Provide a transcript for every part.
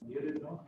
Muted, no?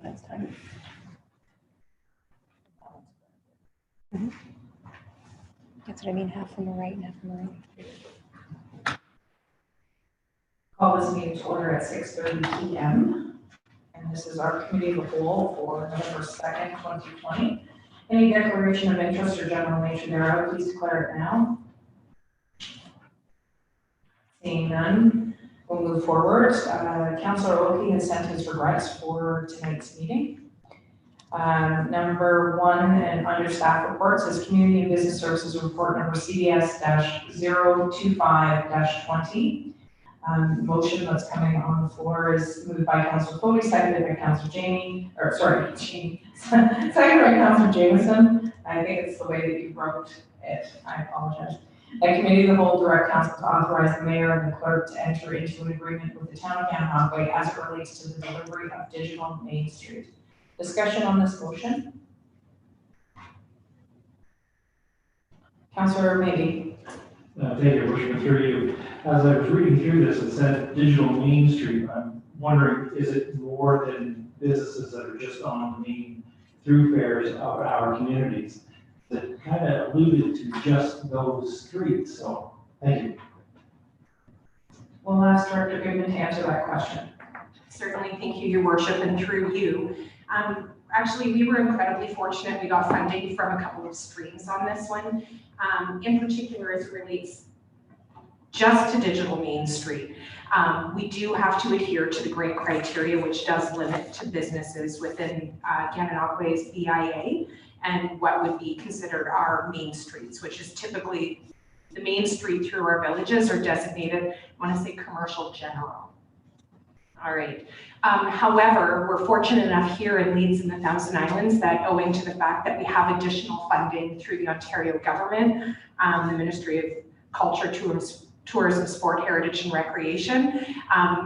Last time. That's what I mean, half from the right and half from the right. Call this meeting to order at 6:30 p.m. And this is our committee of the whole for November 2nd, 2020. Any declaration of interest or general nature thereof, please declare it now. Seeing none, we'll move forward. Councillor Oakleaf has sent his regrets for tonight's meeting. Number 1 and under staff reports is Community and Business Services Report number CDS-025-20. Motion that's coming on the floor is moved by Councillor Cody, seconded by Councillor seconded by Councillor Jameson. I think it's the way that you wrote it. I apologize. The committee of the whole direct council to authorize the mayor and the clerk to enter into an agreement with the town of Gananoque as it relates to the delivery of digital Main Street. Discussion on this motion. Councillor Maybe. Thank you, Worship, through you. As I was reading through this, it said digital Main Street. I'm wondering, is it more than businesses that are just on the main thoroughfares of our communities? That kind of alluded to just those streets, so thank you. We'll ask Director Goodman to answer that question. Certainly, thank you, Your Worship, and through you. Actually, we were incredibly fortunate. We got funding from a couple of streams on this one. In particular, as it relates just to digital Main Street, we do have to adhere to the grant criteria, which does limit to businesses within Gananoque's BIA and what would be considered our main streets, which is typically the main street through our villages are designated, I want to say commercial general. All right. However, we're fortunate enough here in Leeds and the Thousand Islands that owing to the fact that we have additional funding through the Ontario government, the Ministry of Culture, Tourism, Sport, Heritage and Recreation,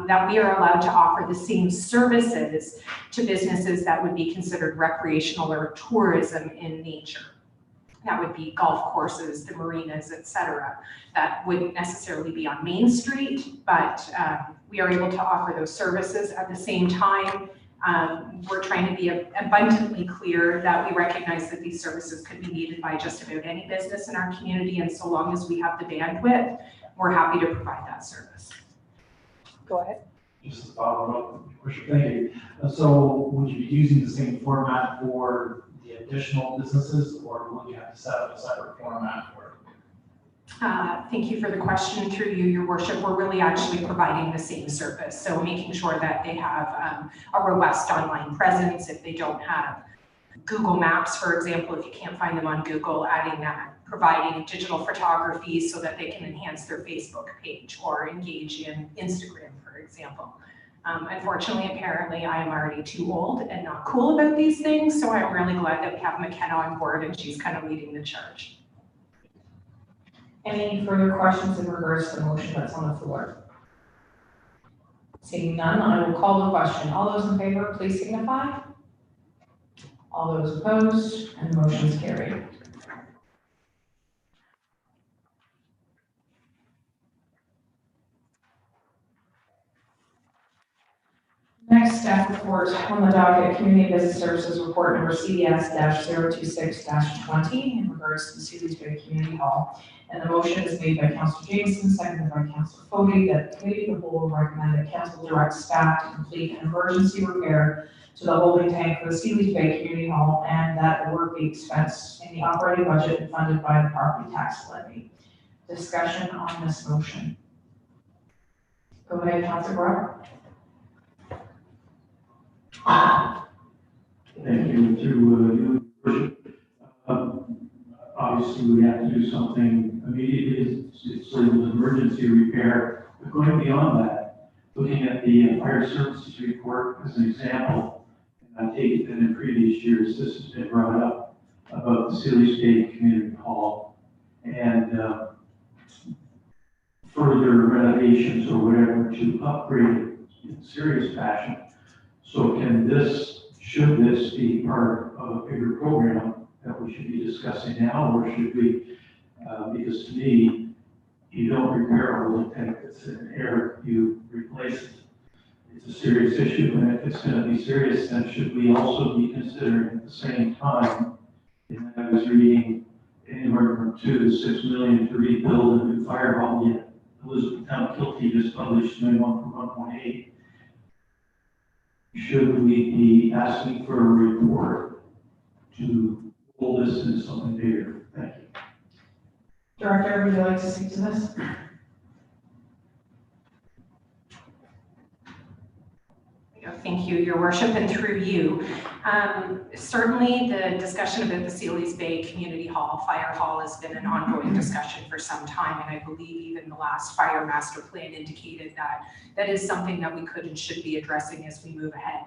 that we are allowed to offer the same services to businesses that would be considered recreational or tourism in nature. That would be golf courses, the marinas, et cetera. That wouldn't necessarily be on Main Street, but we are able to offer those services at the same time. We're trying to be abundantly clear that we recognize that these services could be needed by just about any business in our community, and so long as we have the bandwidth, we're happy to provide that service. Go ahead. Just to follow up, Worship, thank you. So would you be using the same format for the additional businesses, or will you have to set up a separate format for it? Thank you for the question. Through you, Your Worship, we're really actually providing the same service. So making sure that they have a robust online presence. If they don't have Google Maps, for example, if you can't find them on Google, adding that, providing digital photography so that they can enhance their Facebook page or engage in Instagram, for example. Unfortunately, apparently, I am already too old and not cool about these things, so I'm really glad that we have McKenna on board and she's kind of leading the charge. Any further questions in regards to the motion that's on the floor? Seeing none, I will call the question. All those in favor, please signify. All those opposed, and the motion is carried. Next, staff report on the docket, Community Business Services Report number CDS-026-20 in regards to the Seeley Bay Community Hall. And the motion is made by Councillor Jameson, seconded by Councillor Fody, that the committee of the whole recommend that council direct staff to complete an emergency repair to the holding tank for the Seeley Bay Community Hall, and that the work be expensed in the operating budget and funded by the property tax levy. Discussion on this motion. Go ahead, Councillor Brown. Thank you. Through you, Worship. Obviously, we have to do something immediately. It's sort of an emergency repair. But going beyond that, looking at the fire services report as an example, and I take it that in previous years this has been brought up about the Seeley Bay Community Hall and further renovations or whatever to upgrade it in serious fashion. So should this be part of a bigger program that we should be discussing now, or should we, because to me, you don't repair a holding tank that's in error, you replace it. It's a serious issue, and if it's going to be serious, then should we also be considering at the same time, and I was reading anywhere from $2 to $6 million to rebuild a new fire hall, yet Elizabeth Town Kilty just published a new one for 1.8. Should we be asking for a report to pull this into something bigger? Thank you. Director, would you like to speak to this? Thank you, Your Worship, and through you. Certainly the discussion about the Seeley Bay Community Hall, Fire Hall, has been an ongoing discussion for some time, and I believe even the last fire master plan indicated that that is something that we could and should be addressing as we move ahead.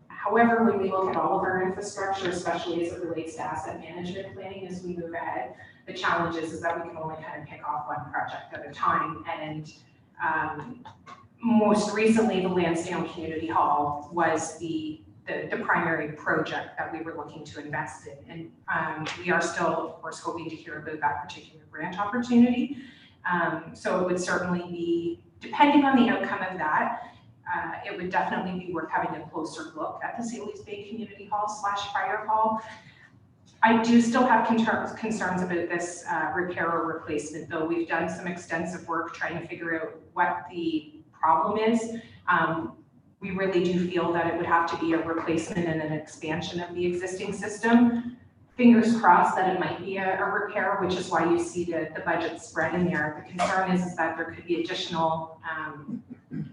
However, when we look at all of our infrastructure, especially as it relates to asset management planning as we move ahead, the challenge is that we can only kind of pick off one project at a time, and most recently, the Lansdowne Community Hall was the primary project that we were looking to invest in. And we are still, of course, hoping to hear about that particular grant opportunity. So it would certainly be, depending on the outcome of that, it would definitely be worth having a closer look at the Seeley Bay Community Hall / Fire Hall. I do still have concerns about this repair or replacement, though. We've done some extensive work trying to figure out what the problem is. We really do feel that it would have to be a replacement and an expansion of the existing system. Fingers crossed that it might be a repair, which is why you see the budget spread in there. The concern is that there could be additional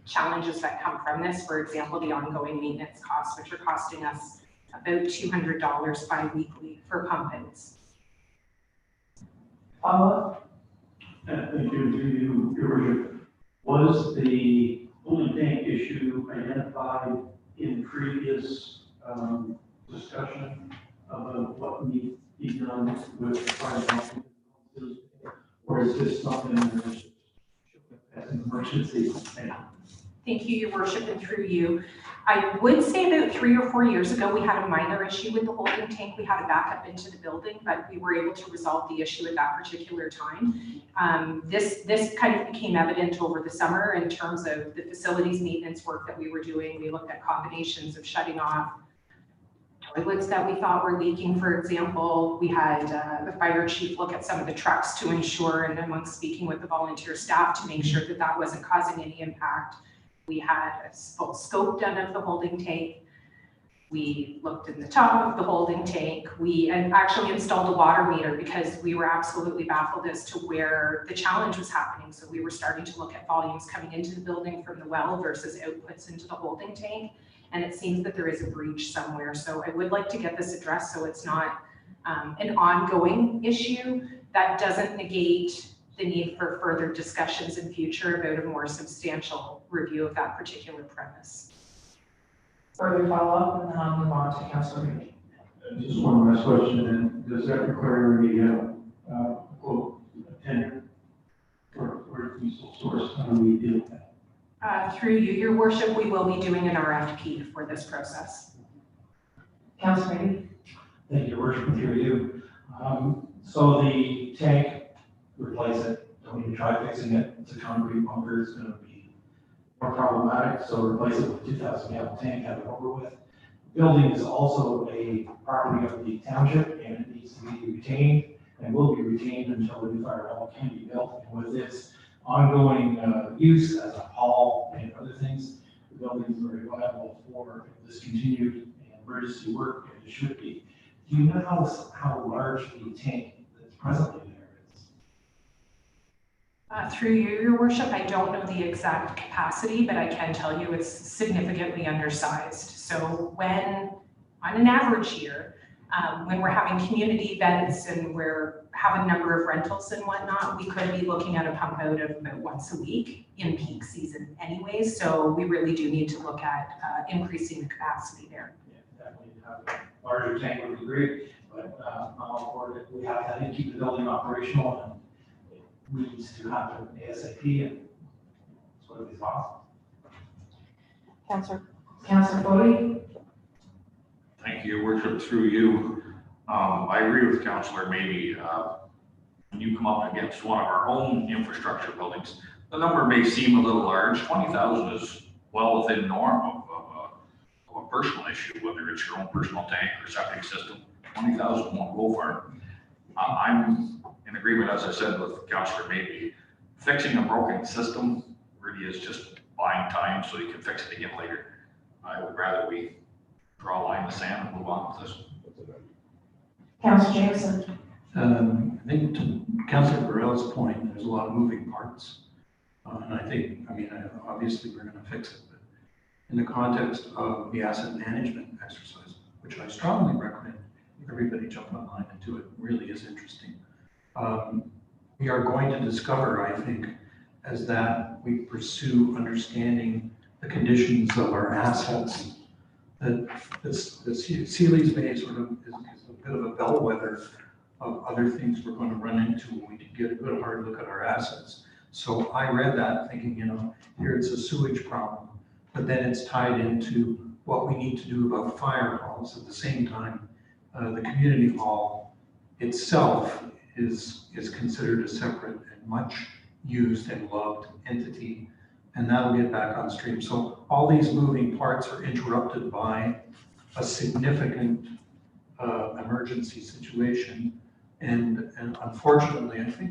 challenges that come from this. For example, the ongoing maintenance costs, which are costing us about $200 bi-weekly for pump-ins. Follow-up? Thank you, Your Worship. Was the holding tank issue identified in previous discussion about what needs to be done with fire houses? Or is this something that is an emergency? Thank Thank you, Your Worship, and through you. I would say about 3 or 4 years ago, we had a minor issue with the holding tank. We had a backup into the building, but we were able to resolve the issue at that particular time. This kind of became evident over the summer in terms of the facilities maintenance work that we were doing. We looked at combinations of shutting off toilets that we thought were leaking, for example. We had the fire chief look at some of the trucks to ensure, and amongst speaking with the volunteer staff, to make sure that that wasn't causing any impact. We had a full scope done of the holding tank. We looked in the top of the holding tank. We actually installed a water meter because we were absolutely baffled as to where the challenge was happening. So we were starting to look at volumes coming into the building from the well versus outputs into the holding tank. And it seems that there is a breach somewhere. So I would like to get this addressed so it's not an ongoing issue. That doesn't negate the need for further discussions in future about a more substantial review of that particular premise. Further follow-up, and then I'll move on to Councillor Reid. Just one last question, then. Does that require a quote, a tender for diesel source? How do we deal with that? Through you, Your Worship, we will be doing an RFP for this process. Councillor Reid. Thank you, Your Worship, through you. So the tank, replace it, don't even try fixing it. It's a concrete bunker, it's gonna be more problematic, so replace it with a 2,000 gallon tank, have it over with. The building is also a property of the township, and it needs to be retained and will be retained until the new fire hall can be built. And with its ongoing use as a hall and other things, the building is very viable for this continued emergency work, and it should be. Do you know how large the tank that's presently there is? Through you, Your Worship, I don't know the exact capacity, but I can tell you it's significantly undersized. So when, on an average year, when we're having community events and we're having a number of rentals and whatnot, we could be looking at a pump out of about once a week in peak season anyways. So we really do need to look at increasing the capacity there. Yeah, definitely have a larger tank would be great, but I'm all for it. We have to keep the building operational, and it needs to happen ASAP, and that's what it is possible. Councillor Foley. Thank you, Your Worship, through you. I agree with Councillor Maybe. When you come up against one of our own infrastructure buildings, the number may seem a little large. 20,000 is well within norm of a personal issue, whether it's your own personal tank or septic system. 20,000 won't go far. I'm in agreement, as I said, with Councillor Maybe. Fixing a broken system really is just buying time so you can fix it again later. I would rather we draw a line in the sand and move on with this. Councillor Jameson. I think to Councillor Burrell's point, there's a lot of moving parts. And I think, obviously we're going to fix it, but in the context of the asset management exercise, which I strongly recommend everybody jump online and do it, really is interesting. We are going to discover, I think, as that we pursue understanding the conditions of our assets, that the Seeley's Bay sort of is a bit of a bellwether of other things we're going to run into when we can get a good hard look at our assets. So I read that thinking, here it's a sewage problem, but then it's tied into what we need to do about fire halls. At the same time, the community hall itself is considered a separate and much used and loved entity, and that'll get back on stream. So all these moving parts are interrupted by a significant emergency situation. And unfortunately, I think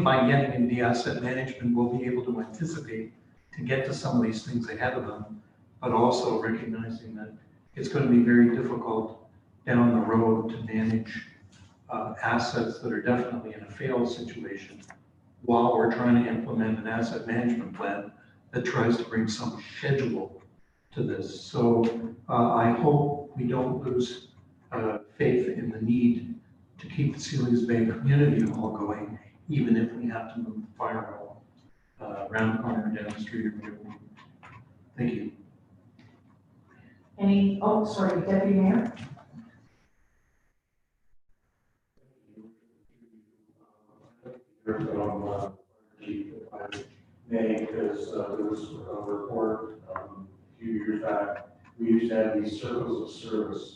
by getting into the asset management, we'll be able to anticipate to get to some of these things ahead of them, but also recognizing that it's going to be very difficult down the road to manage assets that are definitely in a failed situation while we're trying to implement an asset management plan that tries to bring some schedule to this. So I hope we don't lose faith in the need to keep the Seeley's Bay Community Hall going, even if we have to move the fire hall around the corner, down the street, or whatever. Thank you. Deputy Mayor. May, because there was a report a few years back. We used to have these circles of service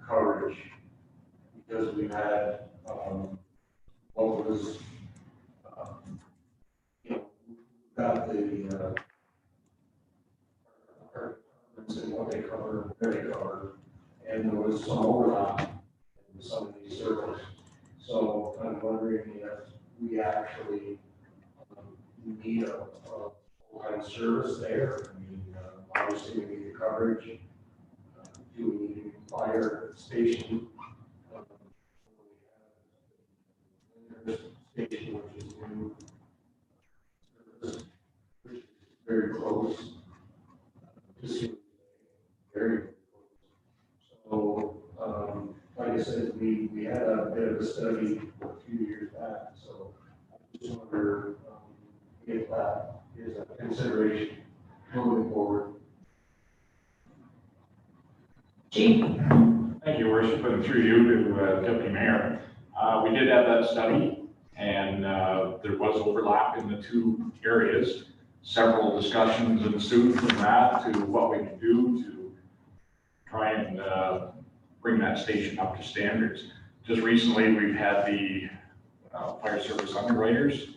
coverage because we had what was got the and what they cover, where they cover, and there was some overlap in some of these circles. So I'm wondering if we actually need a full-time service there. I mean, obviously we need the coverage. Do we need a fire station? Station, which is new, which is very close. Just very close. So, like I said, we had a bit of a study a few years back, so I just wonder if that is a consideration moving forward. Chief? Thank you, Worship, and through you to Deputy Mayor. We did have that study, and there was overlap in the two areas. Several discussions ensued from that to what we could do to try and bring that station up to standards. Just recently, we've had the fire service underwriters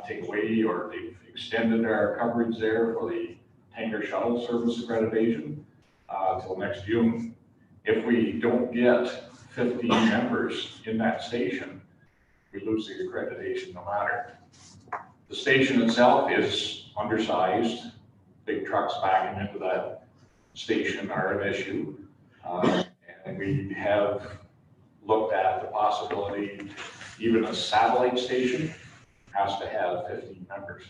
take away, or they've extended our coverage there for the tanker shuttle service accreditation till next June. If we don't get 15 members in that station, we lose the accreditation no matter. The station itself is undersized. Big trucks backing into that station are an issue. And we have looked at the possibility, even a satellite station has to have 15 members.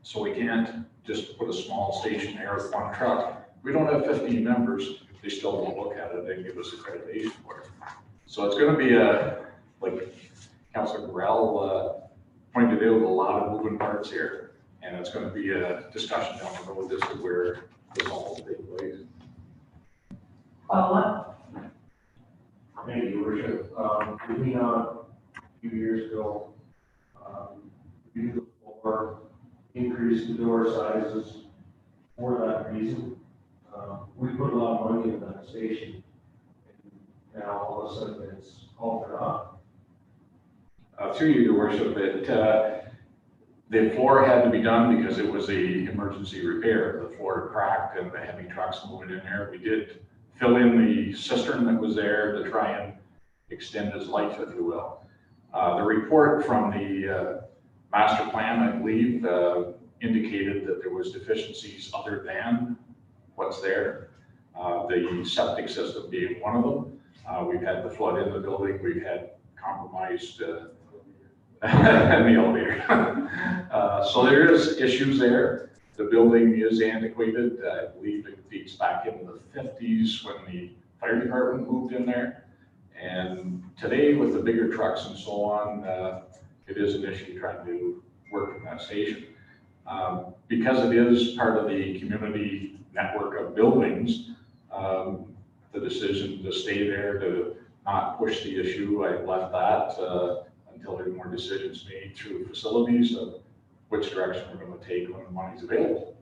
So we can't just put a small station there with one truck. If we don't have 15 members, they still won't look at it and give us accreditation for it. So it's going to be like Councilor Burrell pointed out, a lot of moving parts here. And it's going to be a discussion down the road as to where this all will take place. Follow-up? Thank you, Your Worship. We a few years ago, we used for increase the door sizes for that reason. We put a lot of money in that station, and now all of a sudden it's all for naught. Through you, Your Worship, the floor had to be done because it was a emergency repair. The floor cracked and the heavy trucks moving in there. We did fill in the cistern that was there to try and extend its life, if you will. The report from the master plan, I believe, indicated that there was deficiencies other than what's there. The septic system being one of them. We've had the flood in the building. We've had compromised and the elevator. So there is issues there. The building is antiquated. I believe it dates back into the 50s when the fire department moved in there. And today with the bigger trucks and so on, it is an issue trying to work in that station. Because it is part of the community network of buildings, the decision to stay there, to not push the issue, I left that until there are more decisions made through facilities of which direction we're going to take when the money's available.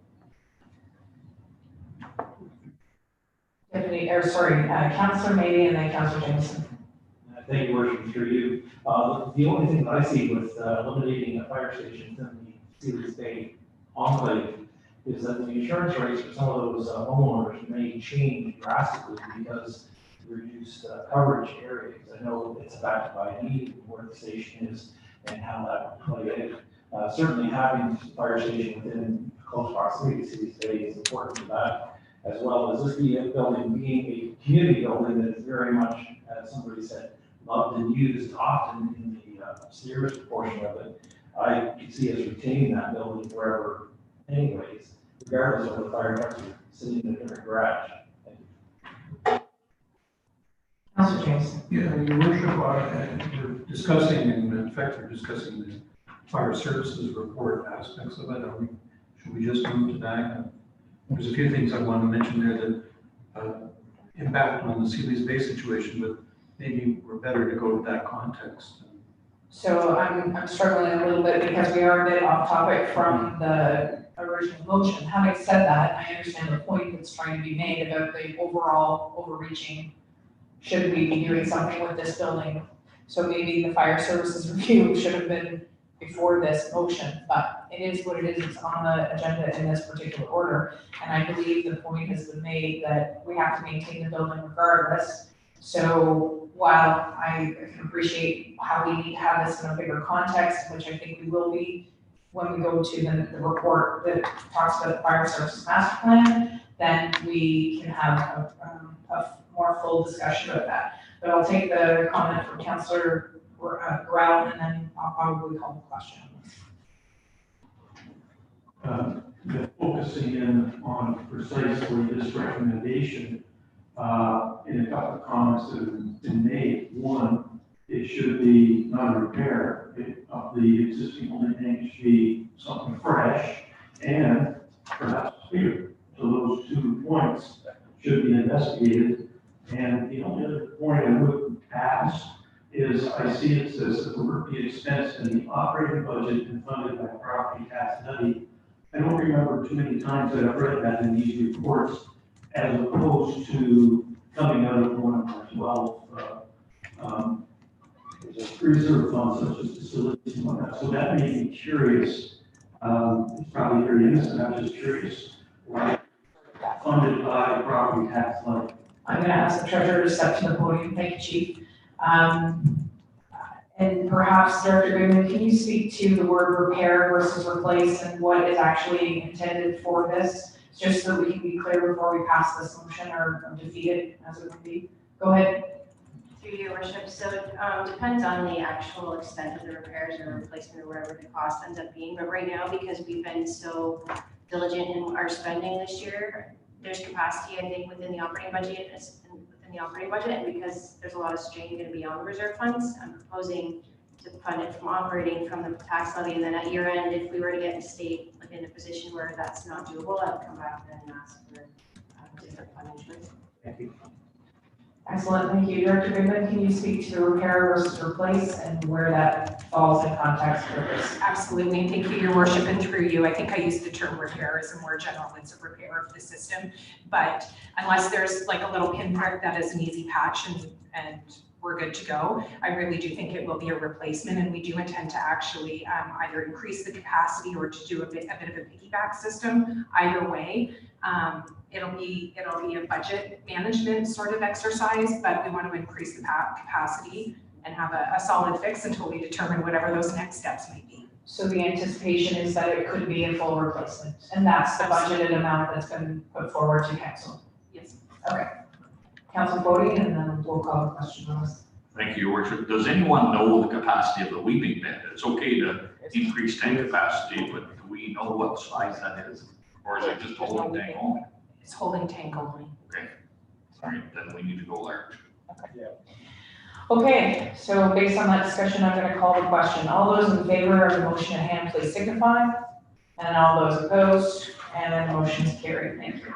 Councilor Maybe and then Councilor Jameson. Thank you, Worship, through you. The only thing that I see with eliminating a fire station in the Seeley State enclave is that the insurance rates for some of those homeowners may change drastically because of reduced coverage areas. I know it's backed by need where the station is and how that will play out. Certainly having a fire station within close proximity to Seeley State is important for that, as well as this building being a community building that is very much, as somebody said, loved and used often in the upstairs portion of it. I could see us retaining that building forever anyways, regardless of the fire trucks are sitting in a different garage. Thank you. Councilor Jameson. Yeah, Your Worship, we're discussing, and in fact, we're discussing the fire services report aspects of it. Should we just move to that? There's a few things I want to mention there that impact on the Seeley's Bay situation, but maybe we're better to go to that context and So I'm struggling a little bit because we are a bit off topic from the original motion. Having said that, I understand the point that's trying to be made about the overall overreaching. Should we be doing something with this building? So maybe the fire services review should have been before this motion, but it is what it is. It's on the agenda in this particular order. And I believe the point has been made that we have to maintain the building regardless. So while I can appreciate how we need to have this in a bigger context, which I think we will be when we go to the report that talks about the fire services master plan, then we can have a more full discussion about that. But I'll take the comment from Councillor Brown, and then I'll probably call the question. Focusing in on precisely this recommendation, in a couple of comments that have been made. One, it should be not a repair of the existing holding tank, should be something fresh and perhaps bigger. So those 2 points should be investigated. And the only other point I would ask is I see it says that the work be expensed in the operating budget and funded by property tax levy. I don't remember too many times that I've read that in these reports, as opposed to coming out of one of our 12 reserve funds, such as facilities and whatnot. So that made me curious. It's probably very innocent. I'm just curious why funded by property tax levy. I'm gonna ask the treasurer to step to the podium. Thank you, Chief. And perhaps, Director Goodman, can you speak to the word repair versus replace and what is actually intended for this? Just so that we can be clear before we pass this motion or defeat it as it would be. Go ahead. Through your worship, so it depends on the actual extent of the repairs or replacement or whatever the cost ends up being. But right now, because we've been so diligent in our spending this year, there's capacity, I think, within the operating budget, and because there's a lot of strain going to be on the reserve funds, I'm proposing to fund it from operating from the tax levy, and then at year end, if we were to get in a state, like in a position where that's not doable, I would come back then and ask for different funding choice. Thank you. Excellent, thank you. Director Goodman, can you speak to repair versus replace and where that falls in context for this? Absolutely, and thank you, your worship, and through you. I think I used the term repair as a more general, it's a repair of the system. But unless there's like a little pinprick that is an easy patch and we're good to go, I really do think it will be a replacement, and we do intend to actually either increase the capacity or to do a bit of a piggyback system. Either way, it'll be a budget management sort of exercise, but we want to increase the capacity and have a solid fix until we determine whatever those next steps might be. So the anticipation is that it could be a full replacement, and that's the budgeted amount that's been put forward to council. Yes. Okay. Council voting, and then we'll call the question on this. Thank you, Your Worship. Does anyone know the capacity of the weeping bed? It's okay to increase tank capacity, but do we know what size that is? Or is it just holding tank only? It's holding tank only. Okay. All right, then we need to go large. Okay, so based on that discussion, I'm going to call the question. All those in favor of the motion at hand, please signify. And all those opposed, and then the motion is carried. Thank you.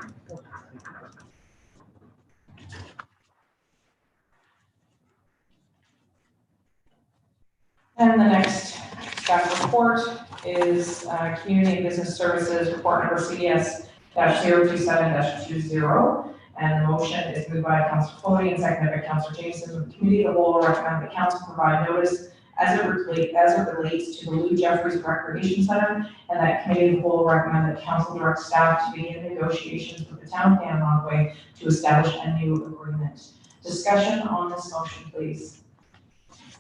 And the next staff report is Community and Business Services Report number CS-027-20. And the motion is moved by Councillor Foley and seconded by Councillor Jameson. The committee of the whole recommend that council provide notice as it relates to the Lou Jeffries Recreation Center, and that committee of the whole recommend that council direct staff to begin negotiations with the town of Gananoque to establish a new agreement. Discussion on this motion, please.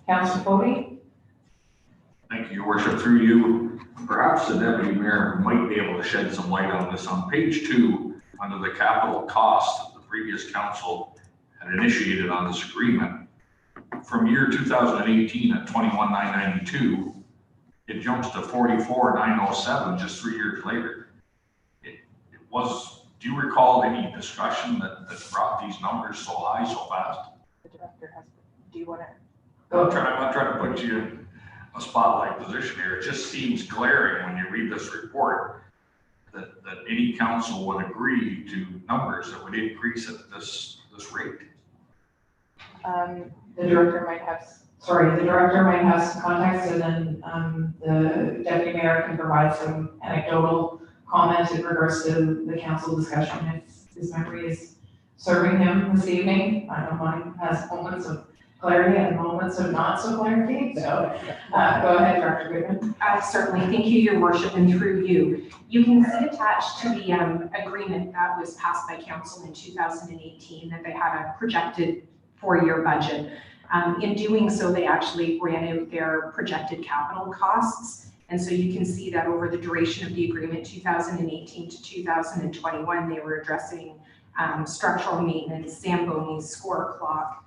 Councillor Foley? Thank you, Your Worship. Through you, perhaps the Deputy Mayor might be able to shed some light on this. On page 2, under the capital cost that the previous council had initiated on this agreement, from year 2018 at 21,992, it jumps to 44,907 just 3 years later. It was, do you recall any discussion that brought these numbers so high so fast? The director has, do you want to? I'm not trying to put you in a spotlight position here. It just seems glaring when you read this report that any council would agree to numbers that would increase at this rate. The director might have sorry, the director might have some context, and then, the deputy mayor can provide some anecdotal comment in regards to the council discussion, if his memory is serving him this evening. I know mine has moments of clarity and moments of not so clarity, so, go ahead, Director Goodman. Certainly, thank you, your worship, and through you. You can see attached to the agreement that was passed by council in 2018 that they had a projected 4-year budget. In doing so, they actually ran out their projected capital costs. And so you can see that over the duration of the agreement, 2018 to 2021, they were addressing structural maintenance, Zambonis, score clock.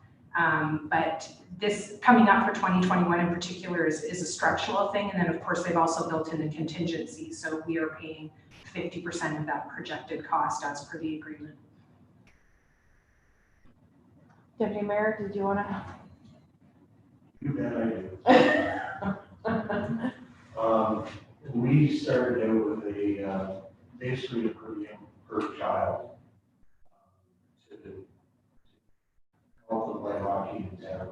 But this coming up for 2021 in particular is a structural thing. And then of course, they've also built in the contingency. So we are paying 50% of that projected cost as per the agreement. Deputy Mayor, did you want to? You bet I do. We started out with a, basically a per diem per child. To help them play hockey in town.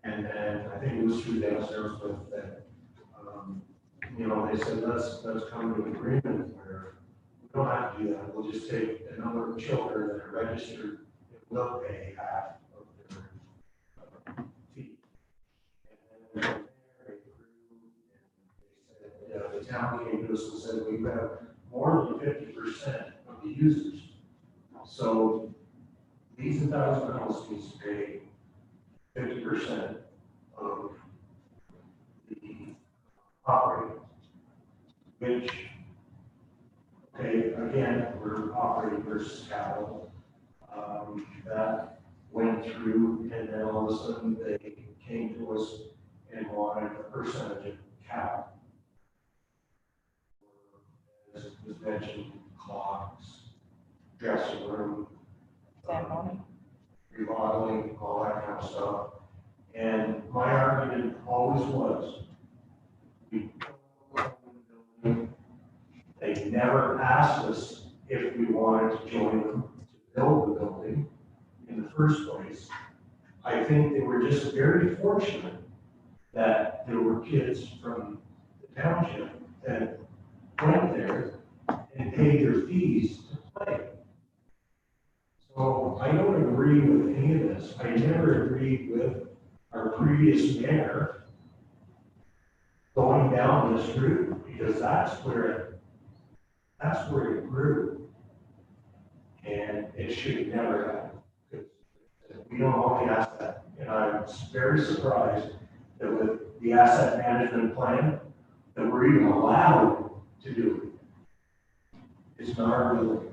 And then I think it was through Dennis Aerosmith that, they said, let's come to an agreement where we don't have to do that. We'll just take the number of children that are registered and we'll pay half of their fee. And then they said, the town came to us and said, we've got more than 50% of the users. So these 1,000 households pay 50% of the operating, which, okay, again, we're operating versus capital. That went through, and then all of a sudden they came to us and wanted a percentage of cap. As was mentioned, clocks, dressing room, remodeling, all that kind of stuff. And my argument always was, they never asked us if we wanted to join them to build the building in the first place. I think they were just very fortunate that there were kids from the township that went there and paid their fees to play. So I don't agree with any of this. I never agreed with our previous mayor going down this route, because that's where it grew. And it should never happen. We don't only ask that. And I'm very surprised that with the asset management plan, that we're even allowed to do it. It's not our building.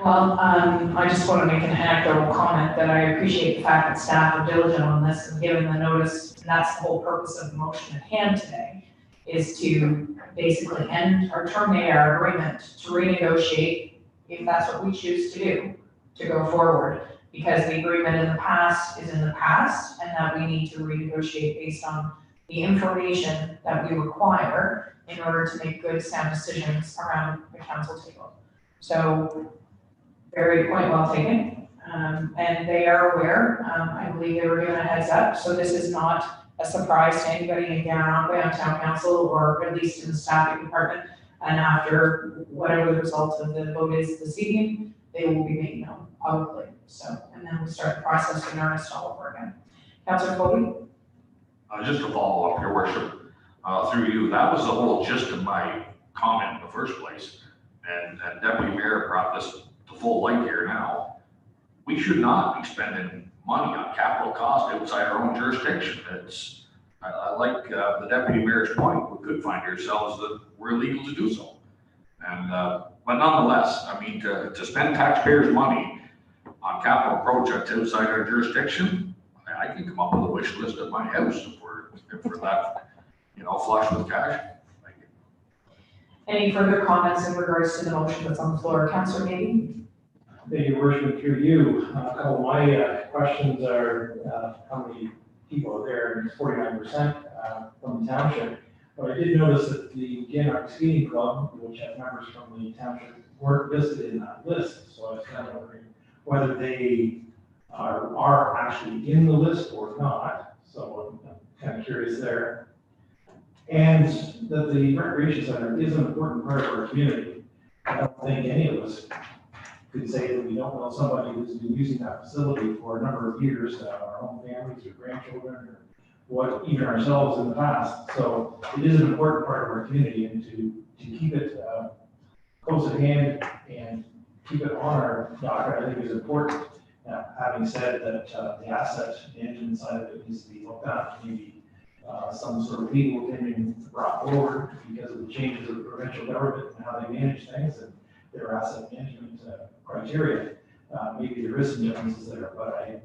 Well, I just want to make an anecdotal comment that I appreciate the fact that staff are diligent on this and given the notice, and that's the whole purpose of the motion at hand today, is to basically end or terminate our agreement to renegotiate, if that's what we choose to do, to go forward. Because the agreement in the past is in the past, and that we need to renegotiate based on the information that we require in order to make good, sound decisions around the council table. So, very point well taken, and they are aware. I believe they were given a heads up, so this is not a surprise to anybody in Gananoque on town council, or at least in the staffing department. And after whatever the result of the vote is this evening, they will be made known publicly. So, and then we start the process in earnest all over again. Councillor Colby? Just to follow up, your worship, through you, that was the whole gist of my comment in the first place. And Deputy Mayor brought this to full light here now. We should not be spending money on capital cost outside our own jurisdiction. I like the Deputy Mayor's point. We could find ourselves that we're illegal to do so. And, but nonetheless, I mean, to spend taxpayers' money on capital projects outside our jurisdiction, I can come up with a wish list at my house if we're that, flush with cash. Any further comments in regards to the motion that's on the floor? Councillor Meady? Thank you, Worship, through you. A couple of my questions are how many people are there, and it's 49% from the township. But I did notice that the Gananoque Skating Club, which has members from the township, weren't listed in that list. So I was kind of wondering whether they are actually in the list or not. So kind of curious there. And that the recreation center is an important part of our community. I don't think any of us could say that we don't know somebody who's been using that facility for a number of years, our own families or grandchildren, or what, even ourselves in the past. So it is an important part of our community, and to keep it close at hand and keep it on our docket, I think is important. Having said that, the asset management side of it needs to be looked at, maybe some sort of legal opinion brought forward because of the changes of the provincial government and how they manage things and their asset management criteria. Maybe there is some differences there, but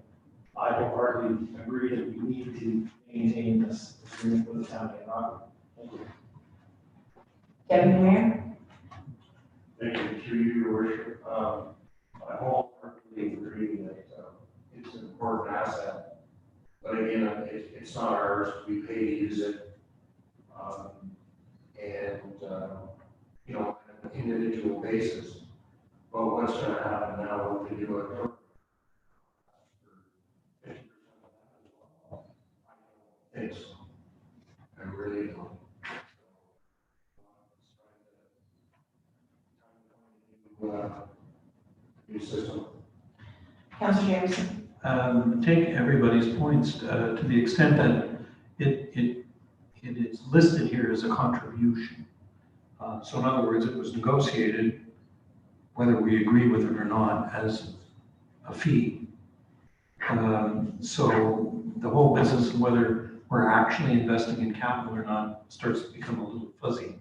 I wholeheartedly agree that we need to maintain this agreement with the town of Gananoque. Thank you. Deputy Mayor? Thank you, through you, your worship. I wholeheartedly agree that it's an important asset. But again, it's not ours, we pay to use it. You know, on an individual basis. But what's gonna happen now if we do it? For 50% of that as well? I don't think so. I really don't. New system. Councilor Jameson? Take everybody's points to the extent that it is listed here as a contribution. So in other words, it was negotiated, whether we agree with it or not, as a fee. So the whole business of whether we're actually investing in capital or not starts to become a little fuzzy.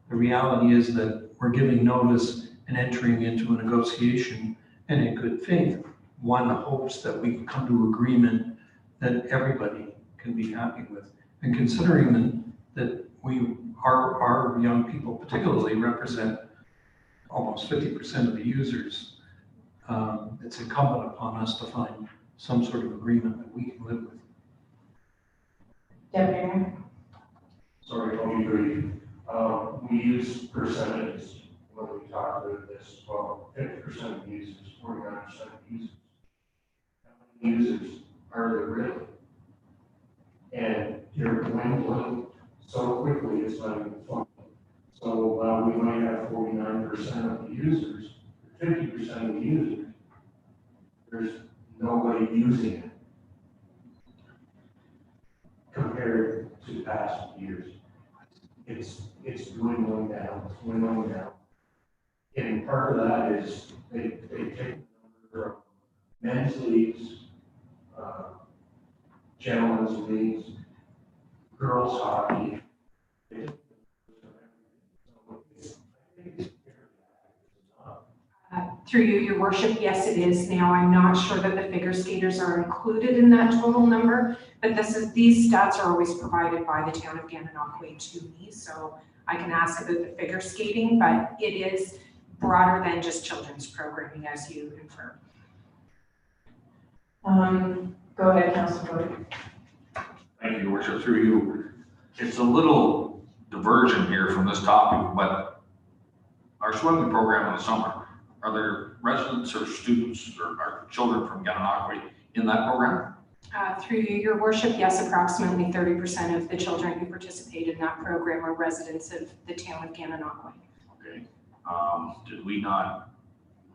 The reality is that we're giving notice and entering into a negotiation, and in good faith, one hopes that we can come to agreement that everybody can be happy with. And considering that our young people particularly represent almost 50% of the users, it's incumbent upon us to find some sort of agreement that we can live with. Deputy Mayor? Sorry, I'll be brief. We use percentages when we talk about this. Well, 50% of users, 49% of users. How many users are there really? And they're dwindling so quickly, it's not even funny. So we might have 49% of the users, 50% of the users. There's nobody using it compared to past years. It's dwindling down, And part of that is they take the number of men's leagues, gentlemen's leagues, girls hockey. Through you, your worship, yes, it is now. I'm not sure that the figure skaters are included in that total number, but these stats are always provided by the town of Gananoque to me, so I can ask about the figure skating, but it is broader than just children's programming, as you infer. Go ahead, Councilor. Thank you, Your Worship, through you. It's a little diversion here from this topic, but our swimming program in the summer, are there residents or students or are children from Gananoque in that program? Through you, your worship, yes, approximately 30% of the children who participate in that program are residents of the town of Gananoque. Okay. Did we not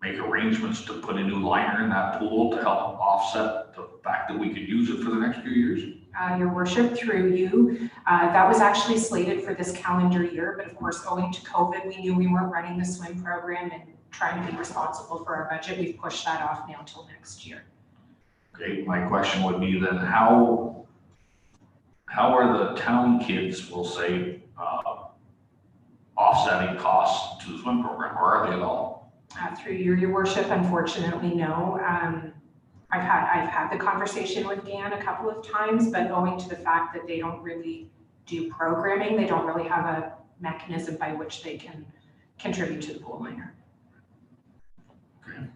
make arrangements to put a new liner in that pool to help offset the fact that we could use it for the next few years? Your worship, through you, that was actually slated for this calendar year, but of course, owing to COVID, we knew we weren't running the swim program and trying to be responsible for our budget. We've pushed that off now till next year. Okay, my question would be then, how are the town kids, we'll say, offsetting costs to the swim program, or are they at all? Through you, your worship, unfortunately, no. I've had the conversation with GAN a couple of times, but owing to the fact that they don't really do programming, they don't really have a mechanism by which they can contribute to the pool liner. Okay.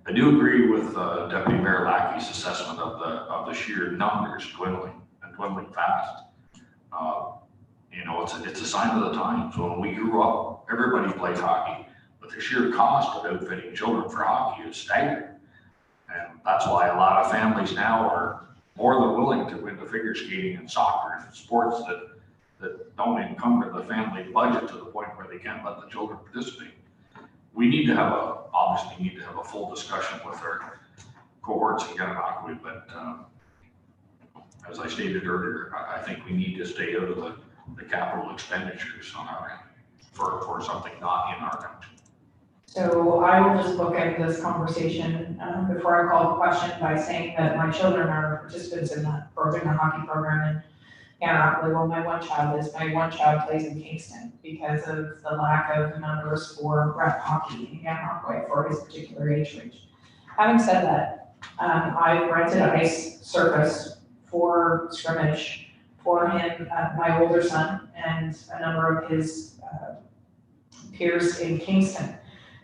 I do agree with Deputy Mayor Lackey's assessment of the sheer numbers dwindling fast. You know, it's a sign of the time. So when we grew up, everybody played hockey, but the sheer cost of outfitting children for hockey is staggering. And that's why a lot of families now are more than willing to go into figure skating and soccer and sports that don't encumber the family budget to the point where they can't let the children participate. We need to have obviously need to have a full discussion with our cohorts in Gananoque, but as I stated earlier, I think we need to stay out of the capital expenditures on our end for something not in our township. So I will just book end this conversation before I call the question by saying that my children are participants in that program, the hockey program in Gananoque. Well, my one child plays in Kingston because of the lack of numbers for rep hockey in Gananoque for his particular age range. Having said that, I rented an ice surface for scrimmage for him, my older son, and a number of his peers in Kingston.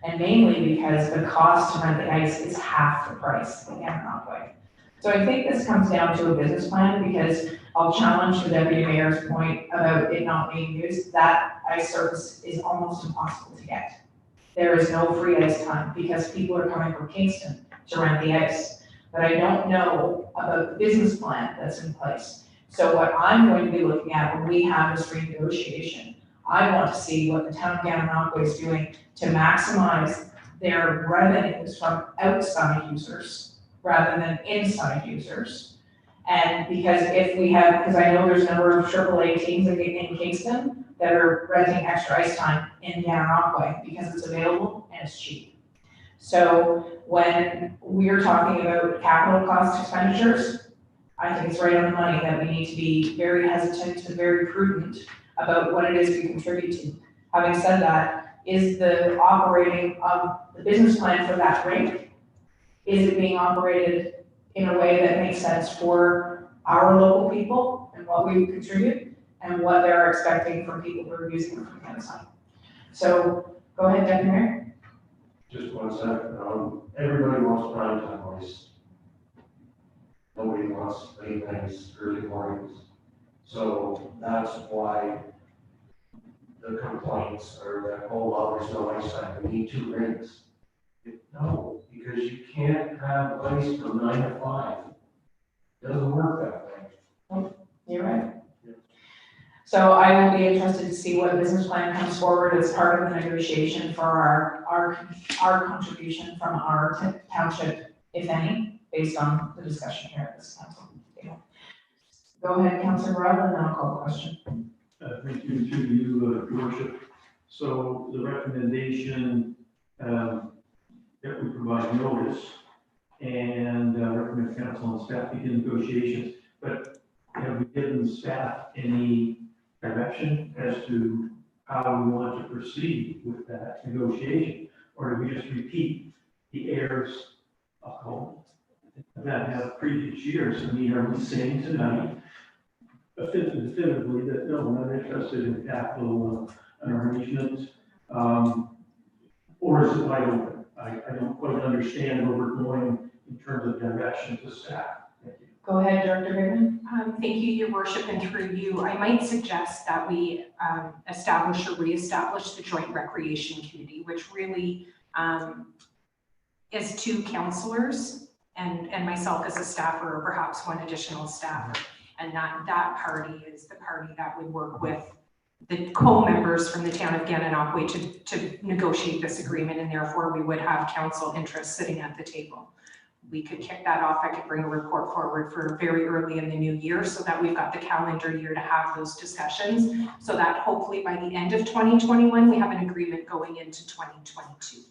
And mainly because the cost to rent the ice is half the price in Gananoque. So I think this comes down to a business plan, because I'll challenge the deputy mayor's point about it not being used. That ice surface is almost impossible to get. There is no free ice time because people are coming from Kingston to rent the ice. But I don't know about the business plan that's in place. So what I'm going to be looking at when we have this renegotiation, I want to see what the town of Gananoque is doing to maximize their revenues from outside users rather than inside users. And because if we have, because I know there's a number of AAA teams in Kingston that are renting extra ice time in Gananoque because it's available and it's cheap. So when we're talking about capital cost expenditures, I think it's right on the money that we need to be very hesitant and very prudent about what it is we contribute to. Having said that, is the operating of the business plan for that rink, is it being operated in a way that makes sense for our local people and what we contribute and what they're expecting from people who are using it from the outside? So go ahead, Deputy Mayor. Just 1 second. Everybody wants prime time ice. Nobody wants late nights, early mornings. So that's why the complaints are that, oh, well, there's no ice time, we need 2 rinks. No, because you can't have ice from 9 to 5. It doesn't work that way. You're right. So I will be interested to see what business plan comes forward as part of the negotiation for our contribution from our township, if any, based on the discussion here at this council table. Go ahead, Councilor Rob, and then I'll call the question. Thank you to you, Your Worship. So the recommendation that we provide notice and recommend council and staff begin negotiations, but have we given staff any direction as to how we want to proceed with that negotiation? Or do we just repeat the errors that have previous years? I mean, are we saying tonight definitively that no, we're not interested in capital arrangement, or is it wide open? I don't quite understand where we're going in terms of direction to staff. Thank you. Go ahead, Director Goodman. Thank you, Your Worship, and through you, I might suggest that we establish or reestablish the Joint Recreation Committee, which really is 2 councillors and myself as a staffer, or perhaps 1 additional staffer. And that party is the party that would work with the co-members from the town of Gananoque to negotiate this agreement, and therefore we would have council interests sitting at the table. We could kick that off. I could bring a report forward for very early in the new year so that we've got the calendar year to have those discussions, so that hopefully by the end of 2021, we have an agreement going into 2022.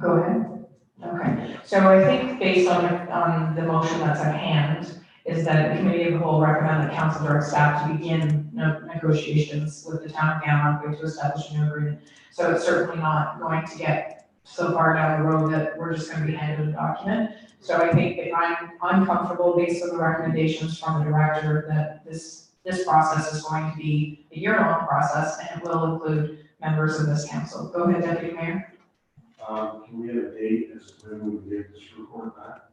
Go ahead. Okay, so I think based on the motion that's at hand, is that the committee of the whole recommend that council direct staff to begin negotiations with the town of Gananoque to establish a new agreement. So it's certainly not going to get so far down the road that we're just going to be handed a document. So I think if I'm uncomfortable based on the recommendations from the director that this process is going to be a year-long process and it will include members of this council. Go ahead, Deputy Mayor. Can we have a date as to when we would get this report back?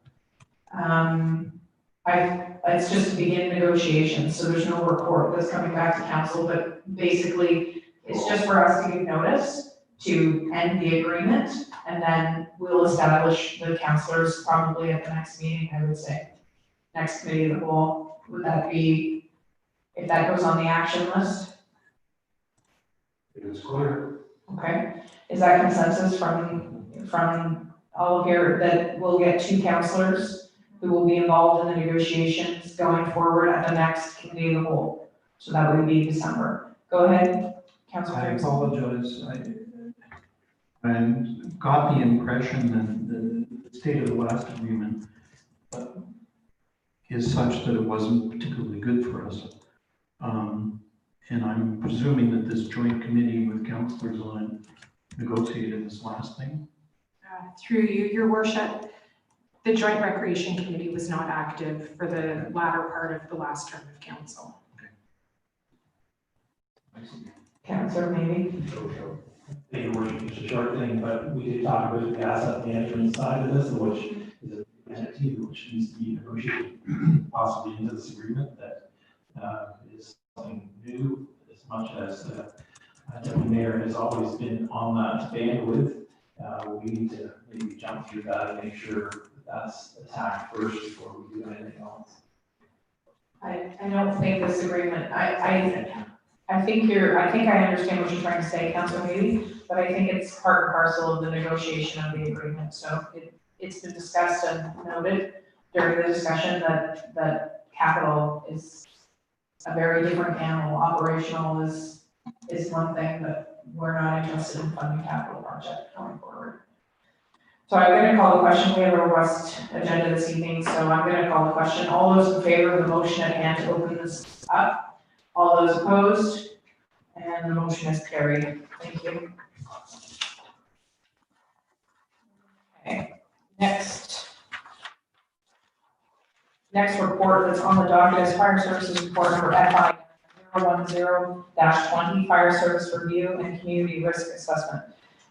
It's just to begin negotiations, so there's no report that's coming back to council, but basically, it's just for us to give notice to end the agreement, and then we'll establish the councillors probably at the next meeting, I would say. next committee of the whole? Would that be, if that goes on the action list? It's clear. Okay, is that consensus from all of here that we'll get 2 counselors who will be involved in the negotiations going forward at the next committee of the whole? So that would be December. Go ahead, Councilor I James. apologize. I got the impression that the state of the last agreement is such that it wasn't particularly good for us. And I'm presuming that this joint committee with councillors on it negotiated this last thing. Through you, your worship, the Joint Recreation Committee was not active for the latter part of the last term of council. Councilor, maybe? Thank you, Worship, just a short thing, but we did talk about the asset management side of this, which is an entity which needs to be negotiated possibly into this agreement that is something new, as much as Deputy Mayor has always been on that bandwidth. We need to maybe jump through that and make sure that's attacked first before we do anything else. I don't think this agreement, I think I understand what you're trying to say, Councilor Maybe, but I think it's part and parcel of the negotiation of the agreement. So it's been discussed and noted during the discussion that capital is a very different animal. Operational is one thing, but we're not interested in funding capital project going forward. So I'm going to call the question. We have a robust agenda this evening, so I'm going to call the question. All those in favor of the motion at hand to open this up? All those opposed? And the motion is carried. Thank you. Okay, next report that's on the docket is Fire Services Report number FI 010-20, Fire Service Review and Community Risk Assessment.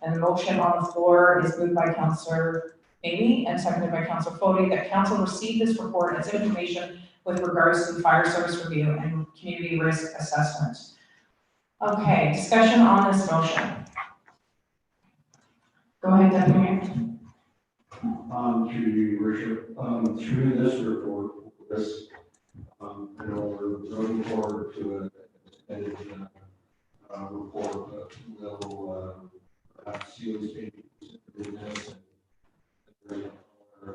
And the motion on the floor is moved by Councillor Amy and seconded by Councillor Fody that council receive this report as information with regards to the Fire Service Review and Community Risk Assessment. Okay, discussion on this motion. Go ahead, Deputy Mayor. Through you, your worship, through this report, I know we're looking forward to a report that will Seeley's being in this. And our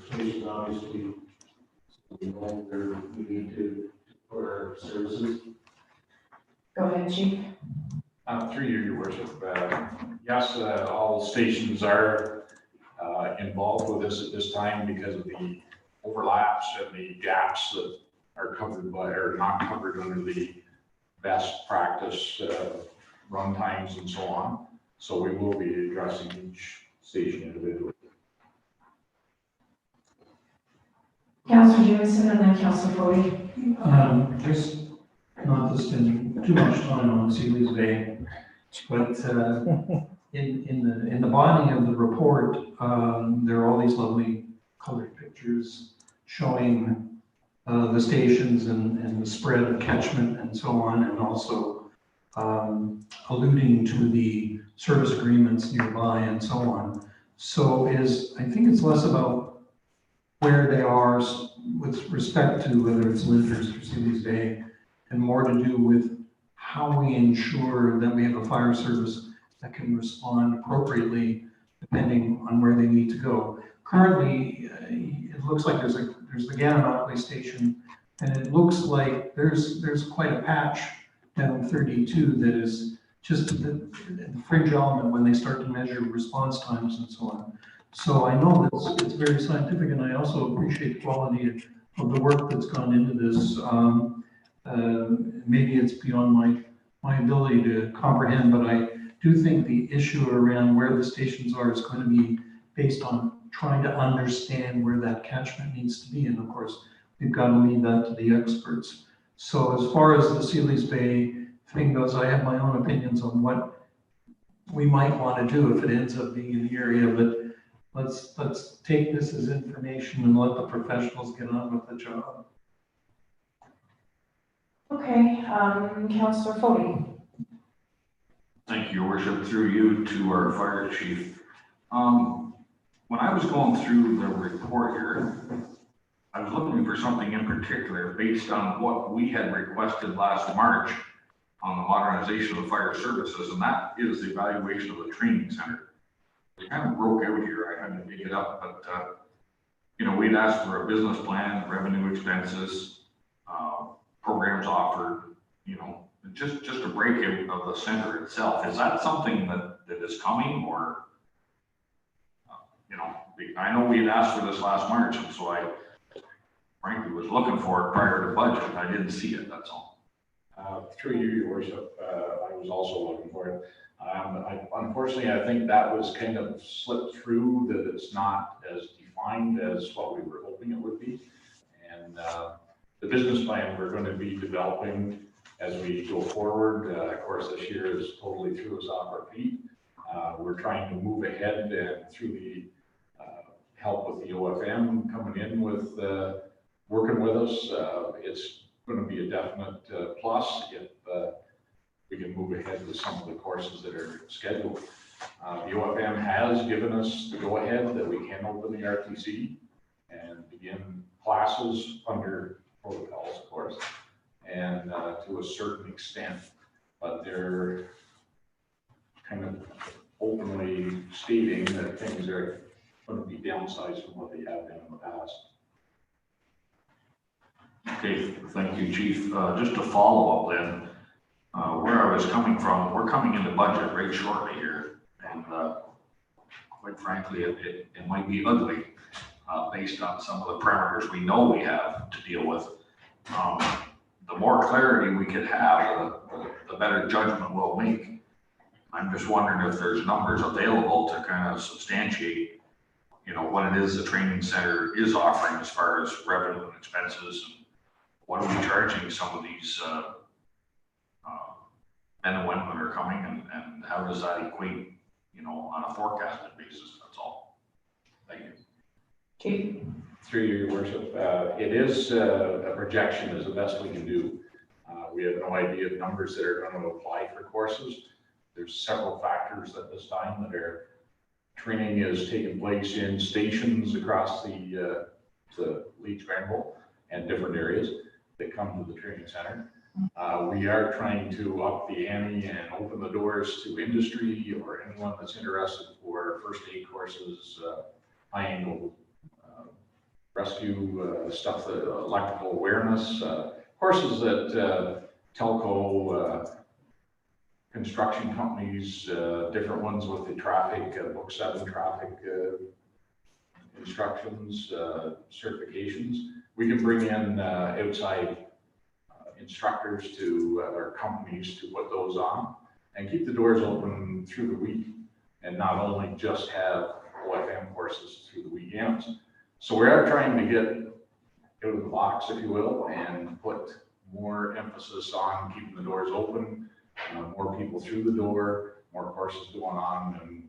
stations obviously, we know where we need to put our services. Go ahead, Chief. Through you, your worship. Yes, all stations are involved with this at this time because of the overlaps and the gaps that are covered by or not covered under the best practice run times and so on. So we will be addressing each station individually. Councillor Jameson and then Councillor Fody. There's not to spend too much time on Seeley's Bay, but in the body of the report, there are all these lovely colored pictures showing the stations and the spread of catchment and so on, and also alluding to the service agreements nearby and so on. So I think it's less about where they are with respect to whether it's Lyndhurst or Seeley's Bay, and more to do with how we ensure that we have a fire service that can respond appropriately depending on where they need to go. Currently, it looks like there's the Gananoque station, and it looks like there's quite a patch down 32 that is just the fringe element when they start to measure response times and so on. So I know that it's very scientific, and I also appreciate the quality of the work that's gone into this. Maybe it's beyond my ability to comprehend, but I do think the issue around where the stations are is going to be based on trying to understand where that catchment needs to be. And of course, we've got to leave that to the experts. So as far as the Seeley's Bay thing goes, I have my own opinions on what we might want to do if it ends up being in the area, but let's take this as information and let the professionals get on with the job. Okay, Councillor Fody. Thank you, Your Worship, through you to our fire chief. When I was going through the report here, I was looking for something in particular based on what we had requested last March on the modernization of the fire services, and that is the evaluation of the training center. It kind of broke out here, I had to dig it up, but, we'd asked for a business plan, revenue expenses, programs offered, just a breakout of the center itself. Is that something that is coming, or, I know we had asked for this last March, and so I frankly was looking for it prior to budget. I didn't see it, that's all. Through you, your worship, I was also looking for it. Unfortunately, I think that was kind of slipped through, that it's not as defined as what we were hoping it would be. And the business plan we're going to be developing as we go forward, of course, this year is totally threw us off our feet. We're trying to move ahead, and through the help with the OFM coming in with working with us, it's going to be a definite plus if we can move ahead with some of the courses that are scheduled. The OFM has given us the go-ahead that we can open the RTC and begin classes under protocols, of course, and to a certain extent, but they're kind of openly stating that things are going to be downsized from what they have been in the past. Okay, thank you, Chief. Just to follow up then, where I was coming from, we're coming into budget very shortly here, and quite frankly, it might be ugly based on some of the parameters we know we have to deal with. The more clarity we could have, the better judgment we'll make. I'm just wondering if there's numbers available to kind of substantiate, what it is the training center is offering as far as revenue and expenses, and what are we charging some of these men and women that are coming, and how does that equate, on a forecasted basis? That's all. Thank you. Chief? Through your worship, it is a projection is the best we can do. We have no idea of numbers that are going to apply for courses. There's several factors at this time that are training is taking place in stations across the Leeds Granville and different areas that come to the training center. We are trying to up the ante and open the doors to industry or anyone that's interested for first aid courses, high angle rescue stuff, electrical awareness, courses that telco, construction companies, different ones with the traffic, book 7 traffic instructions, certifications. We can bring in outside instructors to our companies to put those on and keep the doors open through the week, and not only just have OFM courses through the weekends. So we are trying to get out of the box, if you will, and put more emphasis on keeping the doors open, more people through the door, more courses going on, and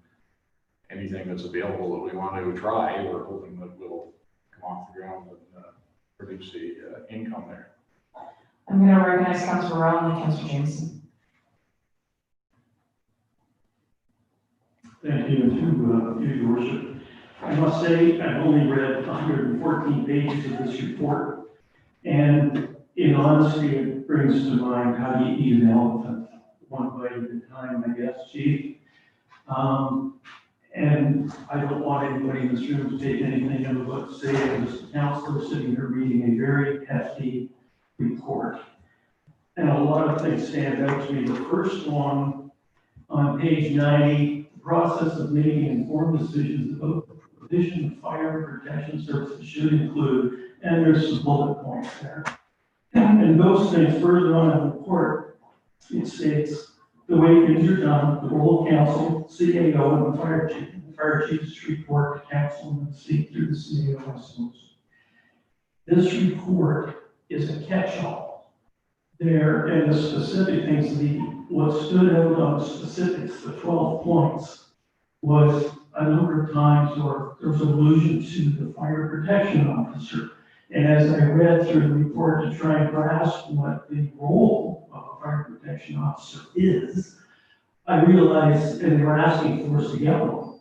anything that's available that we want to try, we're hoping that will come off the ground and produce the income there. I'm going to recognize Councilor Rowan and Councilor Jameson. Thank you, and to your worship. I must say, I've only read 114 pages of this report, and in honesty, it brings to mind how you eat an elephant, one bite at a time, I guess, Chief. And I don't want anybody in this room to take anything out of what's said. I'm just a counselor sitting here reading a very hefty report. And a lot of things stand out to me. The first one on page 90, the process of making informed decisions about the provision of fire protection services should include, and there's some bullet points there. And those things further on in the report, it states the way things are done, the role of council, CAO, and the fire chief. The fire chief's report to council and see through the CAO, I suppose. This report is a catch-all. There, and the specific things, what stood out on the specifics, the 12 points, was a number of times, or there was allusion to the fire protection officer. And as I read through the report to try and grasp what the role of a fire protection officer is, I realized, and they were asking for us to get one.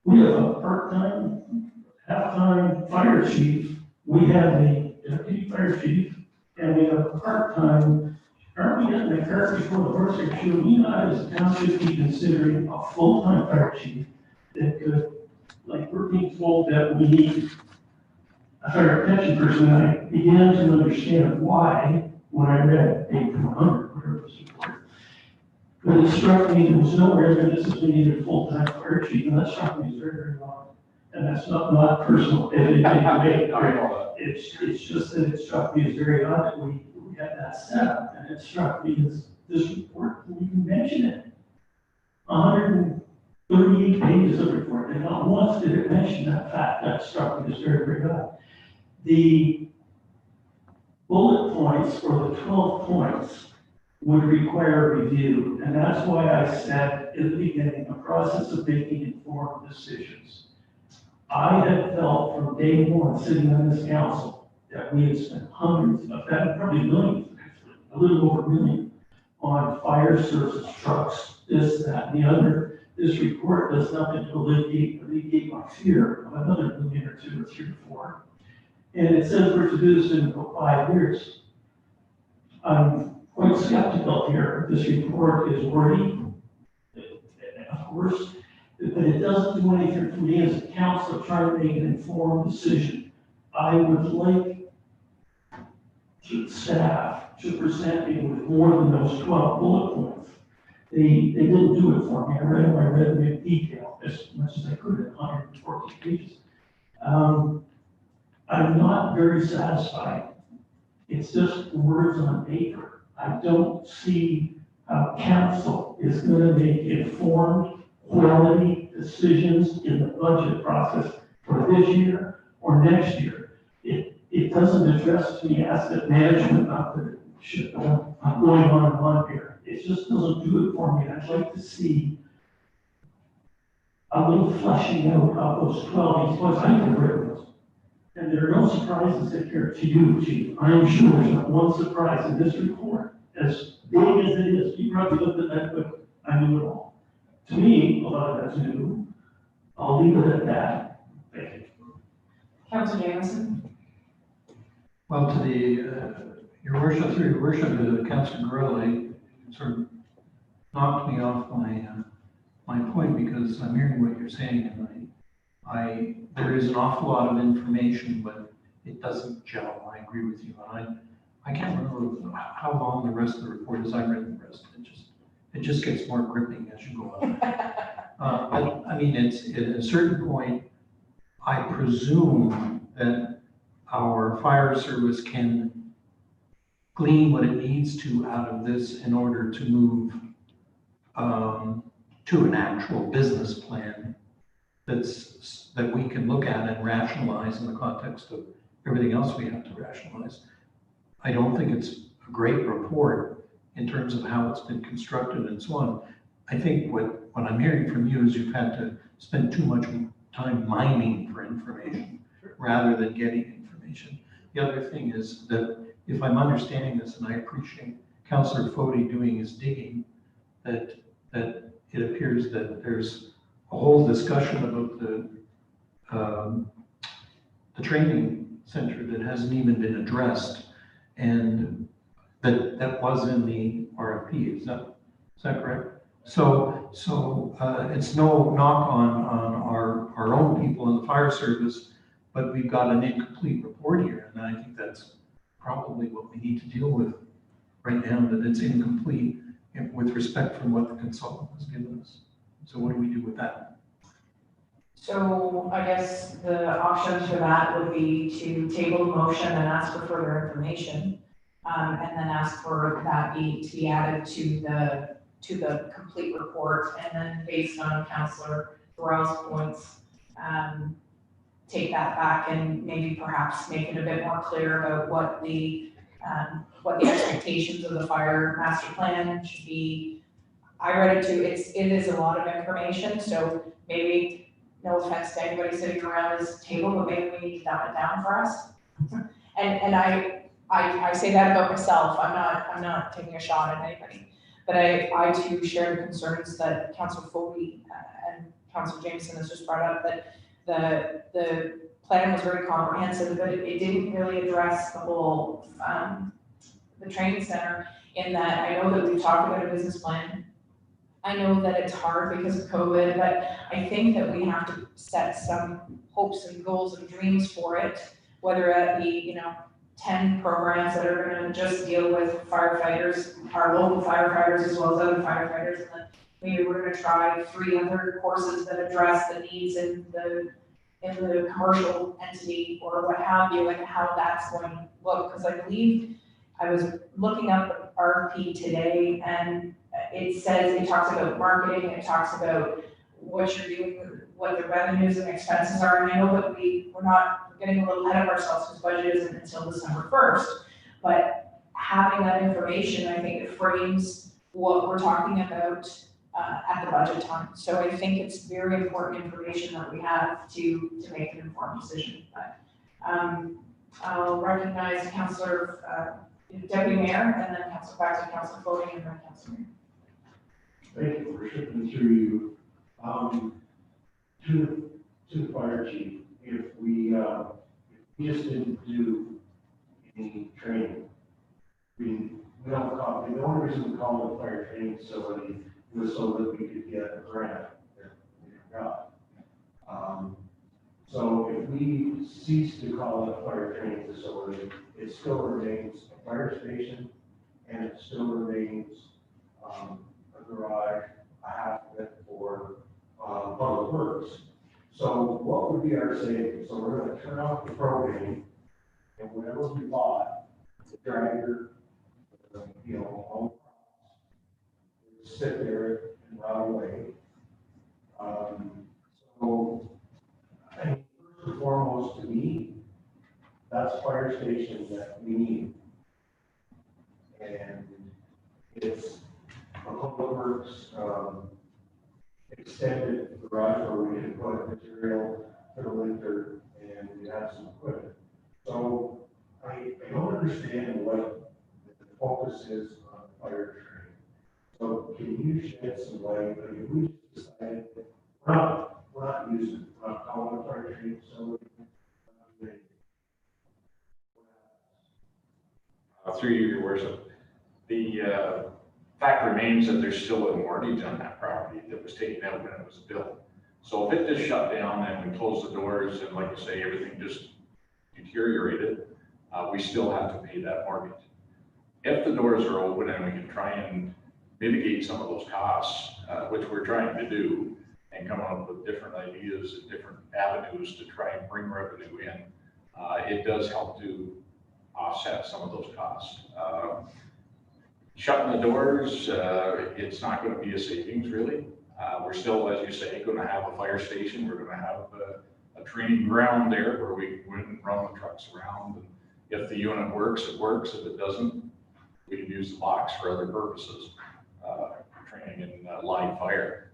We have a part-time, half-time fire chief we have a deputy fire chief, and we have a part-time, aren't we getting the cart before the horse are shoe? We not as a township be considering a full-time fire chief that could, like, we're being told that we need a fire protection person, and I began to understand why when I read page 100, whatever this report. But it struck me, there was nowhere that this is we needed a full-time fire chief, and that struck me as very, very wrong. And that's not personal, it's just that it struck me as very odd that we had that set up, and it struck me as this report, didn't even mention it. 138 pages of report, and not once did it mention that fact. That struck me as very, very odd. The bullet points, or the 12 points, would require review, and that's why I said in the beginning, a process of making informed decisions. I had felt from day one, sitting on this council, that we had spent hundreds of that, probably millions, actually, a little over a million, on fire service trucks, this, that, and the other. This report does nothing to alleviate my fear of another million or two or 3 or 4. And it says we're to do this in 5 years. I'm quite skeptical here. This report is wordy, of course, but it doesn't do anything for me as a council trying to make an informed decision. I would like staff to present me with more than those 12 bullet points. They didn't do it for me. I read them in detail as much as I could in 114 pages. I'm not very satisfied. It's just words on paper. I don't see how council is going to make informed, quality decisions in the budget process for this year or next year. It doesn't address the asset management, not that it should, I'm going on and on here. It just doesn't do it for me. I'd like to see a little fleshing out of those 12 points. I have written those. And there are no surprises that here to you, Chief. I'm sure there's not one surprise in this report. As big as it is, you probably looked at that, but I knew it all. To me, a lot of that's new. I'll leave it at that. Thank you. Councilor Jameson? Well, to your worship, through your worship, Councilor Gorilla, sort of knocked me off my point, because I'm hearing what you're saying, and there is an awful lot of information, but it doesn't gel. I agree with you. I can't remember how long the rest of the report is. I read the rest. It just gets more gripping as you go on. But I mean, it's at a certain point, I presume that our fire service can glean what it needs to out of this in order to move to an actual business plan that we can look at and rationalize in the context of everything else we have to rationalize. I don't think it's a great report in terms of how it's been constructed and so on. I think what I'm hearing from you is you've had to spend too much time mining for information rather than getting information. The other thing is that if I'm understanding this, and I appreciate Councillor Fody doing his digging, that it appears that there's a whole discussion about the training center that hasn't even been addressed, and that was in the RFP. Is that correct? So it's no knock on our own people in the fire service, but we've got an incomplete report here, and I think that's probably what we need to deal with right now, that it's incomplete with respect from what the consultant has given us. So what do we do with that? So I guess the options for that would be to table the motion and ask for further information, and then ask for that to be added to the complete report, and then based on Councillor Burrell's points, take that back and maybe perhaps make it a bit more clear about what the expectations of the fire master plan should be. I read it too. It is a lot of information, so maybe, no offense to anybody sitting around this table, but maybe we need to dumb it down for us. And I say that about myself. I'm not taking a shot at anybody, but I too share the concerns that Councillor Foley and Councillor Jameson has just brought up, that the plan was very comprehensive, but it didn't really address the whole, the training center, in that I know that we've talked about a business plan. I know that it's hard because of COVID, but I think that we have to set some hopes and goals and dreams for it, whether it be, 10 programs that are gonna just deal with firefighters, our local firefighters as well as other firefighters, and then maybe we're gonna try 3 other courses that address the needs in the commercial entity or what have you, and how that's going to look, because I believe I was looking up the RFP today, and it talks about marketing, it talks about what you're doing, what the revenues and expenses are, and I know that we're getting a little ahead of ourselves because budget isn't until December 1st, but having that information, I think it frames what we're talking about at the budget time. So I think it's very important information that we have to make an informed decision. But I'll recognize Councillor Deputy Mayor, and then back to Councillor Foley, and then Councillor Mayor. Thank you, Worship, and through you. To the fire chief, if we just didn't do any training, we don't call, the only reason we call it a fire training facility was so that we could get a grant that we got. So if we cease to call it a fire training facility, it still remains a fire station, and it still remains a garage, a half of it for public works. So what would be our savings? So we're gonna turn off the propane, and whatever we bought, the dragger, all sit there and rot away. So, I mean, first and foremost, to me, that's fire station that we need. And it's a public works, extended garage where we can put material for the winter and we have some equipment. So I don't understand what the focus is on fire training. So can you shed some light? I mean, we just decided we're not using it, we're not calling it fire training facility. Through you, Your Worship, the fact remains that there's still a mortgage on that property that was taken out when it was built. So if it just shut down and we closed the doors and, like you say, everything just deteriorated, we still have to pay that mortgage. If the doors are open and we can try and mitigate some of those costs, which we're trying to do, and come up with different ideas and different avenues to try and bring revenue in, it does help to offset some of those costs. Shutting the doors, it's not going to be a savings really. We're still, as you say, going to have a fire station. We're going to have a training ground there where we wouldn't run the trucks around. And if the unit works, it works. If it doesn't, we can use the box for other purposes, training in live fire.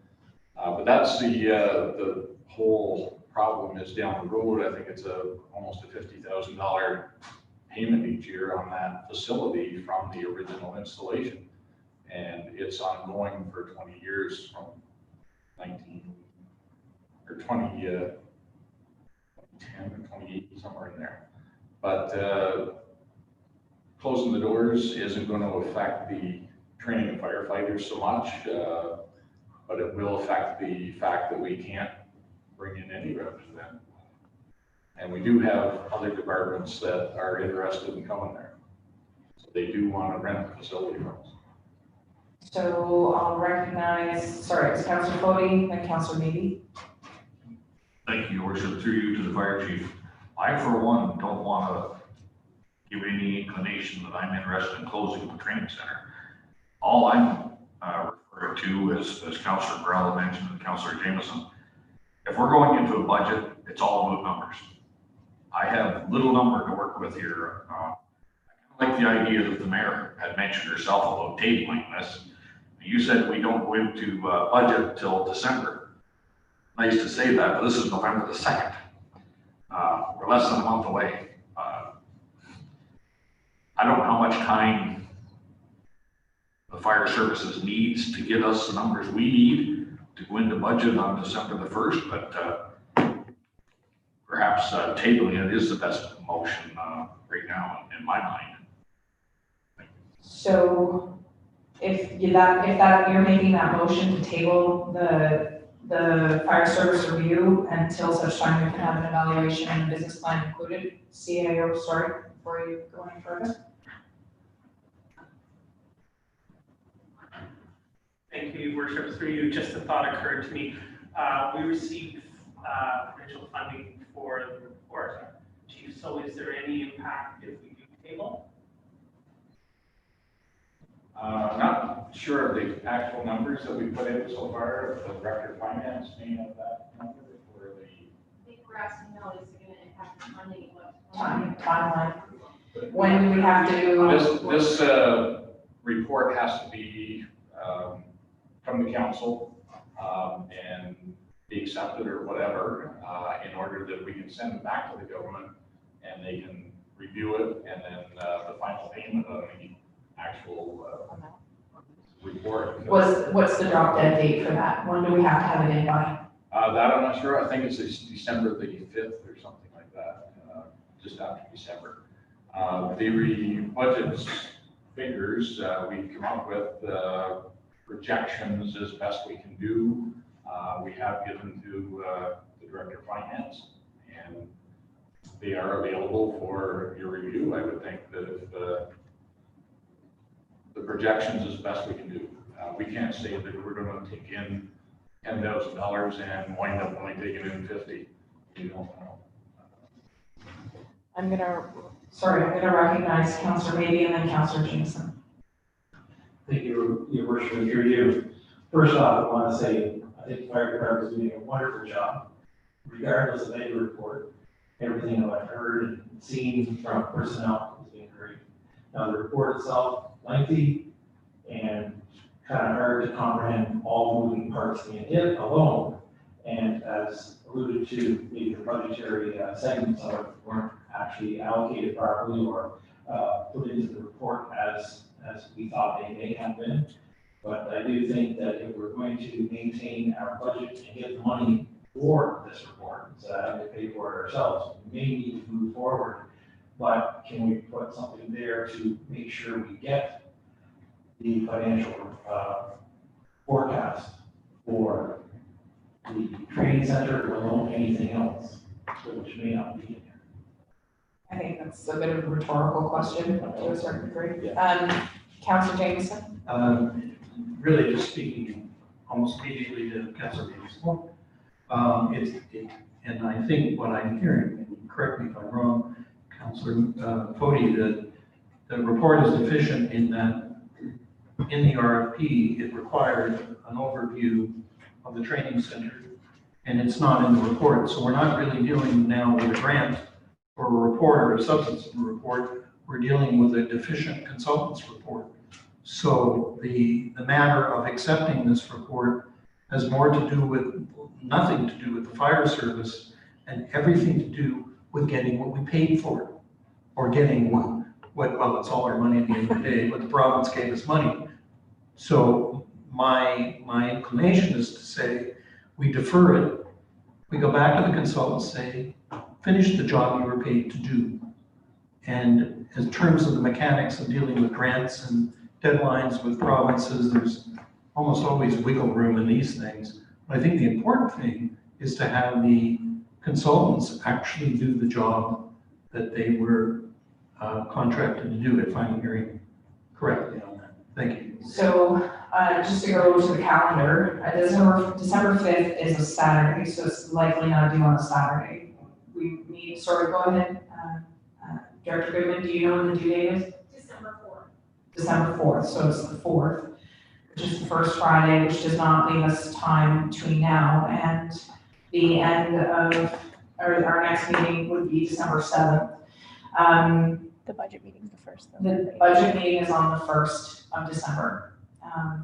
But that's the whole problem is down the road. I think it's almost a $50,000 payment each year on that facility from the original installation. And it's ongoing for 20 years from 2010 or 28, somewhere in there. But closing the doors isn't going to affect the training of firefighters so much, but it will affect the fact that we can't bring in any revenue then. And we do have other departments that are interested in coming there. So they do want to rent the facility from us. So I'll recognize, it's Councillor Foley, then Councillor Meady. Thank you, Your Worship, through you to the fire chief. I, for one, don't want to give any inclination that I'm interested in closing the training center. All I'm referring to is, as Councillor Barella mentioned and Councillor Jameson, if we're going into a budget, it's all about numbers. I have little number to work with here. I like the idea that the mayor had mentioned herself about tabling this. You said we don't go into budget till December. Nice to say that, but this is November the 2nd. We're less than a month away. I don't know how much time the fire services needs to get us the numbers we need to go into budget on December the 1st, but perhaps tabling it is the best motion right now in my mind. So if you're making that motion to table the fire service review until such time we can have an evaluation and a business plan included, CAO, sorry, before you go any further? Thank you, Your Worship. Through you, just a thought occurred to me. We received provincial funding for the report. Chief, so is there any impact if we do table? Not sure of the actual numbers that we put in so far. The director of finance may have that number for the. I think we're asking now, is it gonna impact the funding? Timeline. When do we have to? This report has to be from the council and be accepted or whatever in order that we can send it back to the government and they can review it, and then the final payment of the actual report. What's the drop dead date for that? When do we have to have it in by? That I'm not sure. I think it's December the 5th or something like that, just after December. The budget figures we've come up with, projections as best we can do. We have given to the director of finance, and they are available for your review. I would think that if the projections is best we can do. We can't say that we're going to take in $10,000 and wind up only taking in 50. We don't know. I'm gonna recognize Councillor Maybe and then Councillor Jameson. Thank you, Your Worship, through you. First off, I want to say, I think the fire department is doing a wonderful job, regardless of any report. Everything that I've heard and seen from personnel has been great. Now, the report itself, lengthy and kind of hard to comprehend all moving parts in it alone. And as alluded to, maybe the budgetary segments of it weren't actually allocated properly or put into the report as we thought they may have been. But I do think that if we're going to maintain our budget and get the money for this report, instead of having to pay for it ourselves, we may need to move forward. But can we put something there to make sure we get the financial forecast for the training center or anything else, which may not be in there? I think that's a bit of a rhetorical question to a certain degree. Councillor Jameson? Really just speaking almost immediately to Councillor Jameson. And I think what I'm hearing, and correct me if I'm wrong, Councillor Fody, that the report is deficient in that in the RFP, it required an overview of the training center, and it's not in the report. So we're not really dealing now with a grant or a report or a substance of a report. We're dealing with a deficient consultant's report. So the matter of accepting this report has more to do with, nothing to do with the fire service and everything to do with getting what we paid for, or getting well, it's all our money at the end of the day, but the province gave us money. So my inclination is to say, we defer it, we go back to the consultant, say, finish the job you were paid to do. And in terms of the mechanics of dealing with grants and deadlines with provinces, there's almost always wiggle room in these things. But I think the important thing is to have the consultants actually do the job that they were contracted to do, if I'm hearing correctly on that. Thank you. So just to go to the calendar, December 5th is a Saturday, so it's likely not due on a Saturday. We need, sorry, go ahead. Director Goodman, do you know when the due date is? December 4th. December 4th, so it's the 4th, which is the first Friday, which does not leave us time between now and the end of, or our next meeting would be December 7th. The budget meeting's the first, though. The budget meeting is on the 1st of December.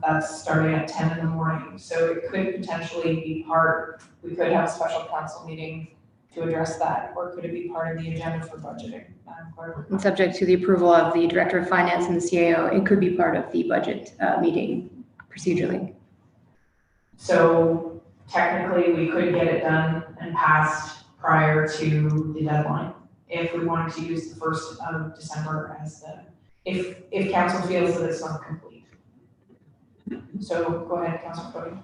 That's starting at 10 in the morning. So it could potentially be we could have a special council meeting to address that, or could it be part of the agenda for budgeting? And subject to the approval of the Director of Finance and the CAO, it could be part of the budget meeting procedurally. So technically, we could get it done and passed prior to the deadline. If we wanted to use the 1st of December as if council feels that it's not complete. So go ahead, Councilor Cody.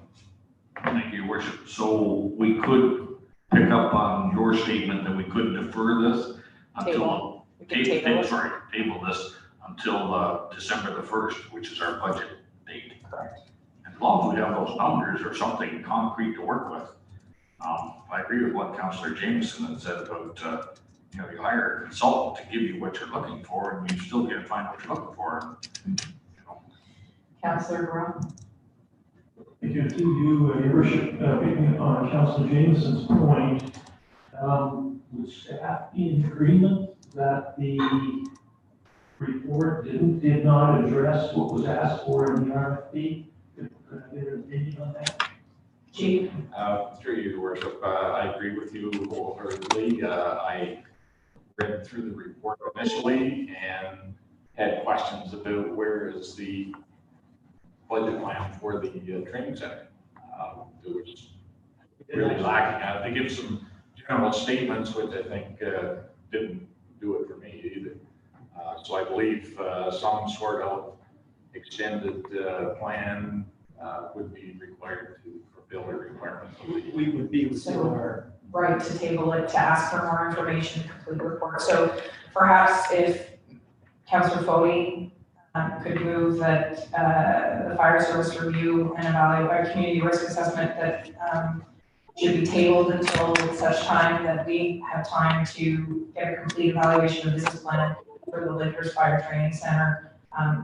Thank you, Your Worship. So we could pick up on your statement that we could defer this until, table this until December the 1st, which is our budget date. Correct. And as long as we have those numbers or something concrete to work with. I agree with what Councillor Jameson had said about, you know, you hire a consultant to give you what you're looking for and you still can't find what you're looking for. You know. Councillor Brown. Thank you to you, Your Worship, picking up on Councillor Jameson's point. Would staff be in agreement that the report did not address what was asked for in the RFP? Could I get an opinion on that? Chief. Through you, Your Worship, I agree with you wholeheartedly. I read through the report initially and had questions about where is the budget line for the training center. It was really lacking. They give some general statements, which I think didn't do it for me either. So I believe some sort of extended plan would be required to fulfill the requirements. We would be within our Right to table it, to ask for more information, complete report. So perhaps if Councillor Foley could move that the fire service review and evaluate community risk assessment that should be tabled until such time that we have time to get a complete evaluation of business plan for the Lakers Fire Training Center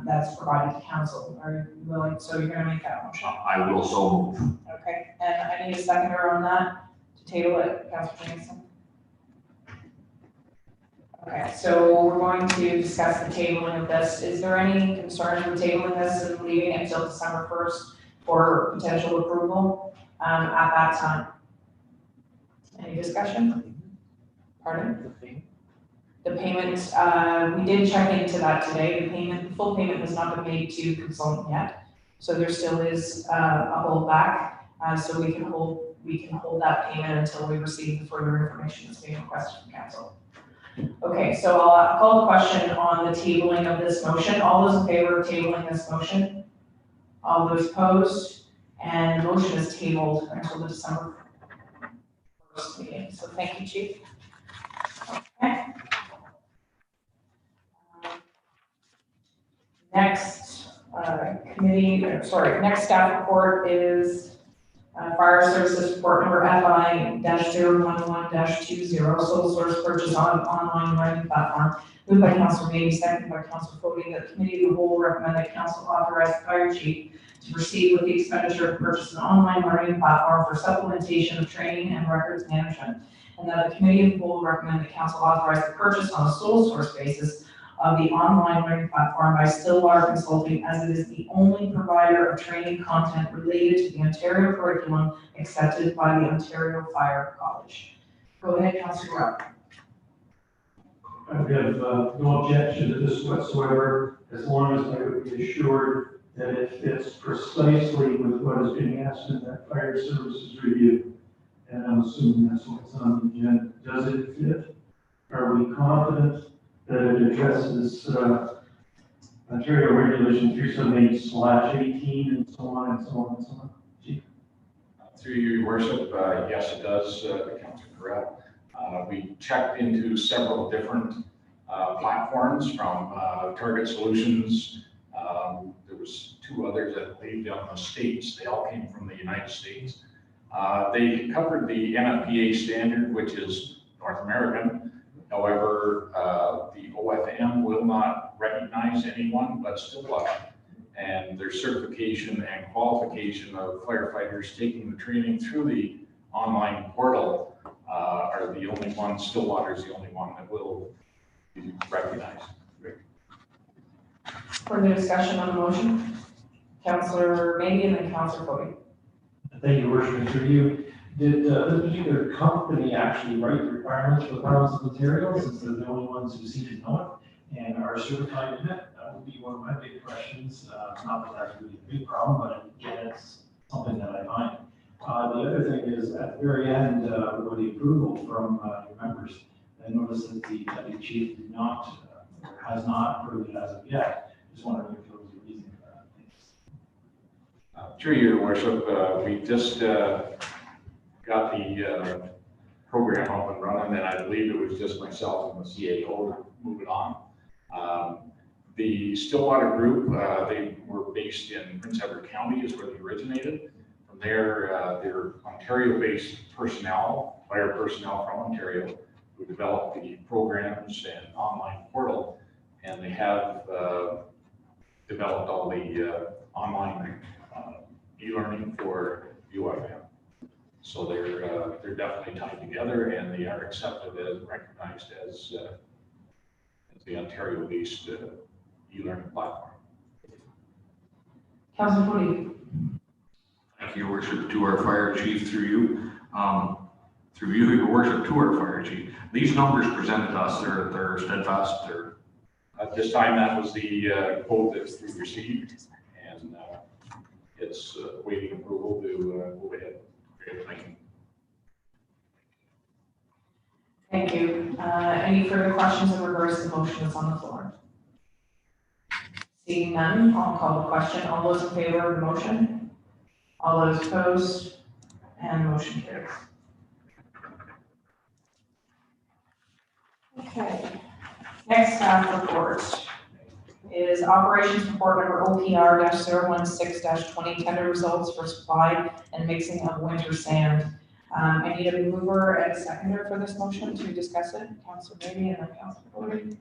that's provided to council. Are you willing? So you're going to make that motion? I will so move. Okay, and I need a seconder on that to table it, Councilor Jameson. Okay, so we're going to discuss the tabling of this. Is there any concern with tabling this and leaving it until December 1st for potential approval at that time? Any discussion? Pardon? The payment, we did check into that today. The full payment has not been made to consultant yet. So there still is a holdback. So we can hold that payment until we receive the further information that's being requested from council. Okay, so I'll call the question on the tabling of this motion. All those in favor of tabling this motion? All those opposed? And the motion is tabled until the December 1st meeting. So thank you, Chief. Okay. Next next staff report is Fire Services Report number FI-011-20, sole source purchase on online learning platform. Moved by Councilor Maybe, seconded by Councilor Foley, that the committee of the whole recommend that council authorize the fire chief to proceed with the expenditure of purchase an online learning platform for supplementation of training and records management. And that the committee of the whole recommend that council authorize the purchase on a sole source basis of the online learning platform by Stillwater Consulting, as it is the only provider of training content related to the Ontario curriculum accepted by the Ontario Fire College. Go ahead, Councilor Rowe. I have no objection to this whatsoever, as long as I would be assured that it fits precisely with what is being asked in that fire services review. And I'm assuming that's what's on the agenda. Does it fit? Are we confident that it addresses Ontario Regulation 378/18 and so on and so on and so on? Chief? Through you, Your Worship, yes, it does, Councilor Correll. We checked into several different platforms from Target Solutions. There was two others that believed on the states. They all came from the United States. They covered the NFPA standard, which is North American. However, the OFM will not recognize anyone but Stillwater. And their certification and qualification of firefighters taking the training through the online portal are the only one, Stillwater is the only one that will be recognized. Further discussion on the motion? Councilor Maybe and then Councilor Foley. Thank you, Worship, through you. Did this particular company actually write the requirements for the province of Ontario, since they're the only ones who seem to know it and are certified in it? That would be one of my big questions. Not that that's really a big problem, but again, it's something that I find. The other thing is, at the very end, with the approval from your members, I noticed that the deputy chief did not, or has not approved it as of yet. Just wondering if there was a reason for that. Thanks. Through your worship, we just got the program up and running, and I believe it was just myself and the CAO to move it on. The Stillwater group, they were based in Prince Edward County is where they originated. From there, they're Ontario-based personnel, fire personnel from Ontario, who developed the programs and online portal, and they have developed all the online e-learning for UFM. So they're definitely tied together, and they are accepted as recognized as the Ontario-based e-learning platform. Councilor Footy. Thank you, Your Worship, to our fire chief through you. Through you, Your Worship, to our fire chief. These numbers presented to us, they're steadfast, they're... At this time, that was the quote that we received, and it's waiting approval to move ahead. Great, thank you. Thank you. Any further questions in regards to the motion that's on the floor? Seeing none, I'll call the question. All those in favor of the motion? All those opposed? And motion carries. Okay. Next staff report is operations report number OPR-016-20 tender results for supply and mixing of winter sand. I need a mover and a seconder for this motion to discuss it. Councilor Maybe and then Councilor Footy.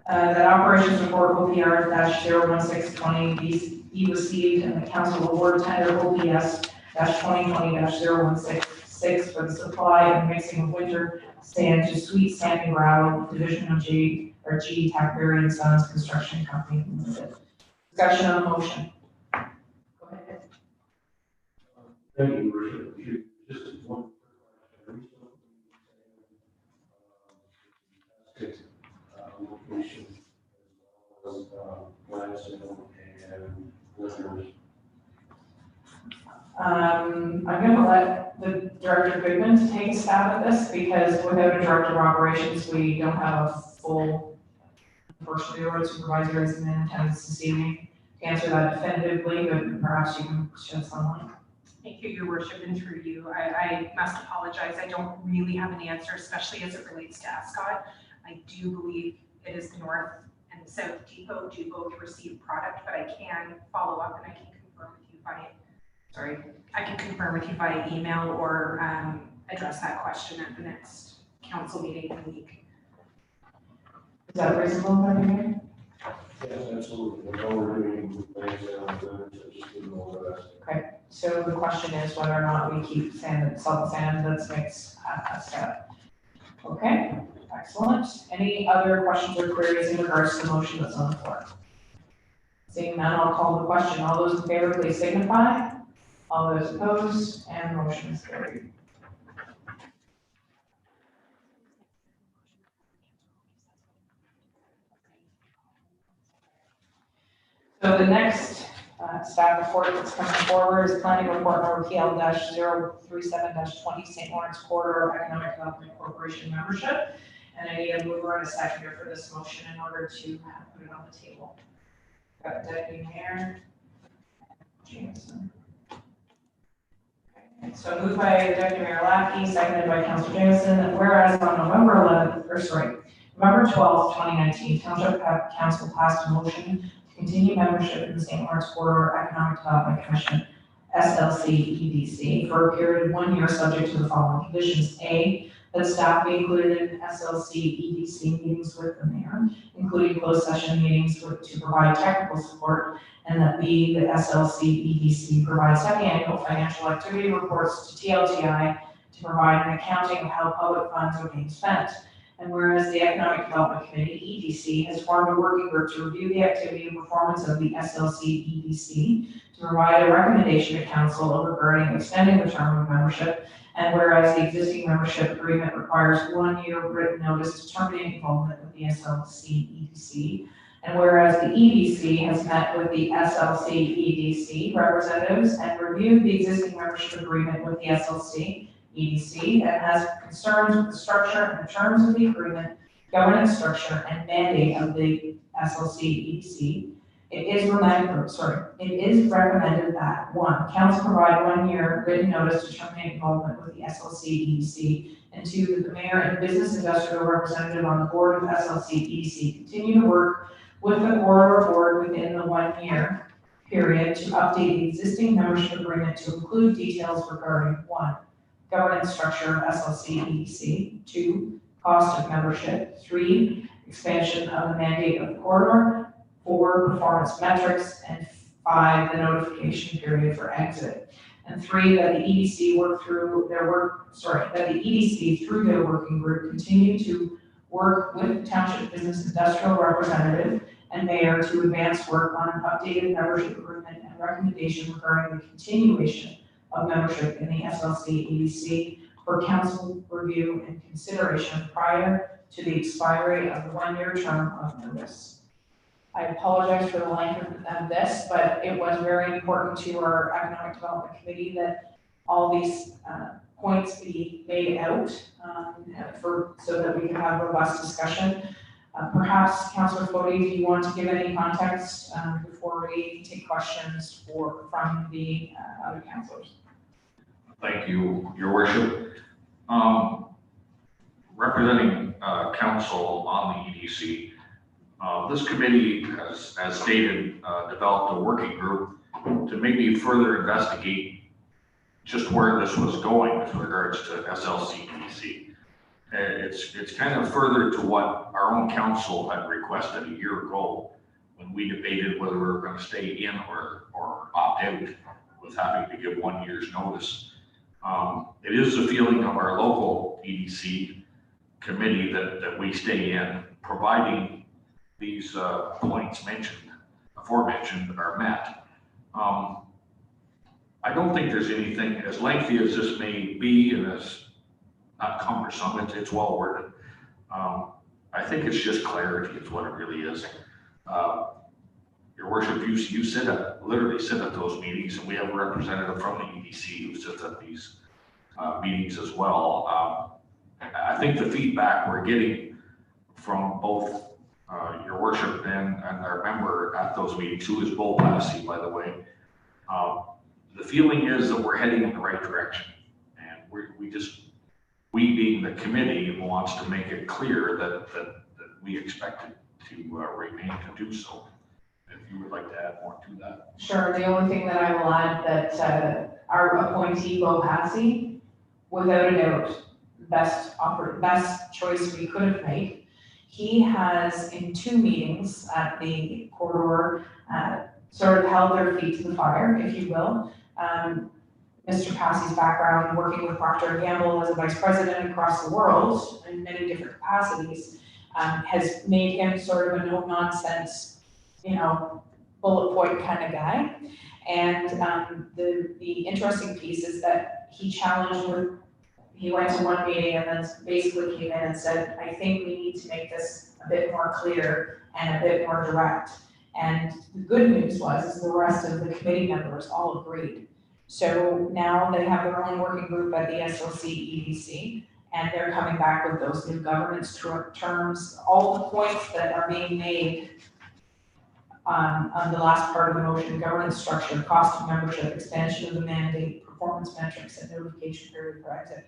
That operations report OPR-016-20 be received and the council award tender OPS-2020-016 for the supply and mixing of winter sand to Sweet Sand and Gravel, division of G Tackberry and Sons Construction Company Limited. Discussion on the motion. Go ahead. Thank you, Your Worship. Just one location as well as Gladstone and listeners. I'm going to let the Director Goodman take a stab at this because without a Director of Operations, we don't have a full unfortunately road supervisor is in attendance this evening to answer that definitively, but perhaps you can shed some light. Thank you, Your Worship, and through you. I must apologize. I don't really have an answer, especially as it relates to Ascot. I do believe it is the North and the South Depot do both receive product, but I can follow up and I can confirm with you via email or address that question at the next council meeting in the week. Is that reasonable, Mayor? Yes, absolutely. I know we're doing things down there, so just didn't know that. Okay, so the question is whether or not we keep salt sand that's mixed at Ascot. Okay, excellent. Any other questions or queries in regards to the motion that's on the floor? Seeing none, I'll call the question. All those in favor, please signify. All those opposed, and the motion is carried. So the next staff report that's coming forward is planning report number PL-037-20 St. Lawrence Corridor Economic Development Corporation membership. And I need a mover and a seconder for this motion in order to put it on the table. Got Deputy Mayor Jameson. Okay. So moved by Deputy Mayor Lackey, seconded by Councilor Jameson, that whereas on November 12th, 2019, Township Council passed a motion continue membership in the St. Lawrence Corridor Economic Development Commission, SLC EDC, for a period of 1 year subject to the following conditions. A, that staff be included in SLC EDC meetings with the mayor, including closed session meetings to provide technical support, and that B, the SLC EDC provides semi-annual financial activity reports to TLTI to provide an accounting of how public funds are being spent. And whereas the Economic Development Committee, EDC, has formed a working group to review the activity and performance of the SLC EDC to provide a recommendation to council regarding extending the term of membership. And whereas the existing membership agreement requires 1 year written notice to terminate involvement with the SLC EDC, And whereas the EDC has met with the SLC EDC representatives and reviewed the existing membership agreement with the SLC EDC and has concerns with the structure and the terms of the agreement, governance structure, and mandate of the SLC EDC, it is recommended that, one, council provide 1 year written notice to terminate involvement with the SLC EDC, and two, that the mayor and business industrial representative on the board of SLC EDC continue to work with the corridor board within the 1 year period to update the existing membership agreement to include details regarding, one, governance structure of SLC EDC, two, cost of membership, three, expansion of the mandate of the corridor, 4, performance metrics, and 5, the notification period for exit. And 3, that the EDC through their working group continue to work with Township Business Industrial Representative and Mayor to advance work on an updated membership agreement and recommendation regarding the continuation of membership in the SLC EDC for council review and consideration prior to the expiry of the 1 year term of notice. I apologize for the length of this, but it was very important to our Economic Development Committee that all these points be laid out so that we can have robust discussion. Perhaps Councillor Fody, do you want to give any context before we take questions from the other councillors? Thank you, Your Worship. Representing council on the EDC, this committee has, as stated, developed a working group to maybe further investigate just where this was going with regards to SLC EDC. It's kind of further to what our own council had requested a year ago when we debated whether we were going to stay in or opt out with having to give 1 year's notice. It is the feeling of our local EDC committee that we stay in, providing these points aforementioned are met. I don't think there's anything, as lengthy as this may be and as not cumbersome, it's well worded. I think it's just clarity is what it really is. Your Worship, you literally sit at those meetings, and we have a representative from the EDC who sits at these meetings as well. I think the feedback we're getting from both Your Worship and our member at those meetings, who is Bo Lassie, by the way, the feeling is that we're heading in the right direction. And we being the committee wants to make it clear that we expect it to remain to do so. If you would like to add more to that. Sure. The only thing that I will add that our appointee, Bo Lassie, without a doubt, best choice we could have made. He has, in 2 meetings at the corridor, sort of held their feet to the fire, if you will. Mr. Passey's background working with Procter & Gamble as a vice president across the world in many different capacities has made him sort of a no-nonsense, bullet point kind of guy. And the interesting piece is that he went to one meeting and then basically came in and said, I think we need to make this a bit more clear and a bit more direct. And the good news was the rest of the committee members all agreed. So now they have their own working group at the SLC EDC, and they're coming back with those new governance terms, all the points that are being made on the last part of the motion: governance structure, cost of membership, expansion of the mandate, performance metrics, and notification period for exit.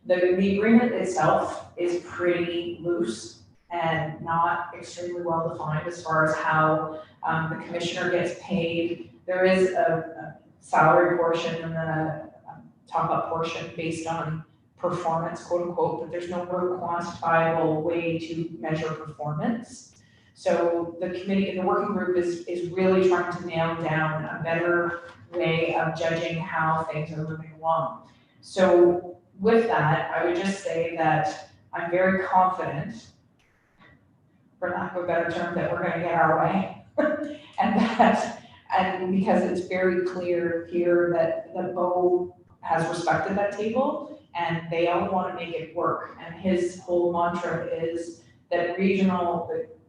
The agreement itself is pretty loose and not extremely well defined as far as how the commissioner gets paid. There is a salary portion and then a top-up portion based on performance, quote unquote, but there's no real quantifiable way to measure performance. So the working group is really trying to nail down a better way of judging how things are moving along. So with that, I would just say that I'm very confident, for lack of a better term, that we're going to get our way. and because it's very clear here that Bo has respected that table and they all want to make it work. And his whole mantra is that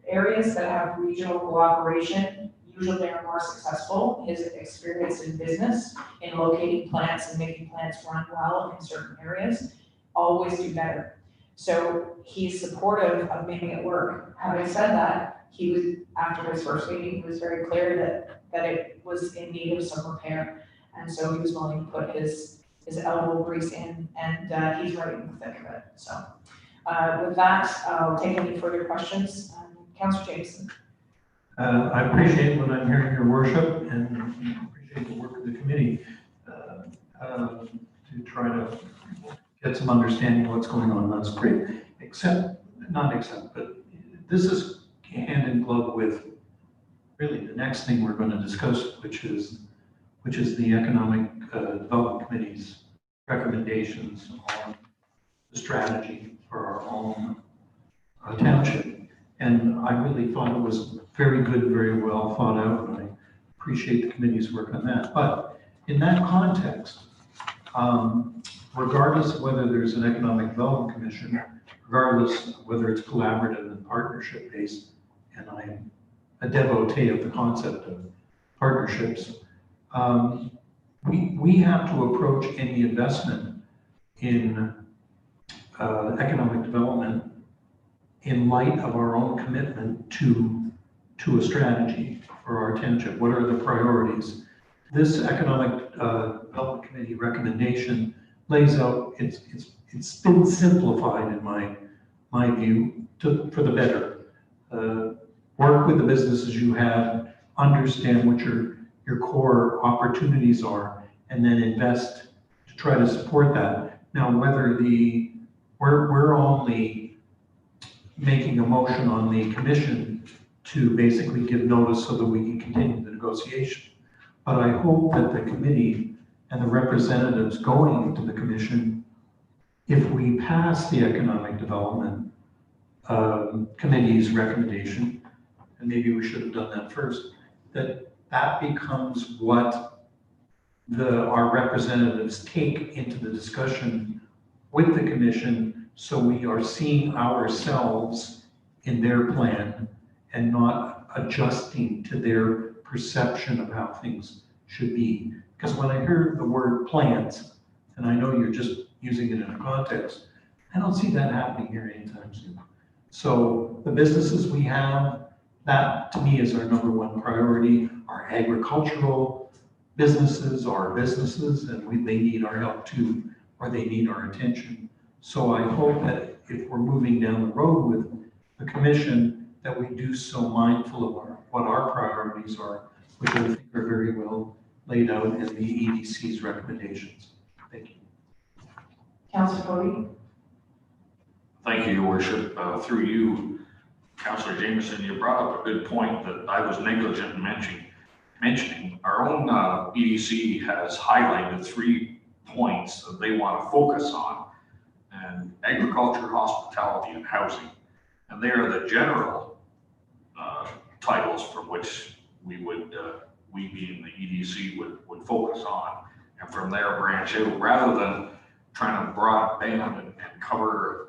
areas that have regional cooperation usually are more successful. His experience in business, in locating plants and making plants run well in certain areas, always do better. So he's supportive of making it work. Having said that, he was, after his first meeting, he was very clear that it was in need of some repair. And so he was willing to put his elbow grease in, and he's right in the thick of it. So with that, I'll take any further questions. Councillor Jameson. I appreciate what I'm hearing, your worship, and appreciate the work of the committee to try to get some understanding of what's going on. That's great. But this is hand in glove with really the next thing we're going to discuss, which is the Economic Development Committee's recommendations on the strategy for our own township. And I really thought it was very good, very well thought out, and I appreciate the committee's work on that. But in that context, regardless of whether there's an Economic Development Commission, regardless of whether it's collaborative and partnership based, and I'm a devotee of the concept of partnerships, we have to approach any investment in economic development in light of our own commitment to a strategy for our township. What are the priorities? This Economic Development Committee recommendation lays out, it's been simplified in my view for the better. Work with the businesses you have, understand what your core opportunities are, and then invest to try to support that. Now, whether we're only making a motion on the commission to basically give notice so that we can continue the negotiation. But I hope that the committee and the representatives going to the commission, if we pass the Economic Development Committee's recommendation, and maybe we should have done that first, that becomes what our representatives take into the discussion with the commission, so we are seeing ourselves in their plan and not adjusting to their perception of how things should be. Because when I hear the word plants, and I know you're just using it in a context, I don't see that happening here anytime soon. So the businesses we have, that to me is our number one priority. Our agricultural businesses are businesses, and they need our help too, or they need our attention. So I hope that if we're moving down the road with the commission, that we do so mindful of what our priorities are, which I think are very well laid out in the EDC's recommendations. Thank you. Councillor Cody. Thank you, Your Worship. Through you, Councillor Jameson, you brought up a good point that I was negligent in mentioning. Our own EDC has highlighted 3 points that they want to focus on, and agriculture, hospitality, and housing. And they are the general titles from which we being the EDC would focus on, and from there branch out, rather than trying to broadband and cover,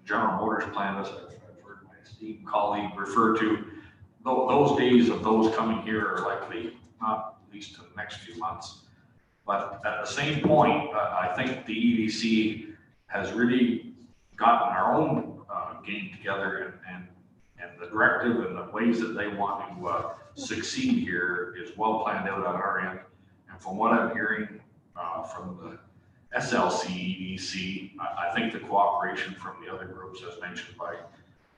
General Motors plan, as I've heard my esteemed colleague refer to. Those days of those coming here are likely not, at least in the next few months. But at the same point, I think the EDC has really gotten our own game together, and the directive and the ways that they want to succeed here is well planned out on our end. And from what I'm hearing from the SLC EDC, I think the cooperation from the other groups, as mentioned by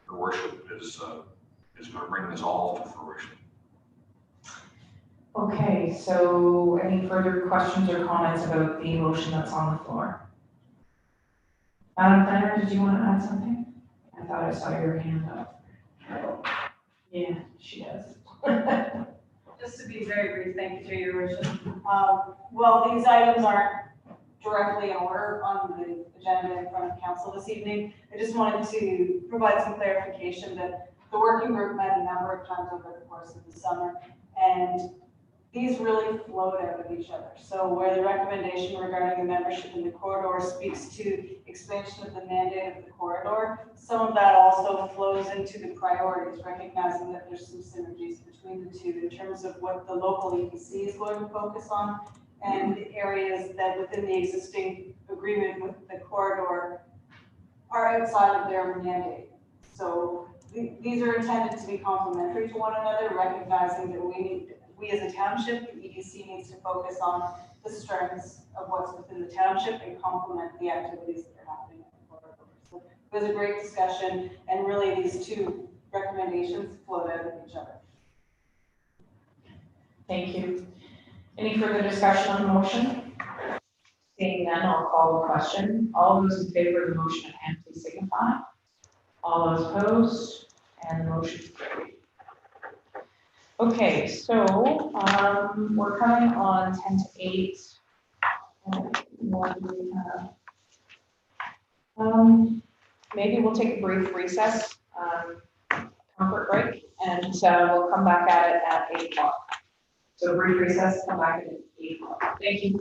Your Worship, is going to bring this all to fruition. Okay, so any further questions or comments about the motion that's on the floor? Madam Planner, did you want to add something? I thought I saw your hand up. Yeah, she does. Just to be very brief, thank you to Your Worship. Well, these items aren't directly in order on the agenda in front of council this evening. I just wanted to provide some clarification that the working group met a number of times over the course of the summer, and these really flowed out of each other. So where the recommendation regarding the membership in the corridor speaks to expansion of the mandate of the corridor. Some of that also flows into the priorities, recognizing that there's some synergies between the two in terms of what the local EPC is going to focus on and the areas that within the existing agreement with the corridor are outside of their mandate. So these are intended to be complementary to one another, recognizing that we as a township, the EDC needs to focus on the strengths of what's within the township and complement the activities that are happening at the corridor. So it was a great discussion, and really these two recommendations flowed out of each other. Thank you. Any further discussion on the motion? Seeing none, I'll call the question. All those in favor of the motion at hand, please signify. All those opposed, and the motion is carried. Okay, so we're coming on 10 to 8. What do we have? Maybe we'll take a brief recess, comfort break, and we'll come back at it at 8 o'clock. So brief recess, come back at 8 o'clock. Thank you.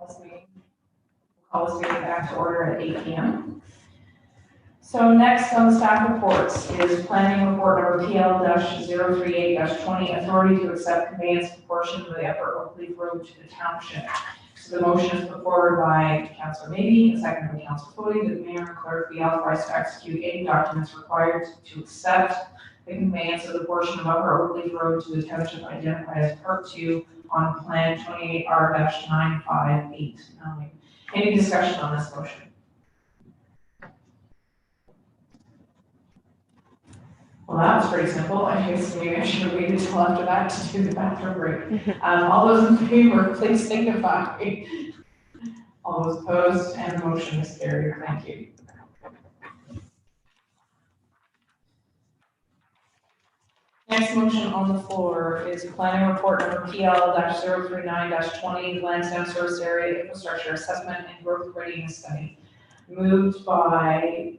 this meeting. Call this meeting back to order at 8 p.m. So next on the staff reports is planning report number PL-038-20, authority to accept conveyance portion of the Upper Oakleaf Road to the Township. So the motion is put forward by Councilor Maybe, seconded by Councilor Foote, that the mayor and clerk be authorized to execute any documents required to accept the conveyance of the portion of Upper Oakleaf Road to the Township identified as Part 2 on Plan 28R-9589. Any discussion on this motion? Well, that was pretty simple. I guess maybe I should have waited till after that to do the bathroom break. All those in favor, please signify. All those opposed, and the motion is carried. Thank you. Next motion on the floor is planning report number PL-039-20, Lansdowne Service Area Infrastructure Assessment and Growth Readiness Study. Moved by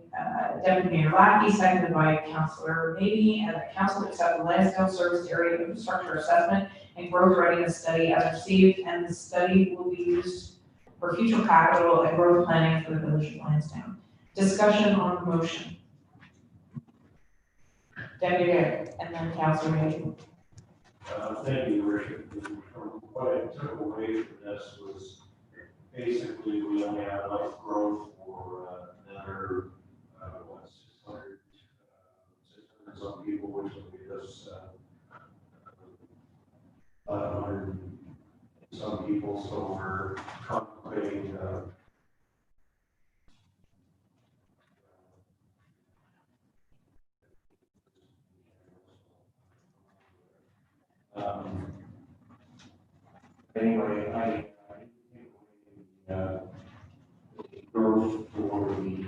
Deputy Mayor Lackey, seconded by Councilor Maybe, and the council accept the Lansdowne Service Area Infrastructure Assessment and Growth Readiness Study as received, and the study will be used for future capital and growth planning for the village of Lansdowne. Discussion on the motion. Deputy Mayor, and then Councilor Maybe. Thank you, Your Worship. What I took away from this was basically we only have enough growth for another, 600 some people, which will give us 100 some people, so we're contemplating anyway, I growth for the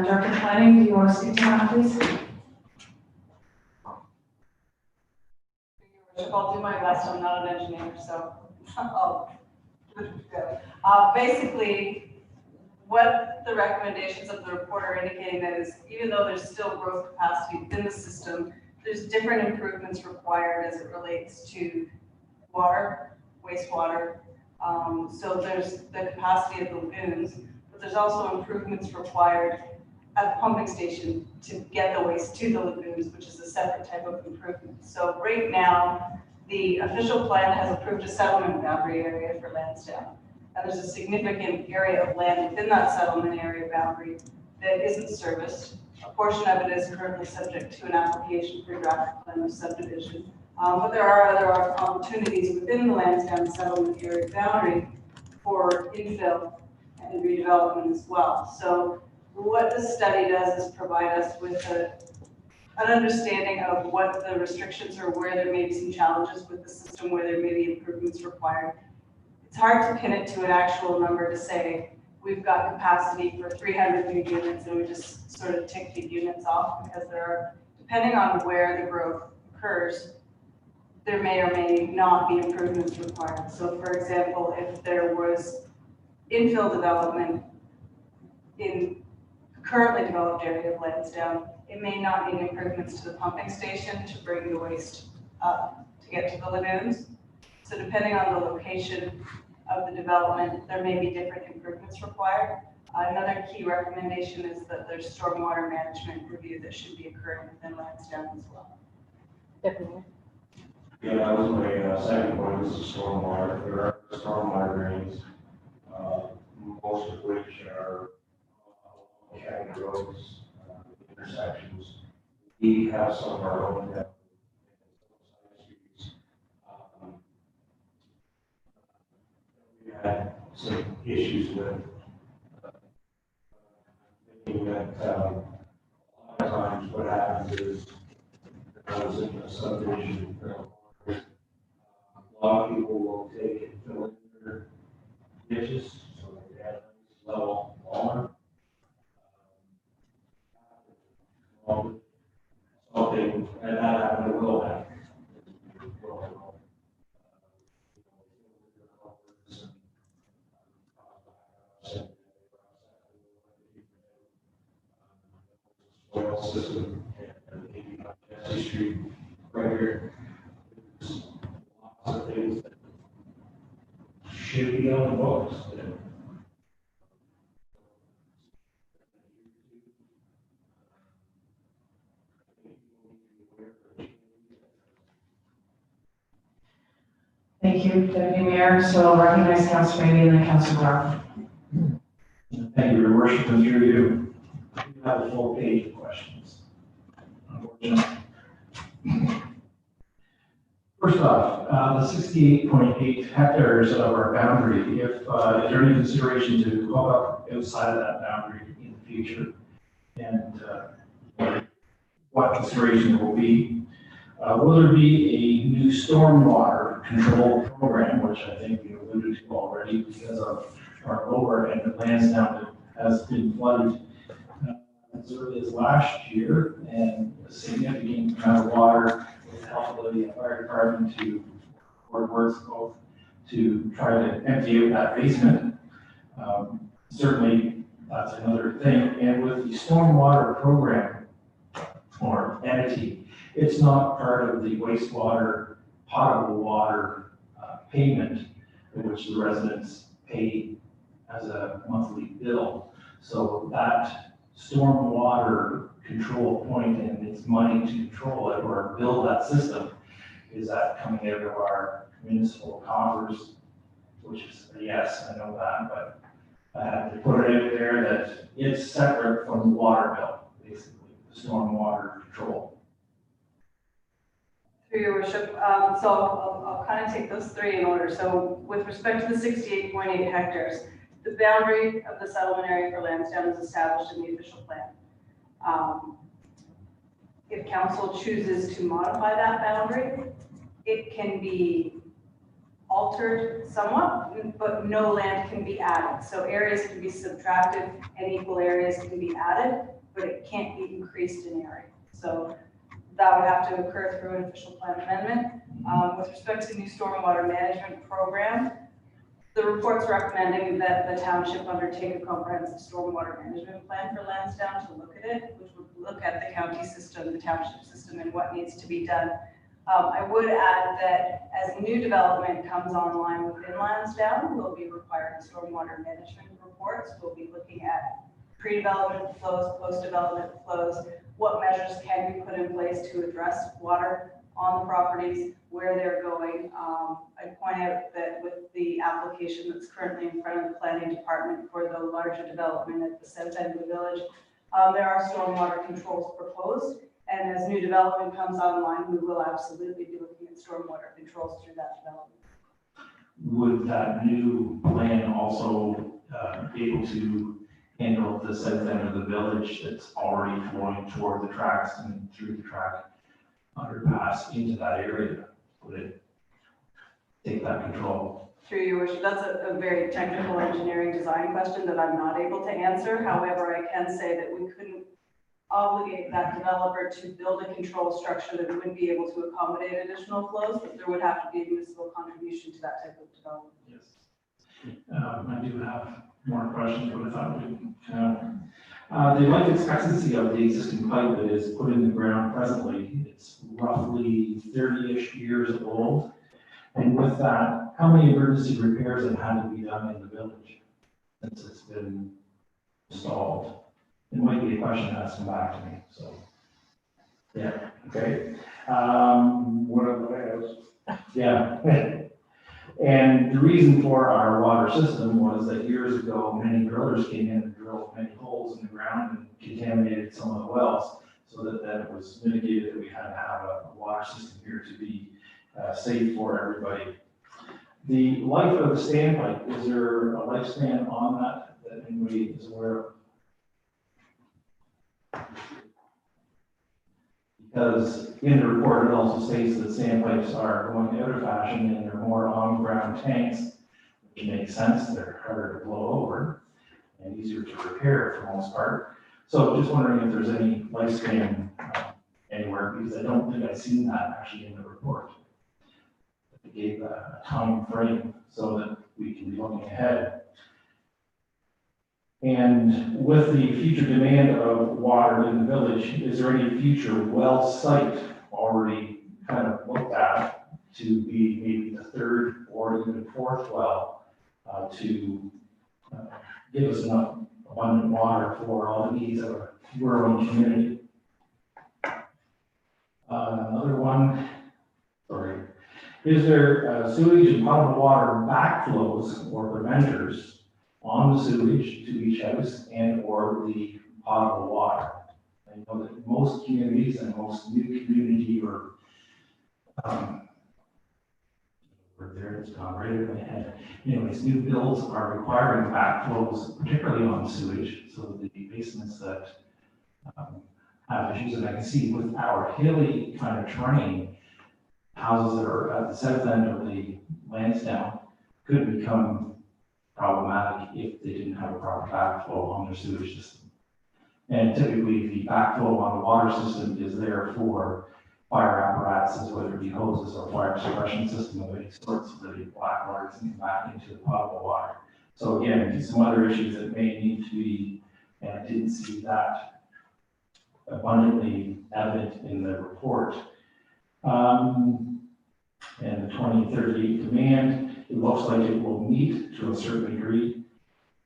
Director of Planning, do you want to speak to that, please? I'll do my best. I'm not an engineer, so I'll do it good. Basically, what the recommendations of the report are indicating that is, even though there's still growth capacity within the system, there's different improvements required as it relates to water, wastewater. So there's the capacity of the lagoons, but there's also improvements required at the pumping station to get the waste to the lagoons, which is a separate type of improvement. So right now, the official plan has approved a settlement boundary area for Lansdowne. And there's a significant area of land within that settlement area boundary that isn't serviced. A portion of it is currently subject to an application for draft plan of subdivision. But there are other opportunities within the Lansdowne settlement area boundary for infill and redevelopment as well. So what this study does is provide us with an understanding of what the restrictions are, where there may be some challenges with the system, where there may be improvements required. It's hard to pin it to an actual number to say, we've got capacity for 300 new units and we just sort of tick the units off, because there are, depending on where the growth occurs, there may or may not be improvements required. So for example, if there was infill development in currently developed area of Lansdowne, it may not need improvements to the pumping station to bring the waste up to get to the lagoons. So depending on the location of the development, there may be different improvements required. Another key recommendation is that there's stormwater management review that should be occurring within Lansdowne as well. Definitely. yeah, that was my second point, was the stormwater. There are stormwater drains, most of which are county roads, intersections. We have some of our own that we had some issues with. Thinking that a lot of times what happens is I was in a subdivision, a lot of people will take and fill in their ditches, so they have level water. Something, and that happened to will happen. Soil system and maybe Jesse Street right should be on the books. Thank you, Deputy Mayor. So I'll recognize Councilor Maybe and then Councilor Brown. Thank you, Your Worship, and through you. You have a full page of questions. Unfortunately. First off, the 68.8 hectares of our boundary, is there any consideration to hook up outside of that boundary in the future? And what consideration will be? Will there be a new stormwater control program, which I think you alluded to already because of our lower end of Lansdowne that has been flooded as early as last year, and a significant amount of water with the help of the fire department to works both to try to empty out that basement. Certainly, that's another thing. And with the stormwater program or entity, it's not part of the wastewater, potable water payment, which the residents pay as a monthly bill. So that stormwater control point and its money to control it or build that system, is that coming out of our municipal coffers, which is a yes, I know that, but I had to put it out there that it's separate from the water bill, basically, the stormwater control. Through your worship, so I'll kind of take those three in order. So with respect to the 68.8 hectares, the boundary of the settlement area for Lansdowne is established in the official plan. If council chooses to modify that boundary, it can be altered somewhat, but no land can be added. So areas can be subtracted and equal areas can be added, but it can't be increased in area. So that would have to occur through an official plan amendment. With respect to new stormwater management program, the report's recommending that the township undertake a comprehensive stormwater management plan for Lansdowne to look at it, which would look at the county system, the township system, and what needs to be done. I would add that as new development comes online within Lansdowne, we'll be requiring stormwater management reports. We'll be looking at pre-development flows, post-development flows, what measures can be put in place to address water on the properties, where they're going. I point out that with the application that's currently in front of the planning department for the larger development at the south end of the village, there are stormwater controls proposed. And as new development comes online, we will absolutely be looking at stormwater controls through that development. Would that new plan also be able to handle the south end of the village that's already flowing toward the tracks and through the track underpass into that area? Would it take that control? Through your worship, that's a very technical engineering design question that I'm not able to answer. However, I can say that we couldn't obligate that developer to build a control structure that wouldn't be able to accommodate additional flows, but there would have to be a municipal contribution to that type of development. Yes. I do have more questions, but if I would, the life expectancy of the existing pipe that is put in the ground presently, it's roughly 30-ish years old. And with that, how many emergency repairs have had to be done in the village since it's been installed? It might be a question that has to come back to me, so. Yeah, okay. What are the layouts? Yeah. And the reason for our water system was that years ago, many drillers came in and drilled many holes in the ground and contaminated some of the wells, so that then it was mitigated that we had to have a water system here to be safe for everybody. The life of the standpipe, is there a lifespan on that that anybody is aware of? Because in the report, it also states that sandpipes are going out of fashion and they're more on-ground tanks, which makes sense. They're harder to blow over and easier to repair for the most part. So just wondering if there's any lifespan anywhere, because I don't think I've seen that actually in the report. It gave a time frame so that we can be looking ahead. And with the future demand of water in the village, is there any future well site already kind of looked at to be maybe the third or even fourth well to give us enough abundant water for all the needs of a rural community. Another one, sorry. Is there sewage and potable water backflows or preventers on the sewage to each house and or the potable water? I know that most communities and most new community or there, it's gone right over my head. Anyways, new builds are requiring backflows, particularly on sewage, so the basements that have issues, and I can see with our hilly kind of terrain, houses that are at the south end of the Lansdowne could become problematic if they didn't have a proper backflow on their sewage system. And typically the backflow on the water system is there for fire apparatuses, whether it be hoses or fire suppression system of any sort, so that the black water doesn't come back into the potable water. So again, some other issues that may need to be, and I didn't see that abundantly evident in the report. And the 2038 demand, it looks like it will meet to a certain degree.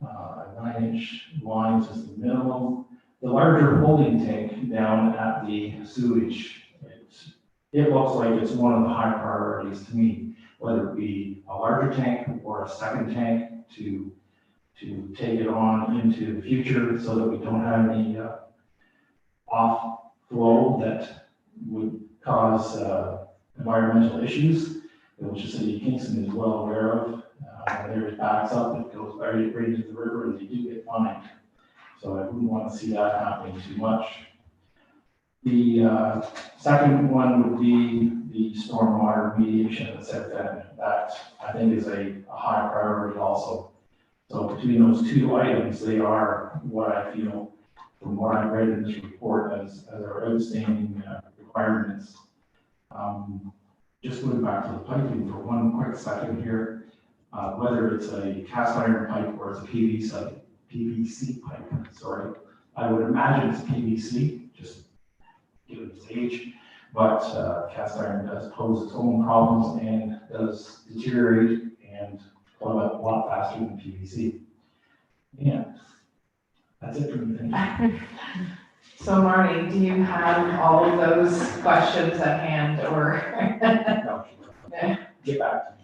9-inch lines is the minimum. The larger holding tank down at the sewage, it looks like it's one of the high priorities to me, whether it be a larger tank or a second tank to take it on into the future so that we don't have any off flow that would cause environmental issues, which the city of Kingston is well aware of. There's backs up, it goes right into the river, and they do get fined. So I wouldn't want to see that happening too much. The second one would be the stormwater remediation at the south end. That I think is a high priority also. So between those two items, they are what I feel, from what I've read in this report, as our outstanding requirements. Just going back to the piping for one quick second here, whether it's a cast iron pipe or it's a PVC pipe, sorry, I would imagine it's PVC, just given its age, but cast iron does pose its own problems and does deteriorate and flow up a lot faster than PVC. Yeah, that's it for me. Thank you. So Marty, do you have all of those questions at hand, or? No, get back to me.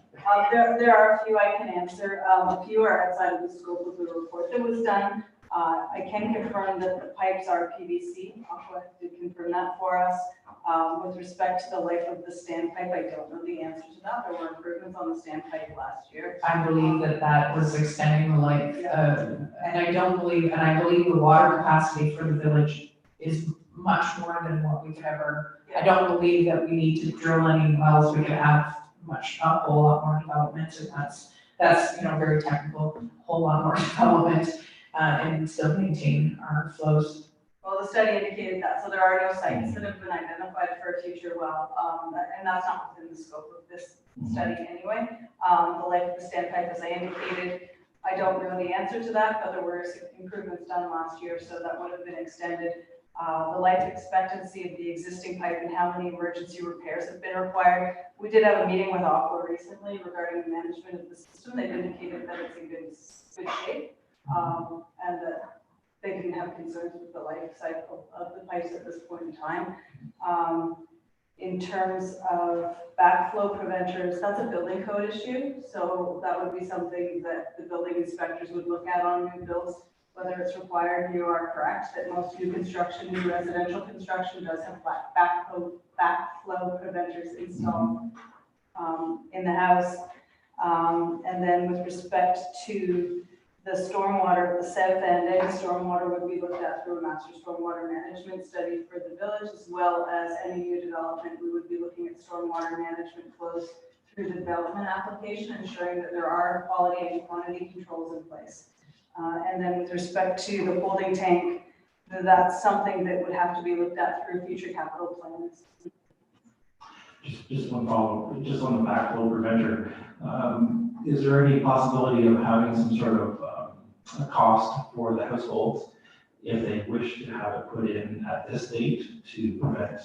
There are a few I can answer. A few are outside of the scope of the report that was done. I can confirm that the pipes are PVC. Aqua did confirm that for us. With respect to the life of the standpipe, I don't know the answer to that. There were improvements on the standpipe last year. I believe that was extending the life, and I believe the water capacity for the village is much more than what we could ever. I don't believe that we need to drill any wells. We could have a whole lot more development, and that's very technical, whole lot more development, and still maintain our flows. Well, the study indicated that, so there are no sites that have been identified for a future well, and that's not within the scope of this study anyway. The life of the standpipe, as I indicated, I don't know the answer to that, but there were improvements done last year, so that would have been extended. The life expectancy of the existing pipe and how many emergency repairs have been required. We did have a meeting with Aqua recently regarding the management of the system. They've indicated that it's in good shape, and that they didn't have concerns with the life cycle of the pipes at this point in time. In terms of backflow preventers, that's a building code issue, so that would be something that the building inspectors would look at on new builds. Whether it's required, you are correct that most new construction, new residential construction does have backflow preventers installed in the house. And then with respect to the stormwater at the south end, any stormwater would be looked at through a master stormwater management study for the village, as well as any new development. We would be looking at stormwater management flows through the development application, ensuring that there are quality and quantity controls in place. And then with respect to the holding tank, that's something that would have to be looked at through future capital plans. Just one follow-up, just on the backflow preventer. Is there any possibility of having some sort of a cost for the households if they wish to have it put in at this date to prevent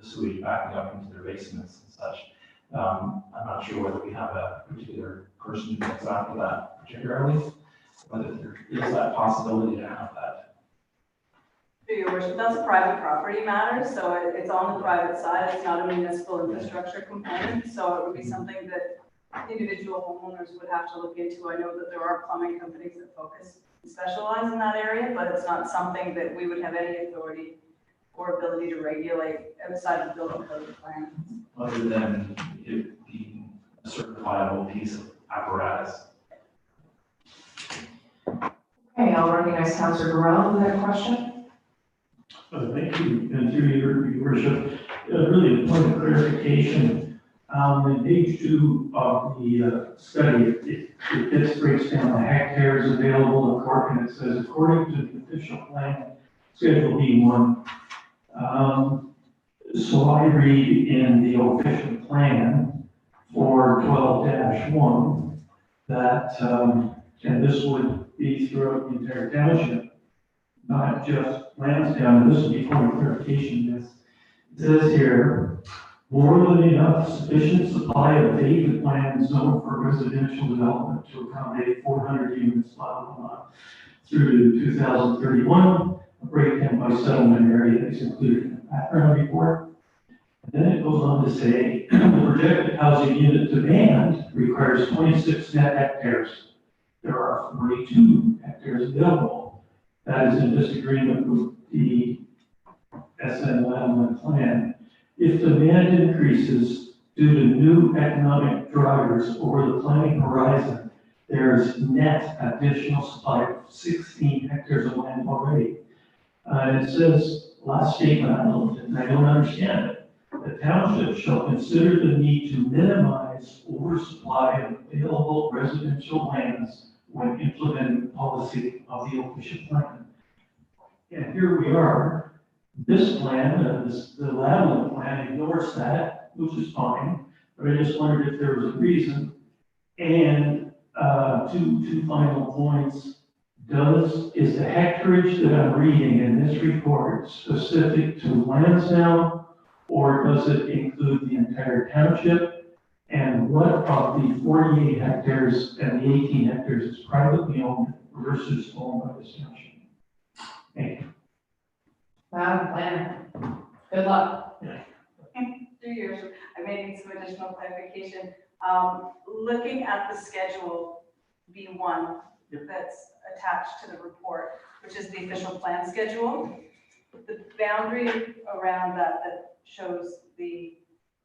the sewage backing up into their basements and such? I'm not sure whether we have a particular person who looks after that particularly, whether there is that possibility to have that. Through your worship, that's a private property matter, so it's on the private side, it's not a municipal infrastructure component, so it would be something that individual homeowners would have to look into. I know that there are plumbing companies that focus and specialize in that area, but it's not something that we would have any authority or ability to regulate outside of the building code requirements. Other than it being a certifiable piece of apparatus. Okay, I'll recognize Councillor Burrell with that question. Thank you, and through your worship, really a point of clarification. In page 2 of the study, it breaks down the hectares available, and it says, according to the official plan, Schedule B1. So I read in the official plan for 12-1 that, and this would be throughout the entire township, not just Lansdowne, and this would be point of clarification, yes. It says here, more than enough sufficient supply of vacant land zoned for residential development to accommodate 400 units, blah, blah, blah, through to 2031, a breakdown by settlement area is included in the background report. And then it goes on to say, the projected housing unit demand requires 26 net hectares. There are 42 hectares available. That is in disagreement with the SN Land Plan. If demand increases due to new economic drivers over the planning horizon, there's net additional supply of 16 hectares of land already. It says, last statement, I don't understand it. The township shall consider the need to minimize oversupply of available residential lands when implementing the policy of the official plan. And here we are. This plan, the land plan ignores that, which is fine, but I just wondered if there was a reason. And two final points. Is the hectarage that I'm reading in this report specific to Lansdowne, or does it include the entire township? And what of the 48 hectares and the 18 hectares is privately owned versus owned by the township? Thank you. Madam Planner, good luck. Through yours, I may need some additional clarification. Looking at the schedule B1 that's attached to the report, which is the official plan schedule, the boundary around that shows the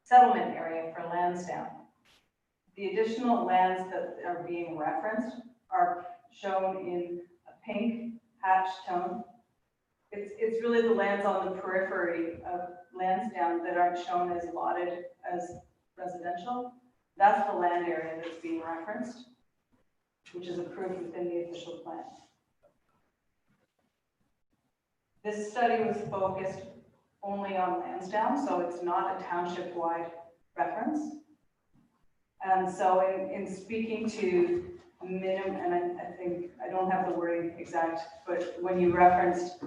settlement area for Lansdowne. The additional lands that are being referenced are shown in a pink hatched tone. It's really the lands on the periphery of Lansdowne that aren't shown as allotted as residential. That's the land area that's being referenced, which is approved within the official plan. This study was focused only on Lansdowne, so it's not a township-wide reference. And so in speaking to minimum, and I think, I don't have the wording exact, but when you referenced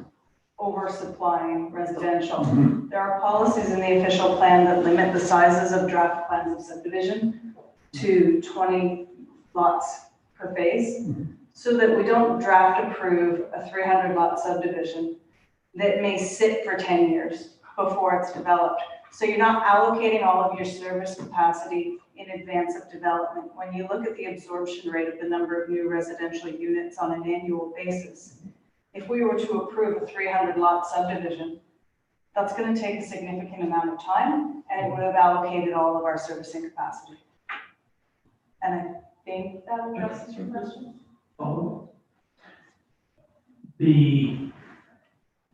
oversupplying residential, there are policies in the official plan that limit the sizes of draft plans of subdivision to 20 lots per phase, so that we don't draft approve a 300 lot subdivision that may sit for 10 years before it's developed. So you're not allocating all of your service capacity in advance of development. When you look at the absorption rate of the number of new residential units on an annual basis, if we were to approve a 300 lot subdivision, that's going to take a significant amount of time, and it would have allocated all of our servicing capacity. And I think that addresses your question.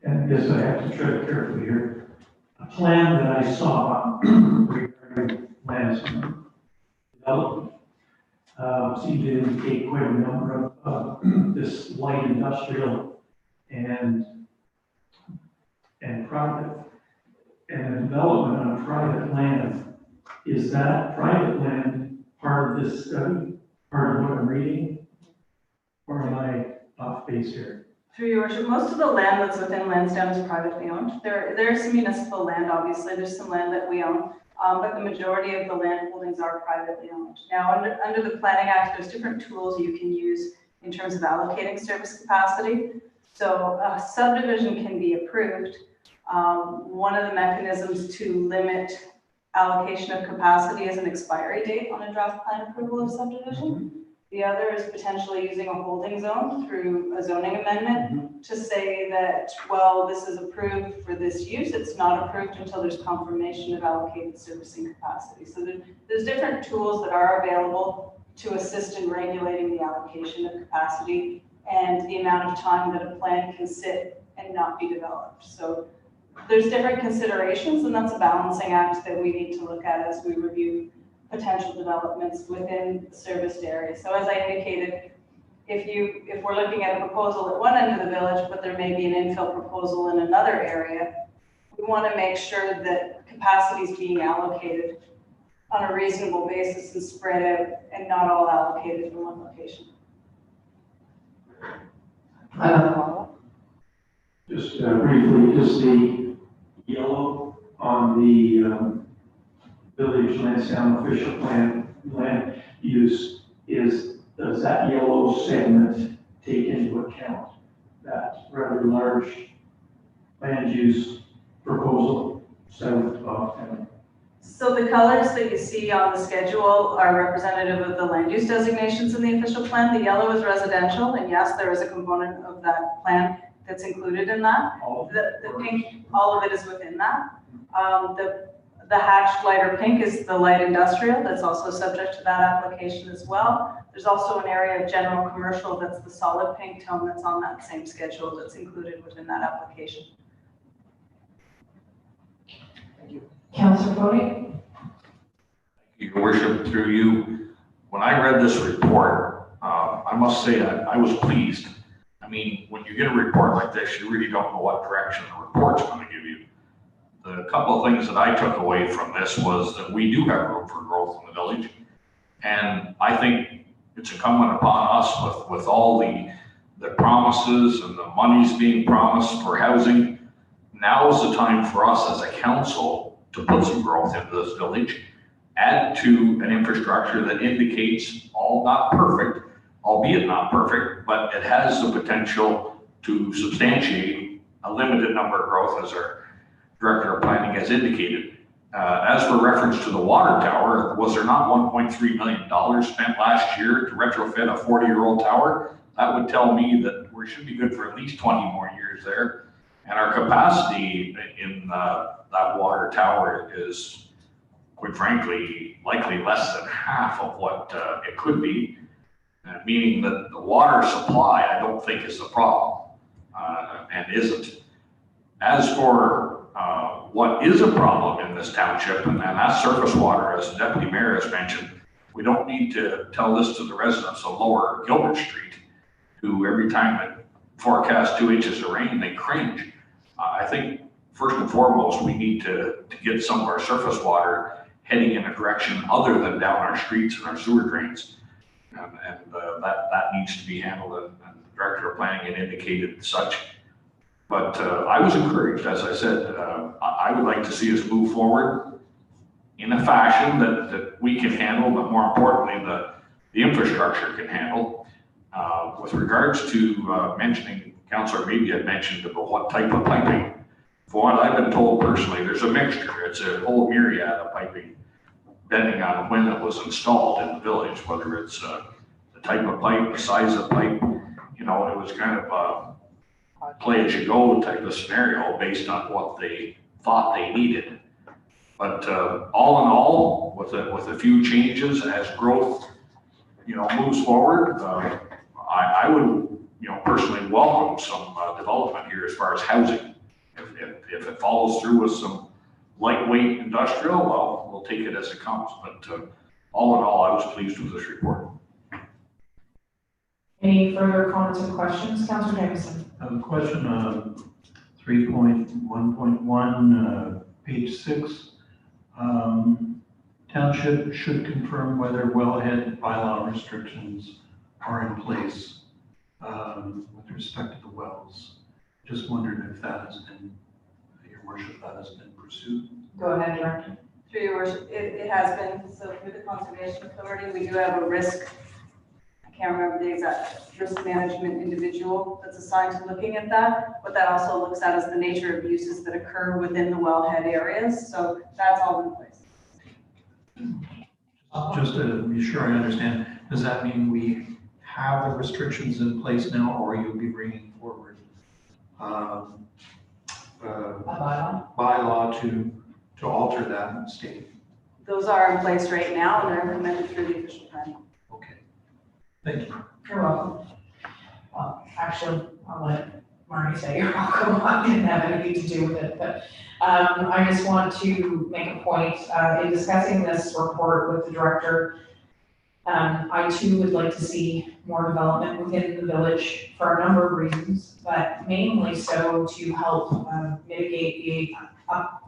And I guess I have to tread carefully here. A plan that I saw regarding Lansdowne development seemed to indicate quite a number of this light industrial and private, and development on private land. Is that private land part of this study, part of what I'm reading? Or am I off base here? Through your worship, most of the land that's within Lansdowne is privately owned. There's some municipal land, obviously. There's some land that we own. but the majority of the land holdings are privately owned. Now, under the Planning Act, there's different tools you can use in terms of allocating service capacity. So a subdivision can be approved. One of the mechanisms to limit allocation of capacity is an expiry date on a draft plan approval of subdivision. The other is potentially using a holding zone through a zoning amendment to say that, well, this is approved for this use. It's not approved until there's confirmation of allocated servicing capacity. So there's different tools that are available to assist in regulating the allocation of capacity and the amount of time that a plan can sit and not be developed. So there's different considerations, and that's a balancing act that we need to look at as we review potential developments within the serviced area. So as I indicated, if we're looking at a proposal at one end of the village, but there may be an infill proposal in another area, we want to make sure that capacity is being allocated on a reasonable basis and spread out and not all allocated in one location. Just briefly, is the yellow on the village land sound official plan land use does that yellow segment take into account that rather large land use proposal south of town? So the colors that you see on the schedule are representative of the land use designations in the official plan. The yellow is residential, and yes, there is a component of that plan that's included in that. The pink, all of it is within that. The hatched lighter pink is the light industrial that's also subject to that application as well. There's also an area of general commercial that's the solid pink tone that's on that same schedule that's included within that application. Councillor Bodie? Your worship, through you, when I read this report, I must say I was pleased. I mean, when you get a report like this, you really don't know what direction the report's going to give you. The couple of things that I took away from this was that we do have room for growth in the village. And I think it's incumbent upon us with all the promises and the monies being promised for housing. Now is the time for us as a council to put some growth into this village, add to an infrastructure that indicates all not perfect, albeit not perfect, but it has the potential to substantiate a limited number of growth, as our Director of Planning has indicated. As for reference to the water tower, was there not $1.3 million spent last year to retrofit a 40-year-old tower? That would tell me that we should be good for at least 20 more years there. And our capacity in that water tower is, quite frankly, likely less than half of what it could be, meaning that the water supply, I don't think, is the problem, and isn't. As for what is a problem in this township, and that's surface water, as the Deputy Mayor has mentioned, we don't need to tell this to the residents of Lower Gilbert Street, who every time it forecasts 2 inches of rain, they cringe. I think first and foremost, we need to get some of our surface water heading in a direction other than down our streets and our sewer drains. And that needs to be handled, and the Director of Planning had indicated such. But I was encouraged, as I said, I would like to see us move forward in a fashion that we can handle, but more importantly, the infrastructure can handle. With regards to mentioning, Councillor maybe had mentioned about what type of piping. For what I've been told personally, there's a mixture. It's a whole myriad of piping, depending on when it was installed in the village, whether it's the type of pipe, the size of pipe. You know, it was kind of a play as you go type of scenario based on what they thought they needed. But all in all, with a few changes as growth, moves forward, I would, personally welcome some development here as far as housing. If it follows through with some lightweight industrial, well, we'll take it as it comes. But all in all, I was pleased with this report. Any further comments or questions? Councillor Jameson. Question 3.1.1, page 6. Township should confirm whether wellhead bylaw restrictions are in place with respect to the wells. Just wondered if that has been, Your Worship, that has been pursued. Go ahead, Director. Through your worship, it has been, so through the Conservation Authority, we do have a risk, I can't remember the exact risk management individual that's assigned to looking at that. What that also looks at is the nature of uses that occur within the wellhead areas, so that's all in place. Just to be sure I understand, does that mean we have the restrictions in place now, or you'll be bringing forward A bylaw? bylaw to alter that state? Those are in place right now, and they're implemented through the official plan. Okay, thank you. You're welcome. Well, actually, I'll let Marty say you're welcome. I didn't have anything to do with it, but I just want to make a point in discussing this report with the director. I too would like to see more development within the village for a number of reasons, but mainly so to help mitigate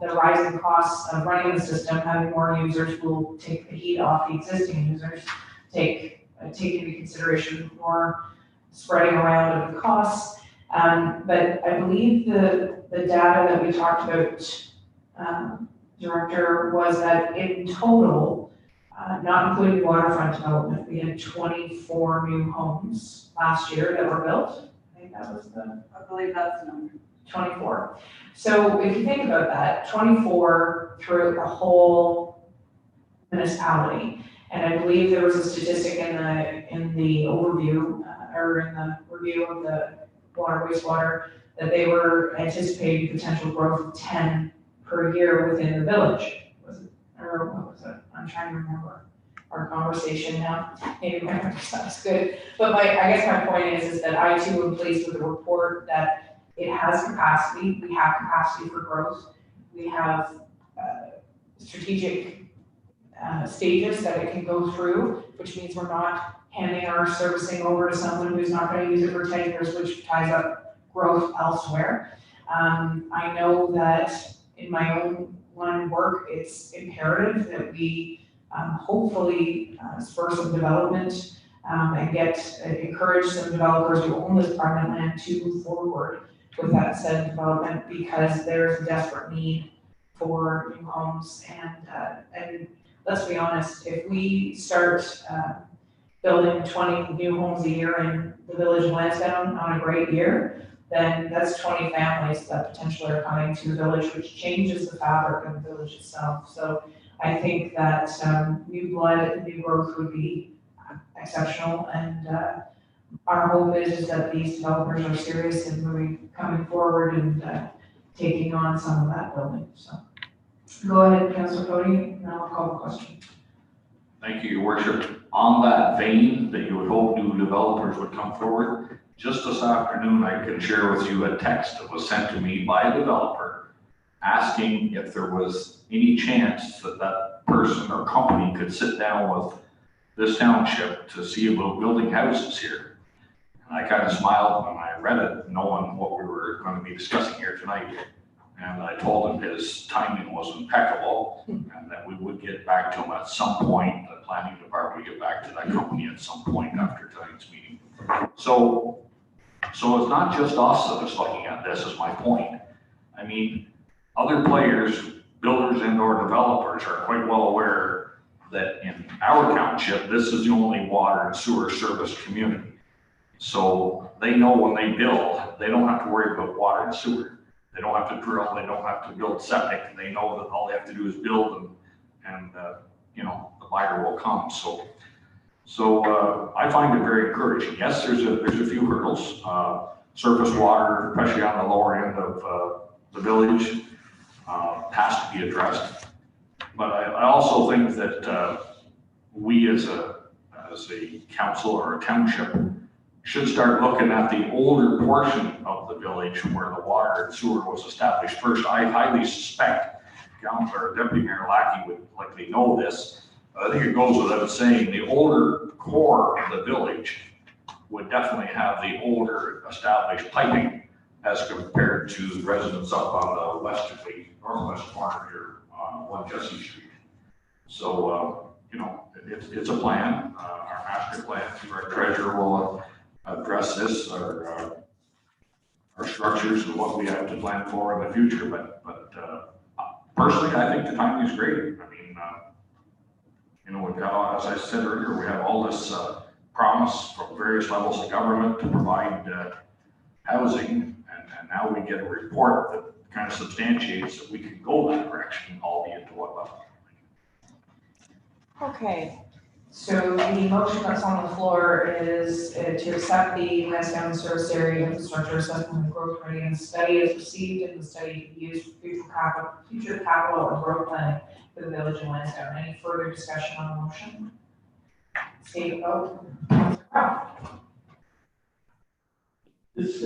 the rising costs of running the system. Having more users will take the heat off the existing users, take into consideration more spreading around of the costs. But I believe the data that we talked about, Director, was that in total, not including waterfront development, we had 24 new homes last year that were built. I think that was I believe that's the number. 24. So if you think about that, 24 throughout the whole municipality. And I believe there was a statistic in the overview, or in the review of the water wastewater, that they were anticipating potential growth of 10 per year within the village. Was it, or what was it? I'm trying to remember our conversation now. Maybe my memory sounds good. But I guess my point is that I too am pleased with the report that it has capacity. We have capacity for growth. We have strategic stages that it can go through, which means we're not handing our servicing over to someone who's not going to use it for 10 years, which ties up growth elsewhere. I know that in my own line of work, it's imperative that we hopefully spur some development and encourage some developers who own this private land to move forward with that said development, because there's a desperate need for new homes. And let's be honest, if we start building 20 new homes a year in the village of Lansdowne on a great year, then that's 20 families that potentially are coming to the village, which changes the fabric of the village itself. So I think that new blood and new growth would be exceptional. And our hope is that these developers are serious in coming forward and taking on some of that building. So go ahead, Councilor Cody, and I'll call the question. Thank you, Your Worship. On that vein, that you would hope new developers would come forward, just this afternoon, I can share with you a text that was sent to me by a developer asking if there was any chance that that person or company could sit down with this township to see about building houses here. And I kind of smiled when I read it, knowing what we were going to be discussing here tonight. And I told him his timing was impeccable and that we would get back to him at some point. The planning department would get back to that company at some point after tonight's meeting. So it's not just us that is looking at this, is my point. I mean, other players, builders and or developers are quite well aware that in our township, this is the only water and sewer service community. So they know when they build, they don't have to worry about water and sewer. They don't have to drill, they don't have to build septic. They know that all they have to do is build and the buyer will come. So I find it very encouraging. Yes, there's a few hurdles. Surface water, especially on the lower end of the village, has to be addressed. But I also think that we as a council or a township should start looking at the older portion of the village where the water and sewer was established first. I highly suspect Councilor Deputy Mayor Lackey would likely know this. I think it goes without saying the older core of the village would definitely have the older established piping as compared to the residents up on the northwest corner here on 1 Jesse Street. So, it's a plan. Our master plan through our treasurer will address this, our structures and what we have to plan for in the future. But personally, I think the timing is great. I mean, You know, we've got, as I said earlier, we have all this promise from various levels of government to provide housing, and now we get a report that kind of substantiates that we can go that direction, albeit to what level. Okay, so the motion that's on the floor is to accept the Lansdowne Service Area Infrastructure Assessment and Growth Readiness Study as received, and the study to be used for future capital and growth planning for the village of Lansdowne. Any further discussion on the motion? State vote. This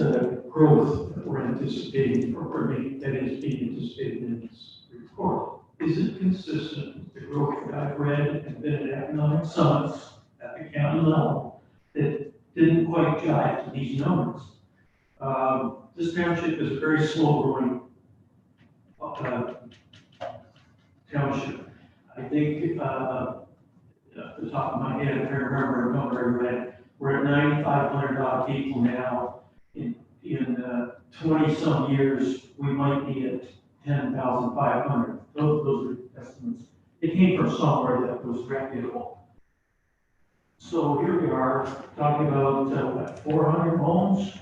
growth that we're anticipating, or that is being anticipated in this report, is it consistent with the growth that I've read and been at economic summits at the county level that didn't quite jive to these numbers? This township is a very slow growing township. I think, off the top of my head, if I remember a number I read, we're at 9,500 odd people now. In 20 some years, we might be at 10,500. Those are estimates. It came from somewhere that was reputable. So here we are talking about 400 homes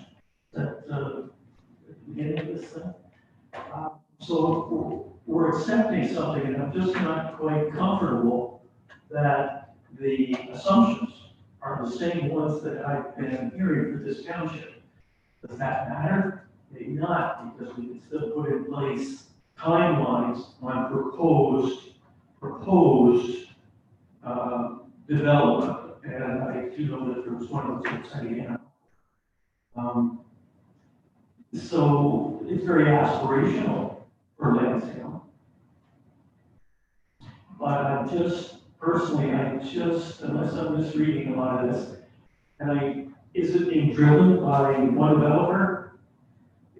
at the beginning of this thing. So we're accepting something, and I'm just not quite comfortable that the assumptions are the same ones that I've been hearing for this township. Does that matter? Maybe not, because we can still put in place timelines on proposed development. And I do know that there was one of those exciting. So it's very aspirational for Lansdowne. But personally, unless I'm misreading a lot of this, is it being driven by one developer?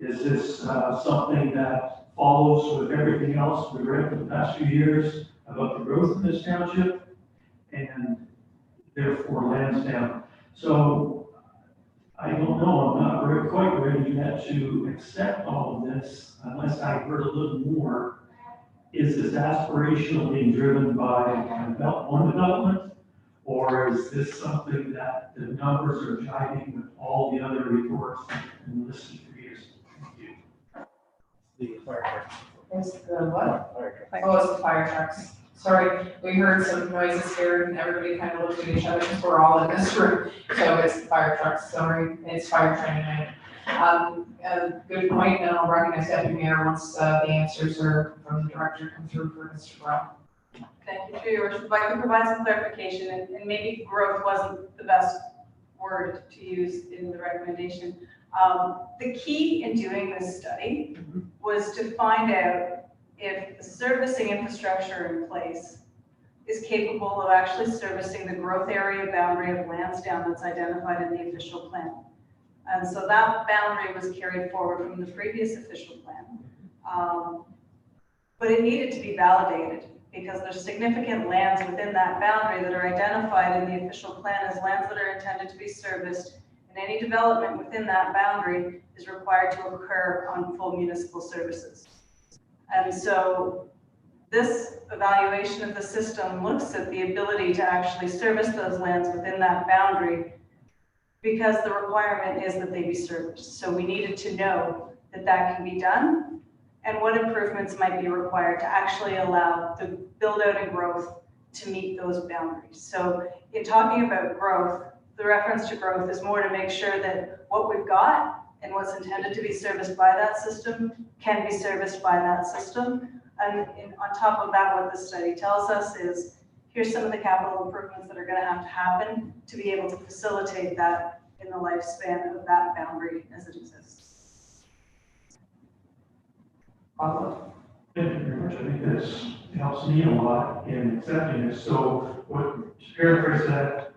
Is this something that follows with everything else we've read for the past few years about the growth in this township and therefore Lansdowne? So I don't know, I'm not quite ready yet to accept all of this unless I heard a little more. Is this aspirational being driven by one development? Or is this something that the numbers are jiving with all the other reports and listened for years? Thank you. The fire trucks. It's the what? Fire trucks. Oh, it's the fire trucks. Sorry, we heard some noises here and everybody kind of looked at each other because we're all in this room. So it's the fire trucks, sorry, it's fire training night. Good point, and I'll recognize Deputy Mayor once the answers are from the director come through for Mr. Brown. Thank you, Your Worship. If I could provide some clarification, and maybe growth wasn't the best word to use in the recommendation. The key in doing this study was to find out if the servicing infrastructure in place is capable of actually servicing the growth area boundary of Lansdowne that's identified in the official plan. And so that boundary was carried forward from the previous official plan. But it needed to be validated because there's significant lands within that boundary that are identified in the official plan as lands that are intended to be serviced, and any development within that boundary is required to occur on full municipal services. And so this evaluation of the system looks at the ability to actually service those lands within that boundary because the requirement is that they be serviced. So we needed to know that that can be done and what improvements might be required to actually allow the build out and growth to meet those boundaries. So in talking about growth, the reference to growth is more to make sure that what we've got and what's intended to be serviced by that system can be serviced by that system. And on top of that, what the study tells us is, here's some of the capital improvements that are going to have to happen to be able to facilitate that in the lifespan of that boundary as it exists. Thank you very much. I think this helps me a lot in accepting this. So what, to paraphrase that,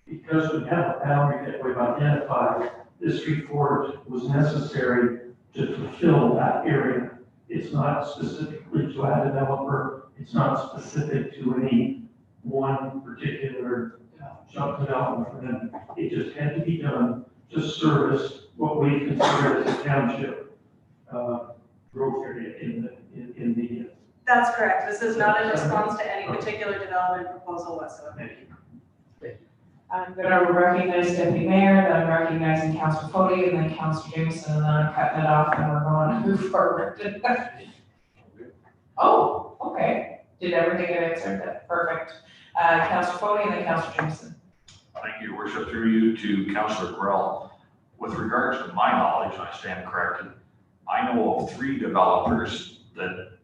because we have a boundary that we've identified, this report was necessary to fulfill that area. It's not specifically to a developer. It's not specific to any one particular job development for them. It just had to be done to service what we consider as a township growth area in the That's correct. This is not in response to any particular development proposal whatsoever. I'm gonna recognize Deputy Mayor, then I'm recognizing Councillor Fody, and then Councillor Jameson, and then I'm cutting it off, and we're going to move forward. Oh, okay. Did everything get answered? Perfect. Councillor Fody, and then Councillor Jameson. Thank you, Your Worship, through you to Councillor Grell. With regards to my knowledge, and I stand corrected, I know of 3 developers that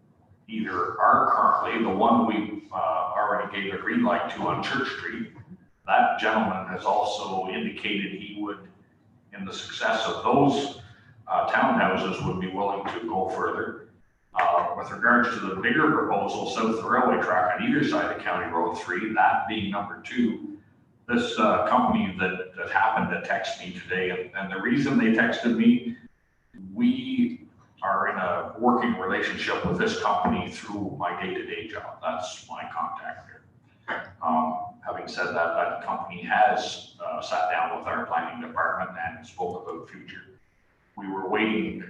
either are currently, the one we already gave a green light to on Church Street. That gentleman has also indicated he would, in the success of those townhouses, would be willing to go further. With regards to the bigger proposal, south of the railway track on either side of County Road 3, that being number 2, this company that happened to text me today, and the reason they texted me, we are in a working relationship with this company through my day-to-day job. That's my contact here. Having said that, that company has sat down with our planning department and spoke about the future. We were waiting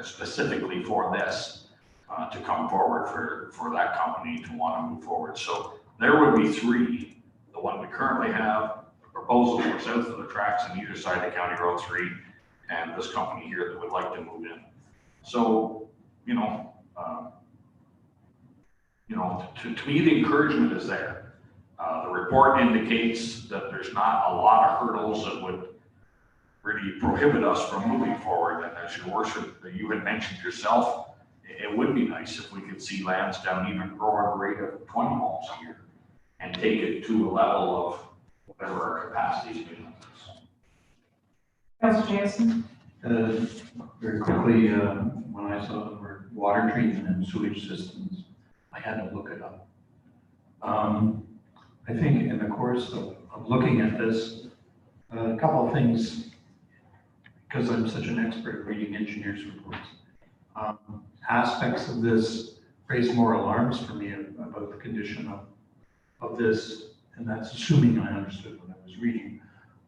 specifically for this to come forward for that company to want to move forward. So there would be 3, the one we currently have, the proposal for south of the tracks on either side of County Road 3, and this company here that would like to move in. So, to me, the encouragement is there. The report indicates that there's not a lot of hurdles that would really prohibit us from moving forward. And as Your Worship, you had mentioned yourself, it would be nice if we could see Lansdowne even grow a rate of 20 homes a year and take it to a level of whatever our capacity is. Councillor Jameson? Very quickly, when I saw the word water treatment and sewage systems, I had to look it up. I think in the course of looking at this, a couple of things, because I'm such an expert at reading engineers' reports, aspects of this raise more alarms for me about the condition of this, and that's assuming I understood what I was reading.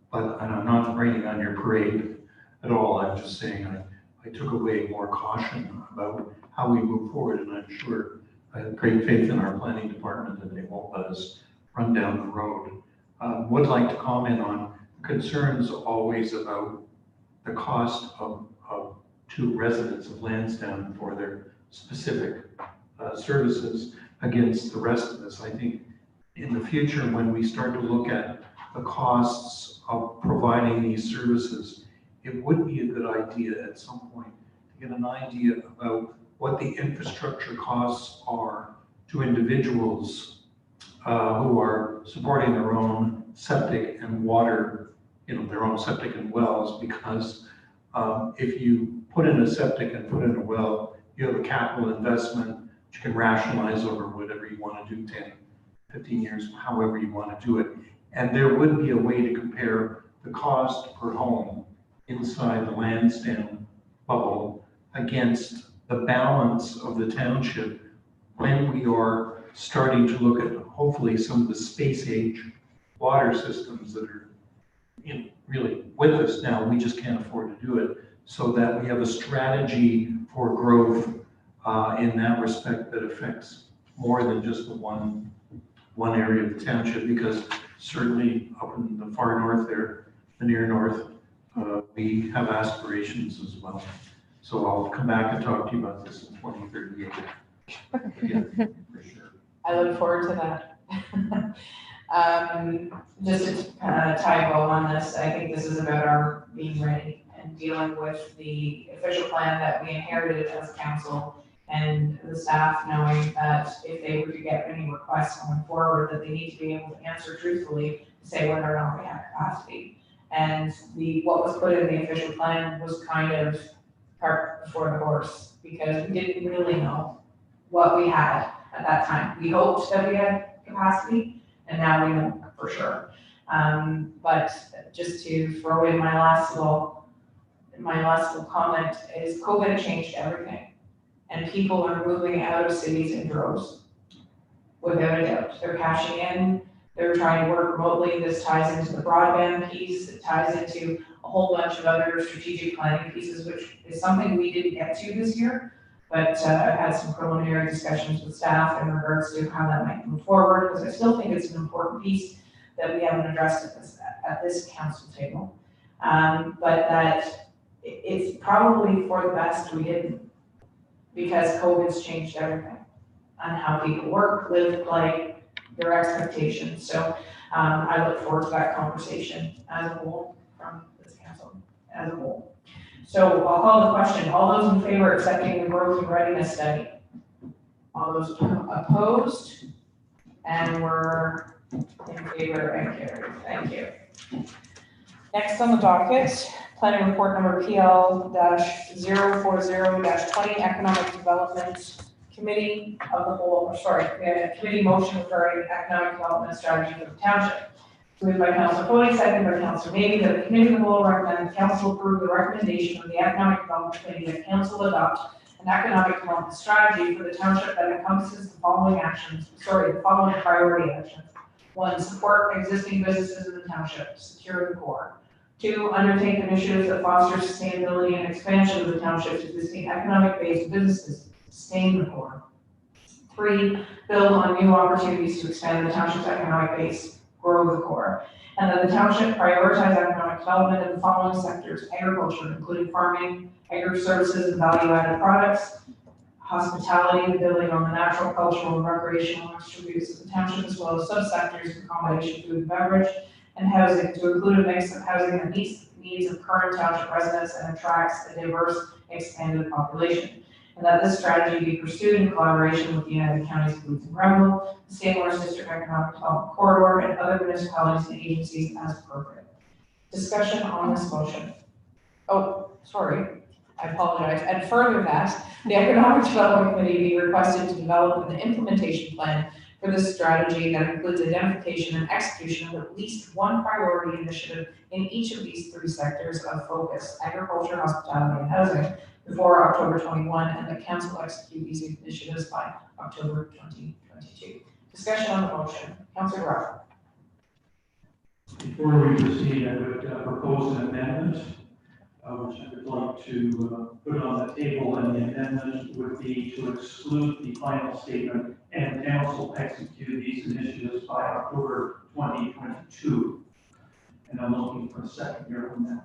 But and I'm not raining on your parade at all. I'm just saying I took away more caution about how we move forward, and I'm sure I have great faith in our planning department that they won't let us run down the road. Would like to comment on concerns always about the cost to residents of Lansdowne for their specific services against the rest of us. I think in the future, when we start to look at the costs of providing these services, it would be a good idea at some point to get an idea about what the infrastructure costs are to individuals who are supporting their own septic and water, their own septic and wells, because if you put in a septic and put in a well, you have a capital investment which you can rationalize over whatever you want to do, 10, 15 years, however you want to do it. And there would be a way to compare the cost per home inside the Lansdowne bubble against the balance of the township when we are starting to look at hopefully some of the space age water systems that are really with us now. We just can't afford to do it, so that we have a strategy for growth in that respect that affects more than just the one area of the township, because certainly up in the far north there, the near north, we have aspirations as well. So I'll come back and talk to you about this in 2038. Yeah, for sure. I look forward to that. Just to tie a bow on this, I think this is about our being ready and dealing with the official plan that we inherited as council, and the staff knowing that if they were to get any requests going forward, that they need to be able to answer truthfully to say whether or not we have capacity. And what was put in the official plan was kind of cart before the horse, because we didn't really know what we had at that time. We hoped that we had capacity, and now we know for sure. But just to throw in my last little comment is COVID changed everything. And people are moving out of cities in droves, without a doubt. They're cashing in, they're trying to work remotely. This ties into the broadband piece, it ties into a whole bunch of other strategic planning pieces, which is something we didn't get to this year. But I've had some preliminary discussions with staff in regards to how that might move forward, because I still think it's an important piece that we haven't addressed at this council table. But that it's probably for the best we didn't, because COVID's changed everything on how people work, live, play, their expectations. So I look forward to that conversation as a whole from this council as a whole. So I'll call the question. All those in favor of accepting the growth and readiness study? All those opposed? And we're in favor and carried. Thank you. Next on the docket, planning report number PL-040-20, Economic Development Committee of the whole, committee motion regarding economic development strategy for the township. Moved by Councilor Foley, seconded by Councilor Maybe, that the committee of the whole recommend the council approve the recommendation of the Economic Development Committee that council adopt an economic development strategy for the township that encompasses the following priority actions. 1, support existing businesses in the township, secure the core. 2, undertake initiatives that foster sustainability and expansion of the township's existing economic-based businesses, sustain the core. 3, build on new opportunities to expand the township's economic base, grow the core. And that the township prioritize economic development in the following sectors: agriculture, including farming, agri-services and value-added products, hospitality, the building on the natural, cultural, and recreational attributes of the township, as well as subsectors of accommodation, food and beverage, and housing, to include a mix of housing that meets the needs of current township residents and attracts a diverse, expanded population. And that this strategy be pursued in collaboration with the United Counties of Booth and Grenville, the St. Lawrence District Economic Development Corridor, and other municipalities and agencies as appropriate. Discussion on this motion. Oh, sorry, I apologize. And further that, the Economic Development Committee be requested to develop an implementation plan for this strategy that includes identification and execution of at least one priority initiative in each of these 3 sectors of focus: agriculture, hospitality, and housing, before October 21, and the council execute these initiatives by October 2022. Discussion on the motion. Councilor Ruff. Before we proceed, I would propose an amendment, which I would like to put on the table, and the amendment would be to exclude the final statement and council execute these initiatives by October 2022. And I'm looking for a second here on that.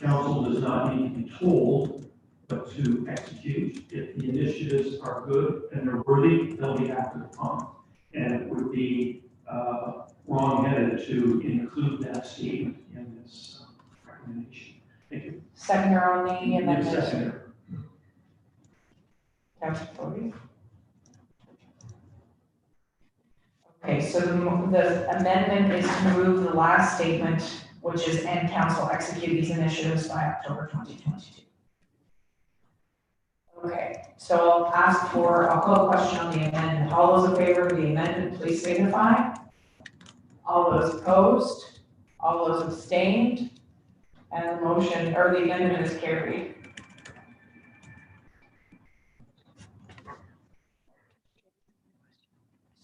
Council does not need to be told, but to execute. If the initiatives are good and they're worthy, they'll be acted upon. And it would be wrong-headed to include that statement in this recommendation. Thank you. Seconder on the amendment. Seconder. Councilor Foley. Okay, so the amendment is to remove the last statement, which is, and council execute these initiatives by October 2022. Okay, so I'll call a question on the amendment. All those in favor of the amendment, please signify. All those opposed, all those abstained, and the motion, or the amendment is carried.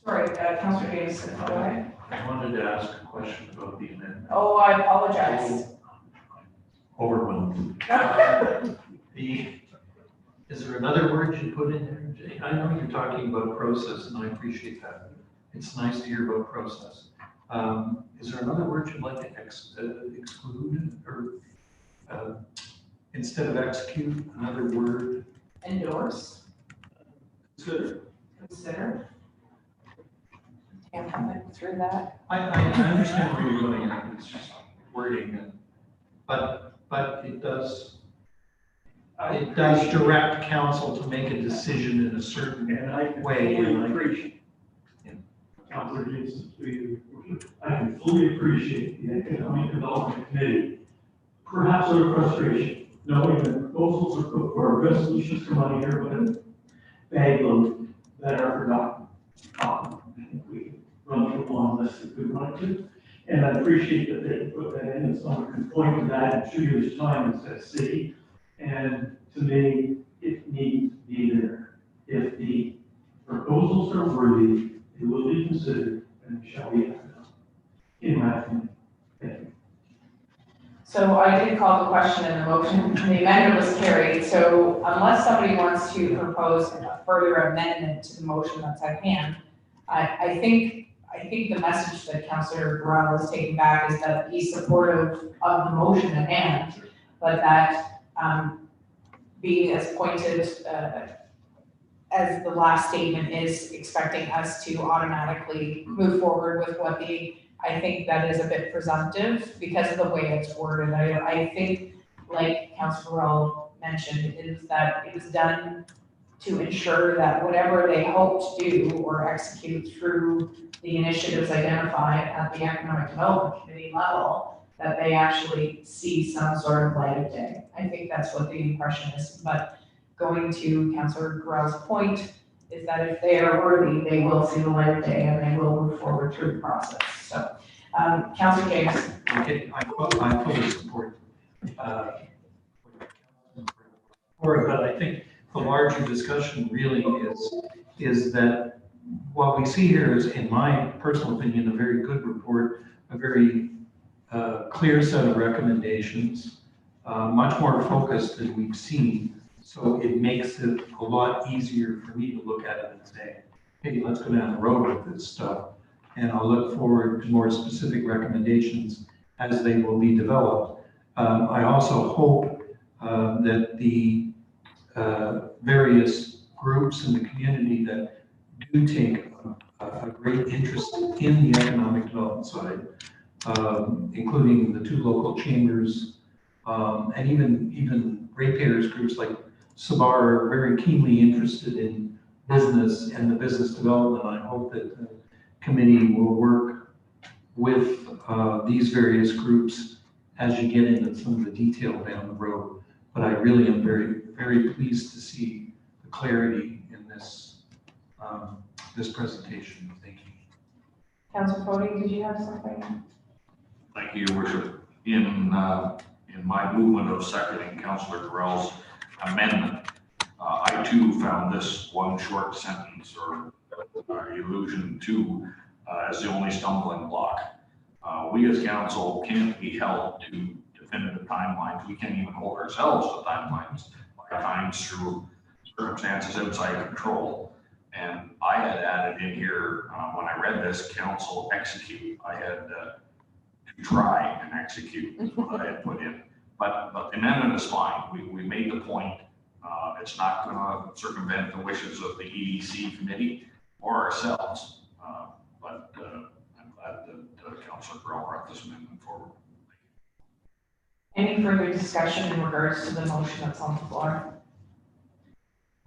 Sorry, Councilor Jameson, go ahead. I wanted to ask a question about the amendment. Oh, I apologize. Overwhelmed. Is there another word you put in there, Jay? I know you're talking about process, and I appreciate that. It's nice to hear about process. Is there another word you'd like to exclude, or instead of execute, another word? Endorse. Consider. Consider. Can't comment through that. I understand where you're going at, it's just wording, but it does direct council to make a decision in a certain way. And I appreciate, Councilor Jason, I can fully appreciate the Economic Development Committee, perhaps out of frustration, knowing that proposals are put for resolutions come out here, but a bag load that are forgotten. I think we run through a long list if we wanted to. And I appreciate that they put that in, and someone can point to that in 2 years' time and say, see, and to me, it needs to be there. If the proposals are worthy, they will be considered and shall be acted on. In my opinion. Thank you. So So I did call the question and the motion, and the amendment was carried. So unless somebody wants to propose a further amendment to the motion that's at hand, I think the message that Councillor Burrell is taking back is that he's supportive of the motion at hand, but that being as pointed as the last statement is, expecting us to automatically move forward with what I think that is a bit presumptive because of the way it's worded. I think, like Councillor Burrell mentioned, is that it was done to ensure that whatever they hope to do or execute through the initiatives identified at the Economic Development Committee level, that they actually see some sort of light of day. I think that's what the impression is. But going to Councillor Burrell's point is that if they are worthy, they will see the light of day and they will move forward through the process. So, Councillor James. Okay, I fully support, but I think the larger discussion really is that what we see here is, in my personal opinion, a very good report, a very clear set of recommendations, much more focused than we've seen. So it makes it a lot easier for me to look at it and say, hey, let's go down the road with this stuff. And I'll look forward to more specific recommendations as they will be developed. I also hope that the various groups in the community that do take a great interest in the economic development side, including the two local chambers, and even ratepayers groups like Sabar are very keenly interested in business and the business development. I hope that the committee will work with these various groups as you get into some of the detail down the road. But I really am very, very pleased to see the clarity in this this presentation. Thank you. Councillor Cody, did you have something? Thank you, Your Worship. In my movement of seconding Councillor Burrell's amendment, I too found this one short sentence or allusion to as the only stumbling block. We as council can't be held to definitive timelines. We can't even hold ourselves to timelines by times through circumstances outside control. And I had added in here, when I read this, council execute, I had to try and execute is what I had put in. But the amendment is fine. We made the point. It's not going to circumvent the wishes of the EDC committee or ourselves. But I'm glad that Councillor Burrell brought this amendment forward. Any further discussion in regards to the motion that's on the floor?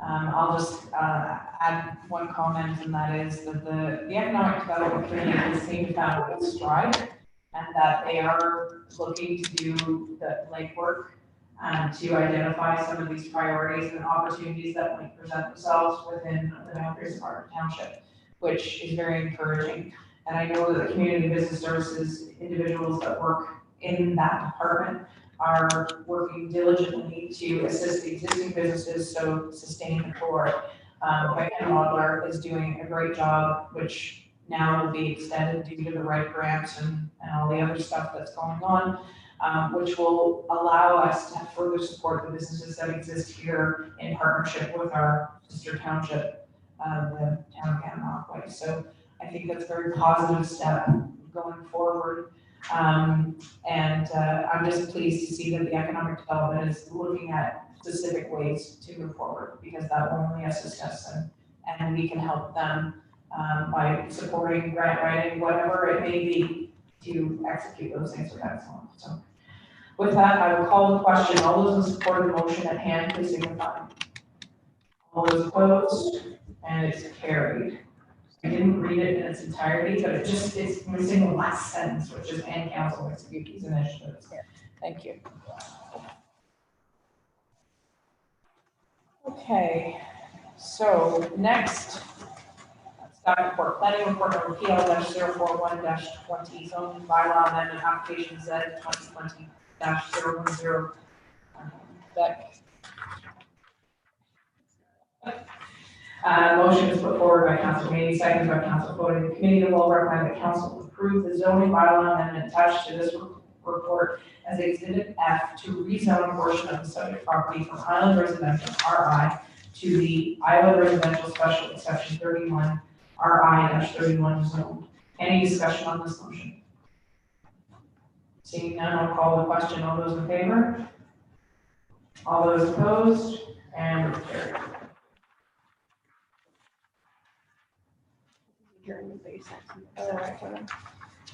I'll just add one comment, and that is that the Economic Development Committee has seemed to found its stride, and that they are looking to do the legwork to identify some of these priorities and opportunities that might present themselves within the boundaries of our township, which is very encouraging. And I know that the community business services individuals that work in that department are working diligently to assist the existing businesses so sustain and forward. Gananoque is doing a great job, which now will be extended due to the right grants and all the other stuff that's going on, which will allow us to further support the businesses that exist here in partnership with our sister township, the town of Gananoque. So I think that's a very positive step going forward. I'm just pleased to see that the economic development is looking at specific ways to move forward, because that will only assist us and we can help them by supporting grant writing, whatever it may be, to execute those things with excellence. So with that, I will call the question. All those in support of the motion at hand, please signify. All those opposed, and it's carried. I didn't read it in its entirety, but it's missing the last sentence, which is and council execute these initiatives. Thank you. Okay, so next, staff report, planning report number PL-041-20, zoning bylaw amendment application Z 2020-010. Beck. Motion is put forward by Councilor Meany, seconded by Councilor Cody. The committee will recommend that council approve the zoning bylaw amendment attached to this report as Exhibit F to rezone a portion of the subject property from Island Residential RI to the Island Residential Special Exception 31 RI-31 zone. Any discussion on this motion? Seeing none, I'll call the question. All those in favor? All those opposed? And carried.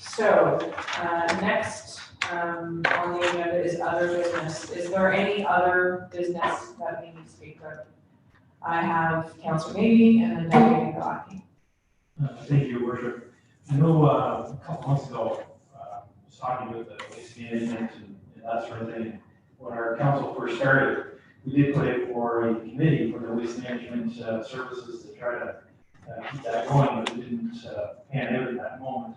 So, next, on the agenda is other business. Is there any other business that we need to speak of? I have Councillor Maybe and then Deputy Galaki. Thank you, Your Worship. I know a couple months ago, I was talking with the waste management and that sort of thing. When our council first started, we did put it for a committee for the waste management services to try to keep that going, but it didn't pan out at that moment.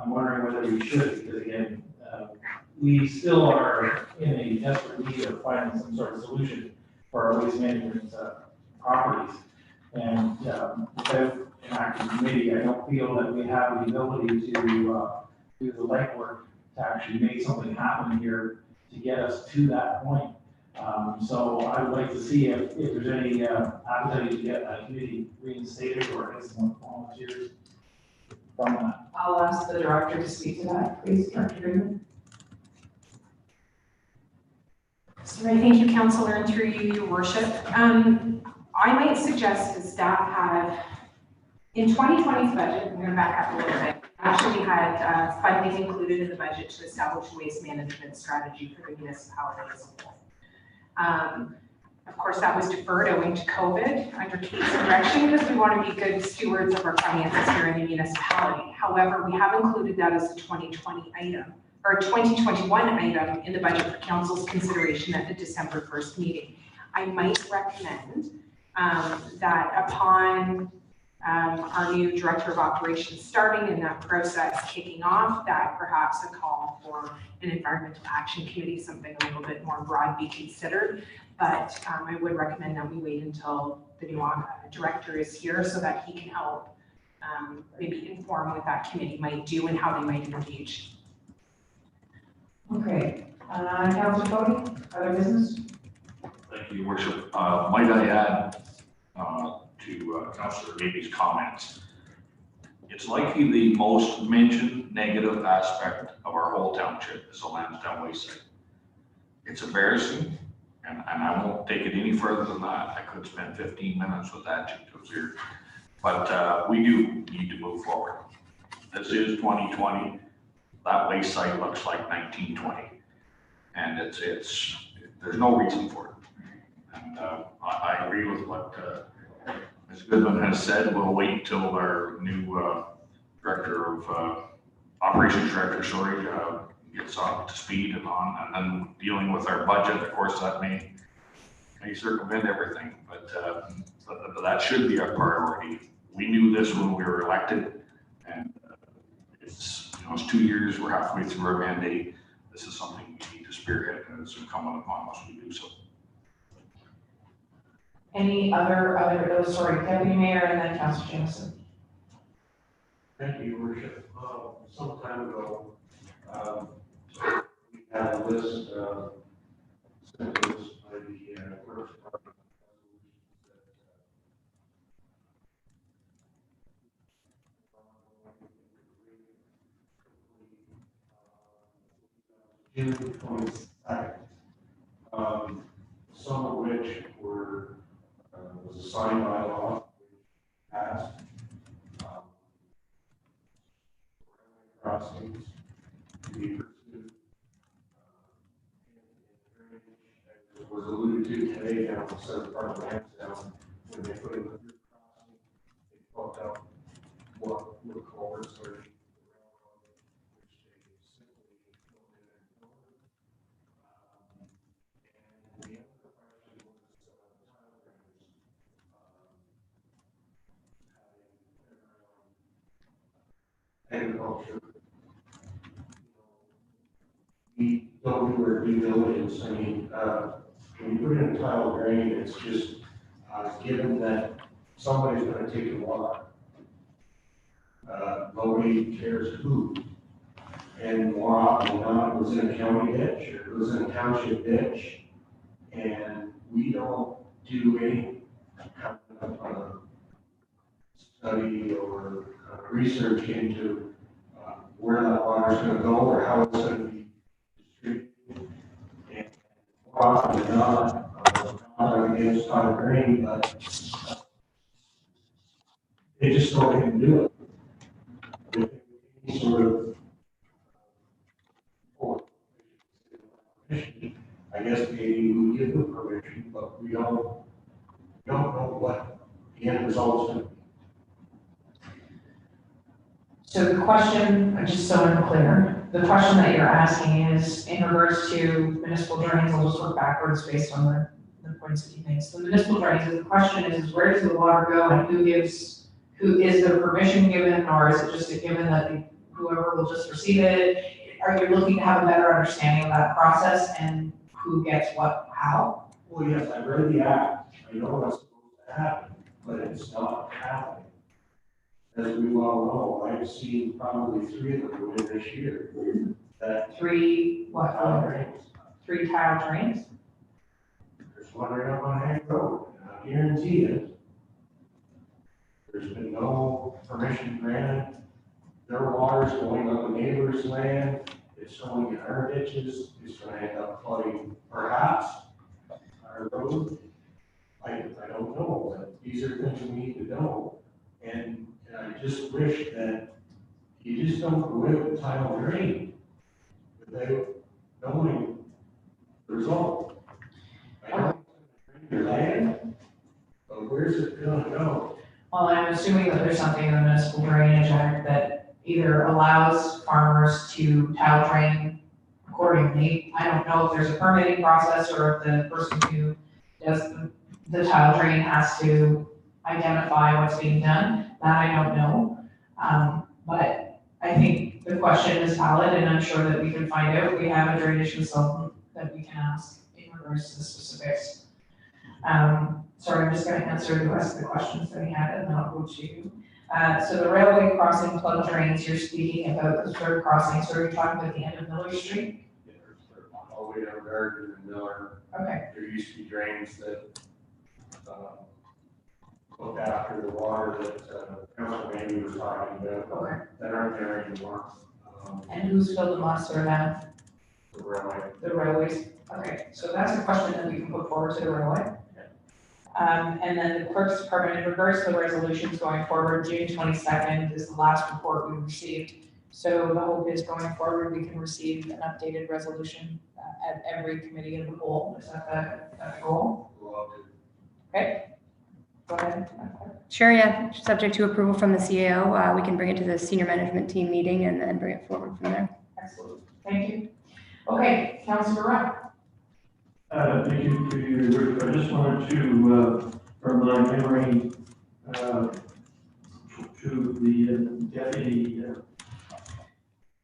I'm wondering whether we should, because again, we still are in a desperate need of finding some sort of solution for our waste management properties. And without an active committee, I don't feel that we have the ability to do the legwork to actually make something happen here to get us to that point. So I would like to see if there's any appetite to get that committee reinstated or get some volunteers from that. I'll ask the director to speak to that, please, Director Goodman. Sorry, thank you, Councillor, and through you, Your Worship. I might suggest that staff have, in 2020's budget, I'm going to back up a little bit, actually had funding included in the budget to establish a waste management strategy for the municipality as a whole. Of course, that was deferred owing to COVID under Kate's direction because we want to be good stewards of our finances here in the municipality. However, we have included that as a 2020 item, or a 2021 item in the budget for council's consideration at the December 1st meeting. I might recommend that upon our new director of operations starting and that process kicking off, that perhaps a call for an environmental action committee, something a little bit more broad, be considered. But I would recommend that we wait until the new director is here so that he can help maybe inform what that committee might do and how they might engage. Okay, Councillor Cody, other business? Thank you, Your Worship. Might I add to Councillor Davies' comments? It's likely the most mentioned negative aspect of our whole township is the Lansdowne waste site. It's embarrassing, and I won't take it any further than that. I could spend 15 minutes with adjectives here, but we do need to move forward. This is 2020. That waste site looks like 1920, and there's no reason for it. And I agree with what Ms. Goodman has said. We'll wait until our new operations director, gets up to speed and then dealing with our budget. Of course, that may circumvent everything, but that should be our priority. We knew this when we were elected, and it's 2 years. We're halfway through our mandate. This is something we need to spearhead, and it's incumbent upon us to do so. Any Deputy Mayor and then Councillor Jameson. Thank you, Your Worship. Some time ago, we had a list of sentences by the clerk's department June 22nd. Some of which was assigned by law, passed. Crossings to be pursued. As was alluded to today down the southern part of Lansdowne, when they put in the through crossing, they fucked up what were culverts or the railroad, which they simply filled in and ignored. And the other question was tile drainage, having agriculture. We don't do our due diligence. I mean, when you put in a tile drain, it's just given that somebody's going to take the water. Nobody cares who. And more often than not, it goes in a county ditch or it goes in a township ditch. And we don't do any kind of study or research into where that water's gonna go or how it's gonna be distributed. And more often than not against cottage green, but they just go ahead and do it. With any sort of, I guess maybe we give them permission, but we don't know what the end result's gonna be. So the question, just so I'm clear, the question that you're asking is in regards to municipal drains, I'll just work backwards based on the points that you made. So municipal drains, the question is where does the water go and who is the permission given, or is it just a given that whoever will just receive it? Are you looking to have a better understanding of that process and who gets what, how? Well, yes, I read the act, I know what's supposed to happen, but it's not happening. As we well know, I've seen probably 3 of them go in this year. That Three drains. 3 tile drains? There's one right up on Hank Road, and I guarantee it. There's been no permission granted. Their water's going on the neighbor's land, it's going in our ditches, it's gonna end up flooding perhaps our road. I don't know, but these are things we need to know. And I just wish that you just don't go in with tile drain without knowing the result. I don't drain your land, but where's it gonna go? Well, I'm assuming that there's something in the municipal drainage act that either allows farmers to tile drain accordingly. I don't know if there's a permitting process or if the person who does the tile drain has to identify what's being done. That I don't know. But I think the question is valid and I'm sure that we can find out. We have a drainage consultant that we can ask in regards to the specifics. Sorry, I'm just going to answer the rest of the questions that we had and then I'll go to you. So the railway crossing plug drains, you're speaking about the third crossing, so you're talking about the end of Miller Street? Yeah, there's all the way down Gardner and Miller. Okay. There used to be drains that look after the water that Councilor Mandy was talking about. Okay. That aren't there anymore. And who's filled them last or now? The railway. The railways. Okay, so that's a question that we can put forward to the railway. And then the clerk's department, in regards to the resolutions going forward, June 22nd is the last report we received. So the hope is going forward, we can receive an updated resolution at every committee of the whole. Is that the goal? Okay. Go ahead. Sure, yeah, subject to approval from the CAO, we can bring it to the senior management team meeting and then bring it forward from there. Excellent, thank you. Okay, Councilor Rupp. Thank you for your work. I just wanted to, from my memory, to the deputy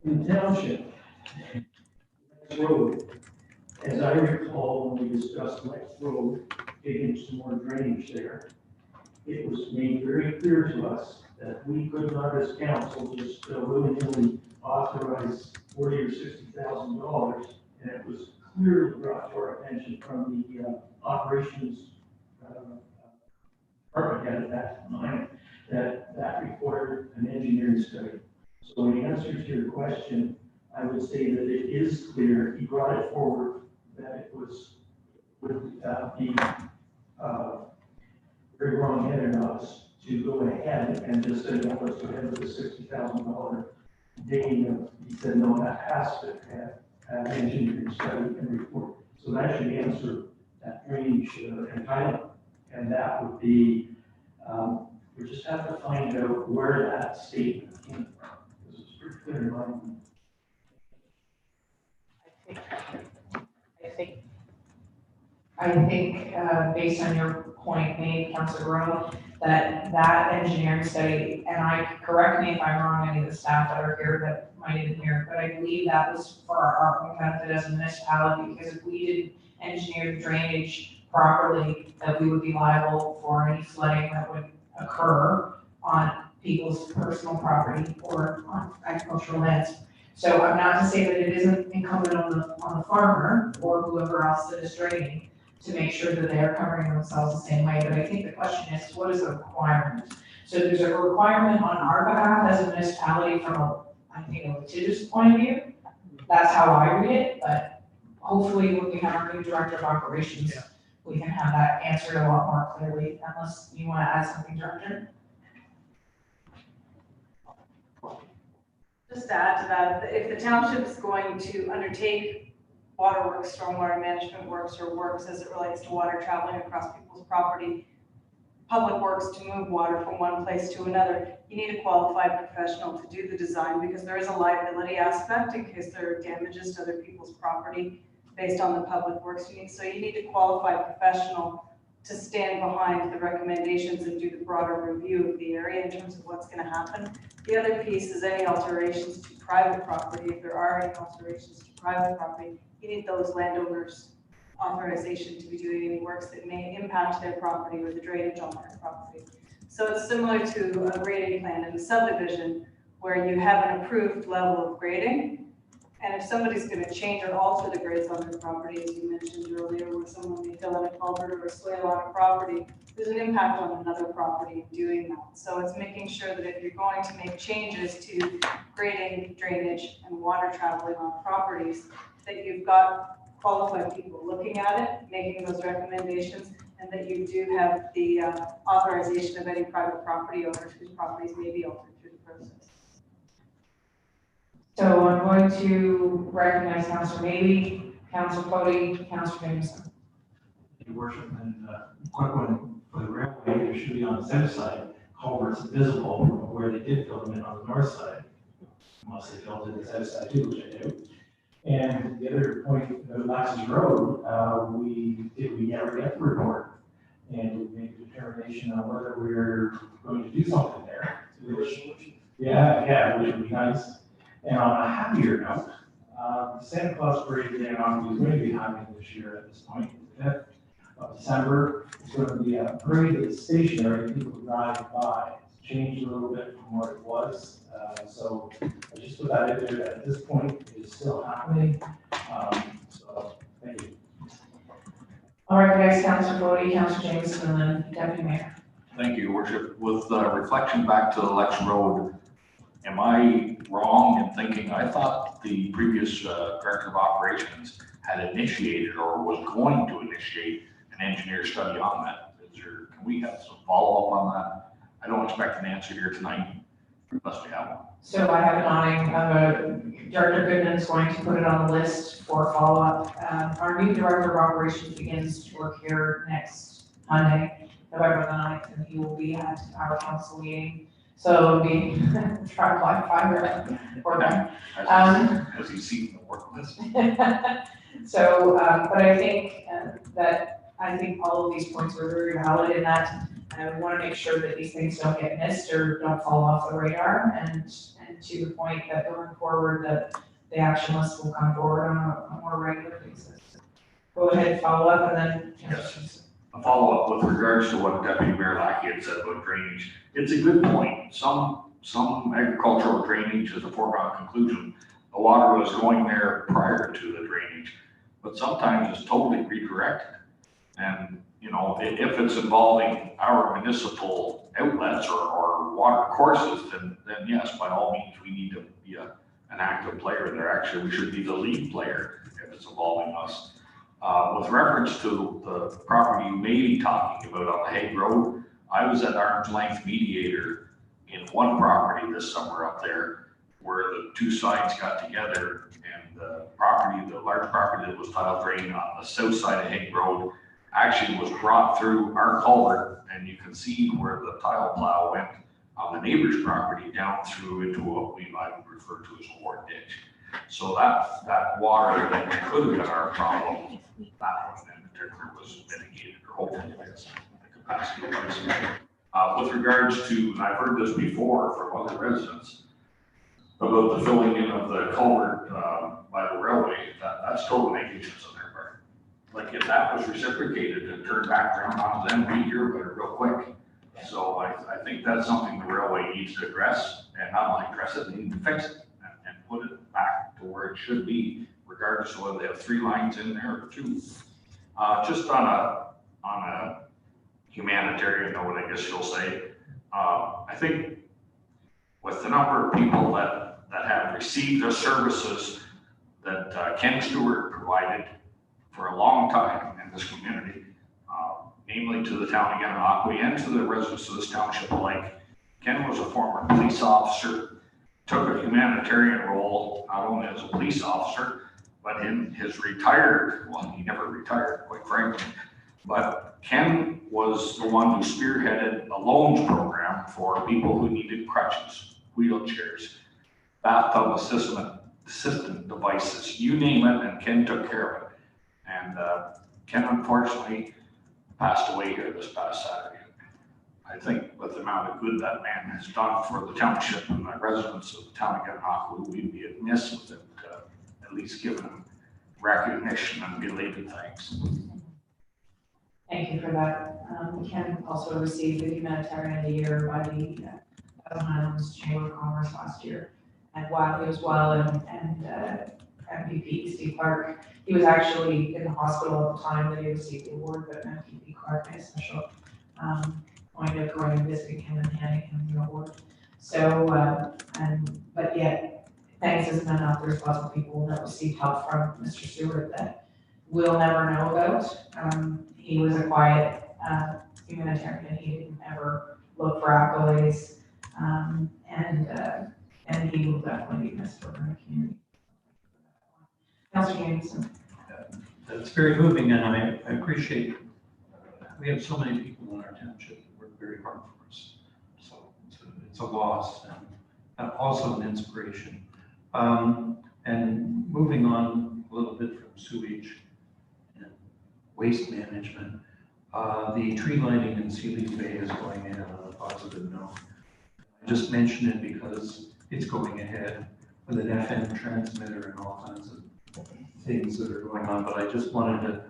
in the township road. As I recall, when we discussed Lex Road, taking some more drainage there, it was made very clear to us that we could not, as council, just willy-nilly authorize $40,000 or $60,000, and it was clearly brought to our attention from the operations department head at that time that required an engineering study. So in answer to your question, I would say that it is clear, he brought it forward, that it was would be very wrong-headed of us to go ahead and just say, no, let's go ahead with the $60,000 digging. He said, no, that has to have engineering study and report. So that should answer that drainage entitlement. And that would be, we just have to find out where that statement came from. Because it's pretty clear in my mind. I think based on your point made, Councilor Rowe, that engineering study, and correct me if I'm wrong, any of the staff that are here that might even hear, but I believe that was for our own benefit as a municipality, because if we didn't engineer drainage properly, that we would be liable for any flooding that would occur on people's personal property or on agricultural lands. So I'm not to say that it isn't incumbent on the farmer or whoever else that is draining to make sure that they are covering themselves the same way, but I think the question is, what is the requirement? So there's a requirement on our behalf as a municipality from a litigious point of view. That's how I read it, but hopefully when we have our new director of operations, we can have that answered a lot more clearly, unless you want to add something, Director. Just to add to that, if the township is going to undertake water works, stormwater management works, or works as it relates to water traveling across people's property, public works to move water from one place to another, you need a qualified professional to do the design, because there is a liability aspect in case there are damages to other people's property based on the public works you need. So you need a qualified professional to stand behind the recommendations and do the broader review of the area in terms of what's going to happen. The other piece is any alterations to private property. If there are any alterations to private property, you need those landowners' authorization to be doing any works that may impact their property or the drainage on their property. So it's similar to a grading plan in a subdivision where you have an approved level of grading. And if somebody's going to change or alter the grades on their property, as you mentioned earlier, where someone may fill in a culvert or a swale on a property, there's an impact on another property in doing that. So it's making sure that if you're going to make changes to grading, drainage, and water traveling on properties, that you've got qualified people looking at it, making those recommendations, and that you do have the authorization of any private property owners whose properties may be altered through the process. So I'm going to recognize Councilor Maybe, Councilor Cody, Councilor Jameson. Your worship, and quick one for the railway, there should be on the south side, culverts visible from where they did fill them in on the north side. Unless they filled in the south side too, which I do. And the other point, Lax's Road, we ever get the report? And we make a determination on whether we're going to do something there. Which would be nice. And on a happier note, the Santa Claus parade in Gananoque is going to be happening this year at this point. The 5th of December, it's going to be a parade that's stationary, people drive by. It's changed a little bit from what it was. So I just put that in there that at this point it is still happening. So thank you. All right, guys, Councilor Cody, Councilor Jameson, and then Deputy Mayor. Thank you, Your Worship. With reflection back to Election Road, am I wrong in thinking, I thought the previous Director of Operations had initiated or was going to initiate an engineer study on that? Can we have some follow-up on that? I don't expect an answer here tonight unless we have one. So I have it on, Director Goodman is going to put it on the list for follow-up. Our new Director of Operations begins to work here next Monday, November the 9th, and he will be at our council meeting. So it'll be try to find her for them. Has he seen the work list? So, but I think I think all of these points were very valid in that we want to make sure that these things don't get missed or don't fall off the radar. And to the point that going forward, that the action list will come forward on a more regular basis. Go ahead, follow up, and then. Yes. A follow-up with regards to what Deputy Mayor Lackey had said about drainage. It's a good point. Some agricultural drainage is a foregone conclusion. The water was going there prior to the drainage, but sometimes it's totally redirected. And, you know, if it's involving our municipal outlets or water courses, then yes, by all means, we need to be an active player there. Actually, we should be the lead player if it's involving us. With reference to the property you may be talking about on the Hague Road, I was at arm's length mediator in one property this summer up there where the two sides got together, and the large property that was tile drained on the south side of Hague Road actually was brought through our culvert, and you can see where the tile plow went on the neighbor's property down through into what I would refer to as a ward ditch. So that water that could have been our problem, that one in particular was mitigated, or hopefully it's the capacity was. With regards to, and I've heard this before from other residents, about the filling in of the culvert by the railway, that's total negligence on their part. Like if that was reciprocated and turned back around onto them, we'd hear about it real quick. So I think that's something the railway needs to address, and not only address it, they need to fix it and put it back to where it should be, regardless of whether they have 3 lines in there or 2. Just on a humanitarian note, I guess you'll say, I think with the number of people that have received the services that Ken Stewart provided for a long time in this community, namely to the town of Gananoque and to the residents of this township alike. Ken was a former police officer, took a humanitarian role, not only as a police officer, but in his retired, well, he never retired, quite frankly, but Ken was the one who spearheaded a loans program for people who needed crutches, wheelchairs, bathtub assistant devices, you name it, and Ken took care of it. And Ken unfortunately passed away here this past Saturday. I think with the amount of good that man has done for the township and the residents of the town of Gananoque, we'd be amiss with it, at least give him recognition and belated thanks. Thank you for that. Ken also received the Humanitarian of the Year by the Thousand Islands Chamber of Commerce last year. And while he was well, and MVP Steve Clark, he was actually in the hospital at the time that he received the award, but MVP Clark made a special point of going and visiting him and handing him the award. So, but yet, thanks isn't enough. There's lots of people that received help from Mr. Stewart that we'll never know about. He was a quiet humanitarian. He didn't ever look for accolades, and he will definitely be missed over in the community. Councilor Jameson. That's very moving, and I appreciate, we have so many people in our township that work very hard for us. So it's a loss and also an inspiration. And moving on a little bit from sewage and waste management, the tree lighting in Seeley Bay is going ahead on a positive note. I just mention it because it's going ahead with an FM transmitter and all kinds of things that are going on, but I just wanted to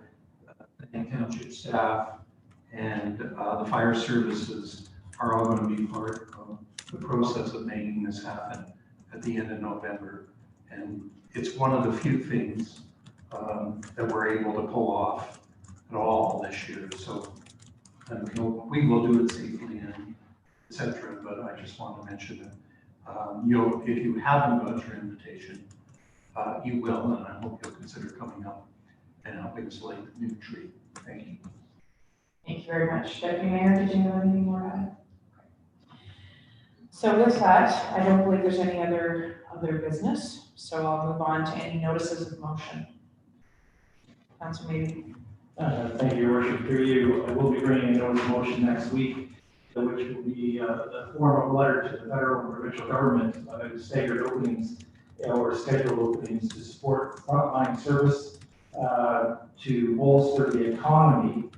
thank township staff and the fire services are all going to be part of the process of making this happen at the end of November. And it's one of the few things that we're able to pull off at all this year. So we will do it safely and et cetera, but I just want to mention that if you haven't got your invitation, you will, and I hope you'll consider coming up and helping us light the new tree. Thank you. Thank you very much. Deputy Mayor, did you have anything more to add? So with that, I don't believe there's any other business, so I'll move on to any notices of motion. Councilor Meady. Thank you, Your Worship. Through you, I will be bringing a notice of motion next week, which will be the form of letter to the federal and provincial government about staggered openings or scheduled openings to support frontline service to bolster the economy,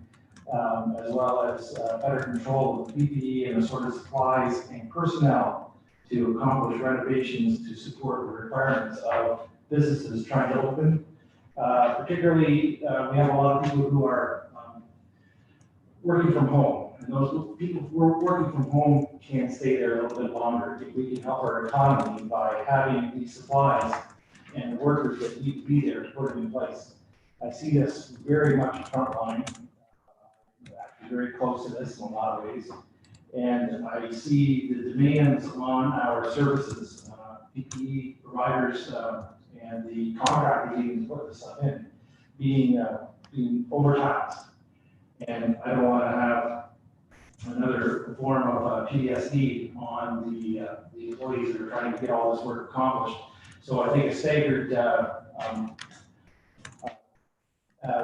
as well as better control of PPE and assorted supplies and personnel to accomplish renovations to support the requirements of businesses trying to open. Particularly, we have a lot of people who are working from home, and those people who are working from home can stay there a little bit longer. If we can help our economy by having these supplies and the workers that need to be there to put them in place. I see this very much frontline, actually very close to this in a lot of ways. And I see the demands on our services, PPE providers, and the contractors even put this stuff in, being overtaxed. And I don't want to have another form of PTSD on the employees that are trying to get all this work accomplished. So I think a staggered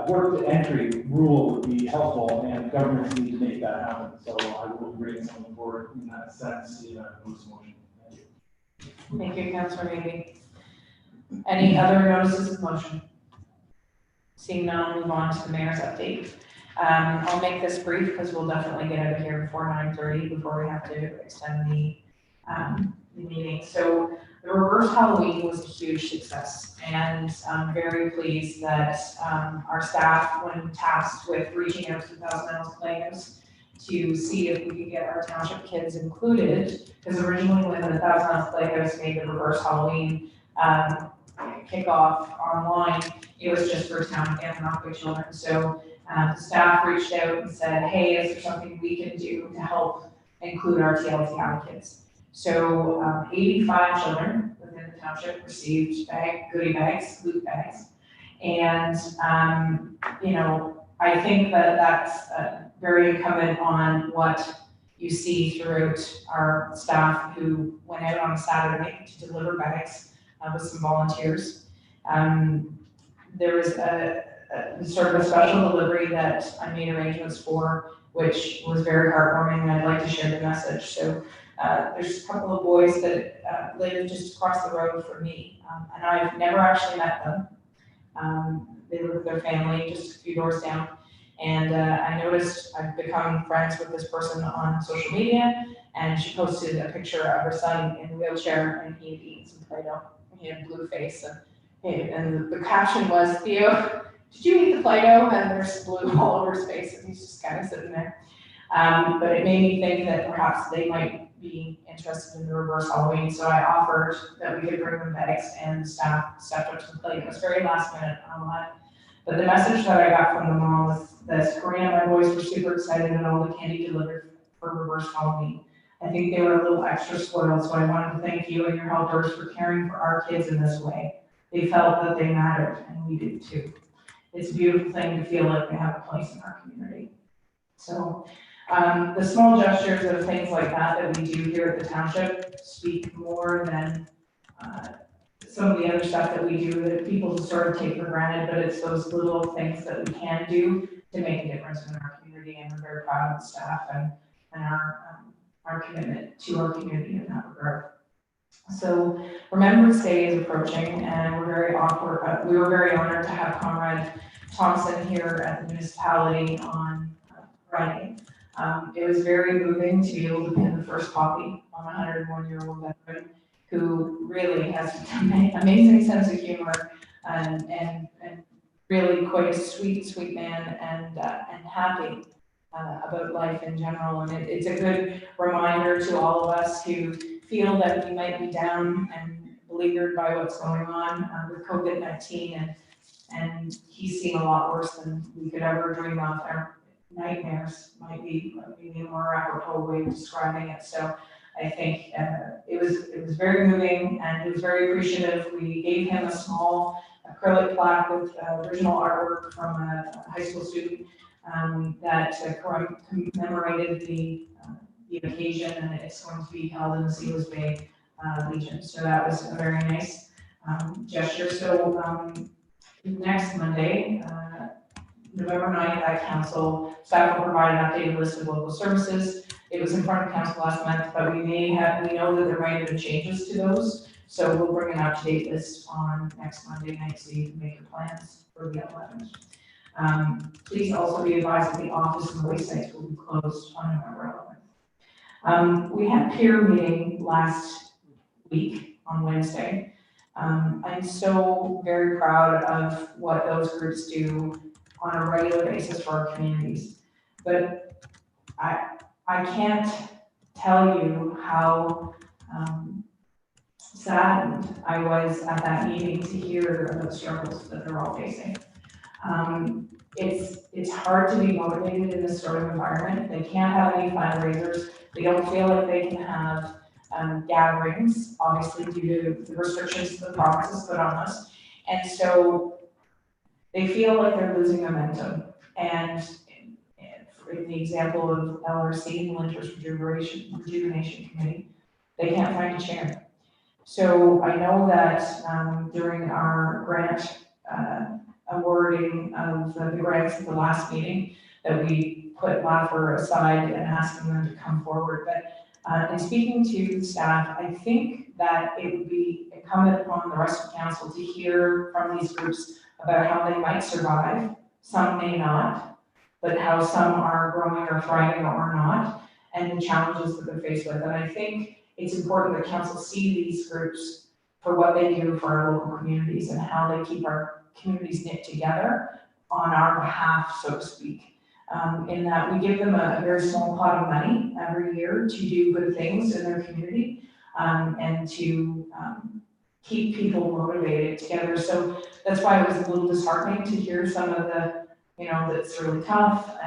work to entry rule would be helpful, and governments need to make that happen. So I will bring something forward in that sense in a motion. Thank you. Thank you, Councilor Meady. Any other notices of motion? Seeing none, I'll move on to the mayor's update. I'll make this brief because we'll definitely get out of here before 9:30 before we have to extend the meeting. So the reverse Halloween was a huge success, and I'm very pleased that our staff, when tasked with reaching out to the Thousand Islands Playhouse to see if we could get our township kids included, because originally when the Thousand Islands Playhouse made the reverse Halloween, kickoff online, it was just for town of Gananoque children. So the staff reached out and said, hey, is there something we can do to help include our TLTI kids? So 85 children within the township received goodie bags, loot bags. And, I think that that's very incumbent on what you see throughout our staff who went out on a Saturday to deliver bags with some volunteers. There was a sort of a special delivery that I made arrangements for, which was very heartwarming, and I'd like to share the message. So there's a couple of boys that live just across the road from me, and I've never actually met them. They live with their family just a few doors down. And I noticed I've become friends with this person on social media, and she posted a picture of her son in a wheelchair, and he had eaten some Play-Doh. He had a blue face, and the caption was, Theo, did you eat the Play-Doh? And there's blue all over his face, and he's just kind of sitting there. But it made me think that perhaps they might be interested in the reverse Halloween, so I offered that we could bring them bags, and the staff stepped up to the plate. It was very last minute on that. But the message that I got from the mom was that Corinne and my boys were super excited and all the candy delivered for reverse Halloween. I think they were a little extra spoiled, so I wanted to thank you and your helpers for caring for our kids in this way. They felt that they mattered, and we did too. It's a beautiful thing to feel like they have a place in our community. So the small gestures of things like that we do here at the township speak more than some of the other stuff that we do that people sort of take for granted, but it's those little things that we can do to make a difference in our community, and we're very proud of the staff and our commitment to our community in that regard. So Remembrance Day is approaching, and we were very honored to have Comrade Thompson here at the municipality on Friday. It was very moving to be able to pin the first poppy on a 101-year-old veteran who really has an amazing sense of humor and really quite a sweet man and happy about life in general. And it's a good reminder to all of us who feel that we might be down and beleaguered by what's going on with COVID-19, and he's seen a lot worse than we could ever dream of. Our nightmares might be maybe a more apropos way of describing it. So I think it was very moving, and he was very appreciative. We gave him a small acrylic plaque with original artwork from a high school student that commemorated the occasion, and it's going to be held in the Seeley Bay Legion. So that was a very nice gesture. So next Monday, November 9th at council, staff will provide an updated list of local services. It was in front of council last month, but we know that there might have been changes to those. So we'll bring an up-to-date list on next Monday night so you can make your plans for the 11th. Please also be advised that the office and the waste sites will be closed on November 11th. We had peer meeting last week on Wednesday. I'm so very proud of what those groups do on a regular basis for our communities. But I can't tell you how saddened I was at that meeting to hear about the struggles that they're all facing. It's hard to be motivated in this sort of environment. They can't have any fundraisers. They don't feel like they can have gatherings, obviously due to the restrictions the province has put on us. And so they feel like they're losing momentum. And in the example of LRC, the Linters Rejuvenation Committee, they can't find a chair. So I know that during our grant awarding of the grants at the last meeting, that we put Laffer aside and asking them to come forward. But in speaking to the staff, I think that it would be incumbent upon the rest of council to hear from these groups about how they might survive. Some may not, but how some are growing or thriving or not, and the challenges that they're faced with. And I think it's important that council see these groups for what they do for our local communities and how they keep our communities knit together on our behalf, so to speak. In that we give them a very small pot of money every year to do good things in their community, and to keep people motivated together. So that's why it was a little disheartening to hear some of the, that's really tough,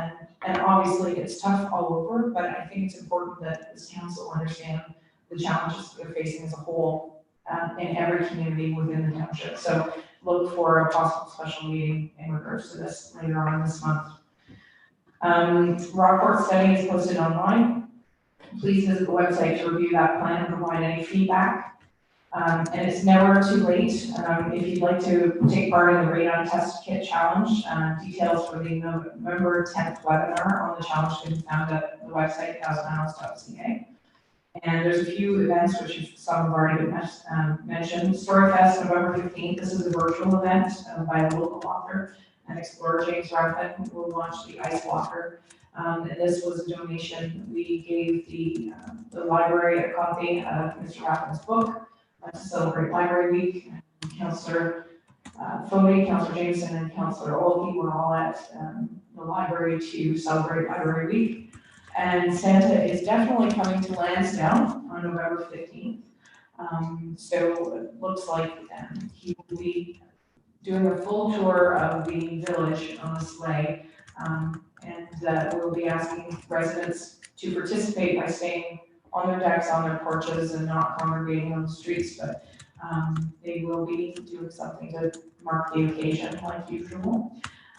and obviously it's tough all over, but I think it's important that this council understand the challenges they're facing as a whole in every community within the township. So look for a possible special meeting in regards to this later on this month. Rockport study is posted online. Please visit the website to review that plan and provide any feedback. And it's never too late. If you'd like to take part in the Radon Test Kit Challenge, details for the November 10th webinar on the challenge can be found at the website, 1000miles.ca. And there's a few events which some have already been mentioned. Storyfest, November 15th. This is a virtual event by a local author and explorer, James Raffin, who will launch the Ice Walker. And this was a donation. We gave the library a copy of Mr. Raffin's book to celebrate Library Week. Councillor Foley, Councillor Jameson, and Councillor Oldie were all at the library to celebrate Library Week. And Santa is definitely coming to Lansdowne on November 15th. So it looks like he will be doing a full tour of the village on a sleigh. And we'll be asking residents to participate by staying on their decks, on their porches, and not congregating on the streets, but they will be doing something to mark the occasion like usual.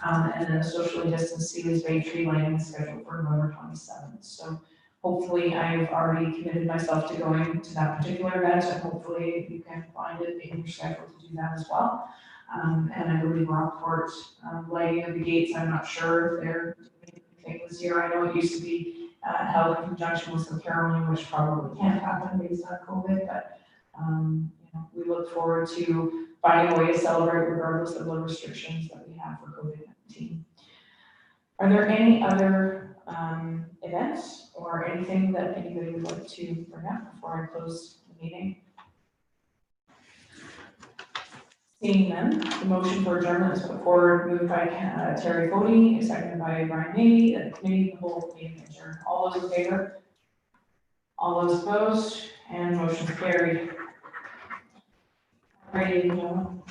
And then a socially distanced Seeley's Bay tree lighting is scheduled for November 27th. So hopefully I've already committed myself to going to that particular event, and hopefully you can find it in your schedule to do that as well. And I believe Rockport lighting of the gates, I'm not sure if they're doing anything this year. I know it used to be held in conjunction with some caroling, which probably can't happen based on COVID, but we look forward to finding a way to celebrate regardless of the restrictions that we have for COVID-19. Are there any other events or anything that anybody would like to bring up before I close the meeting? Seeing none, the motion for adjournment is put forward, moved by Terry Fody, seconded by Brian Navy, and the committee, the whole meeting adjourned. All those in favor? All those opposed? And motion carried. All right, ladies and gentlemen.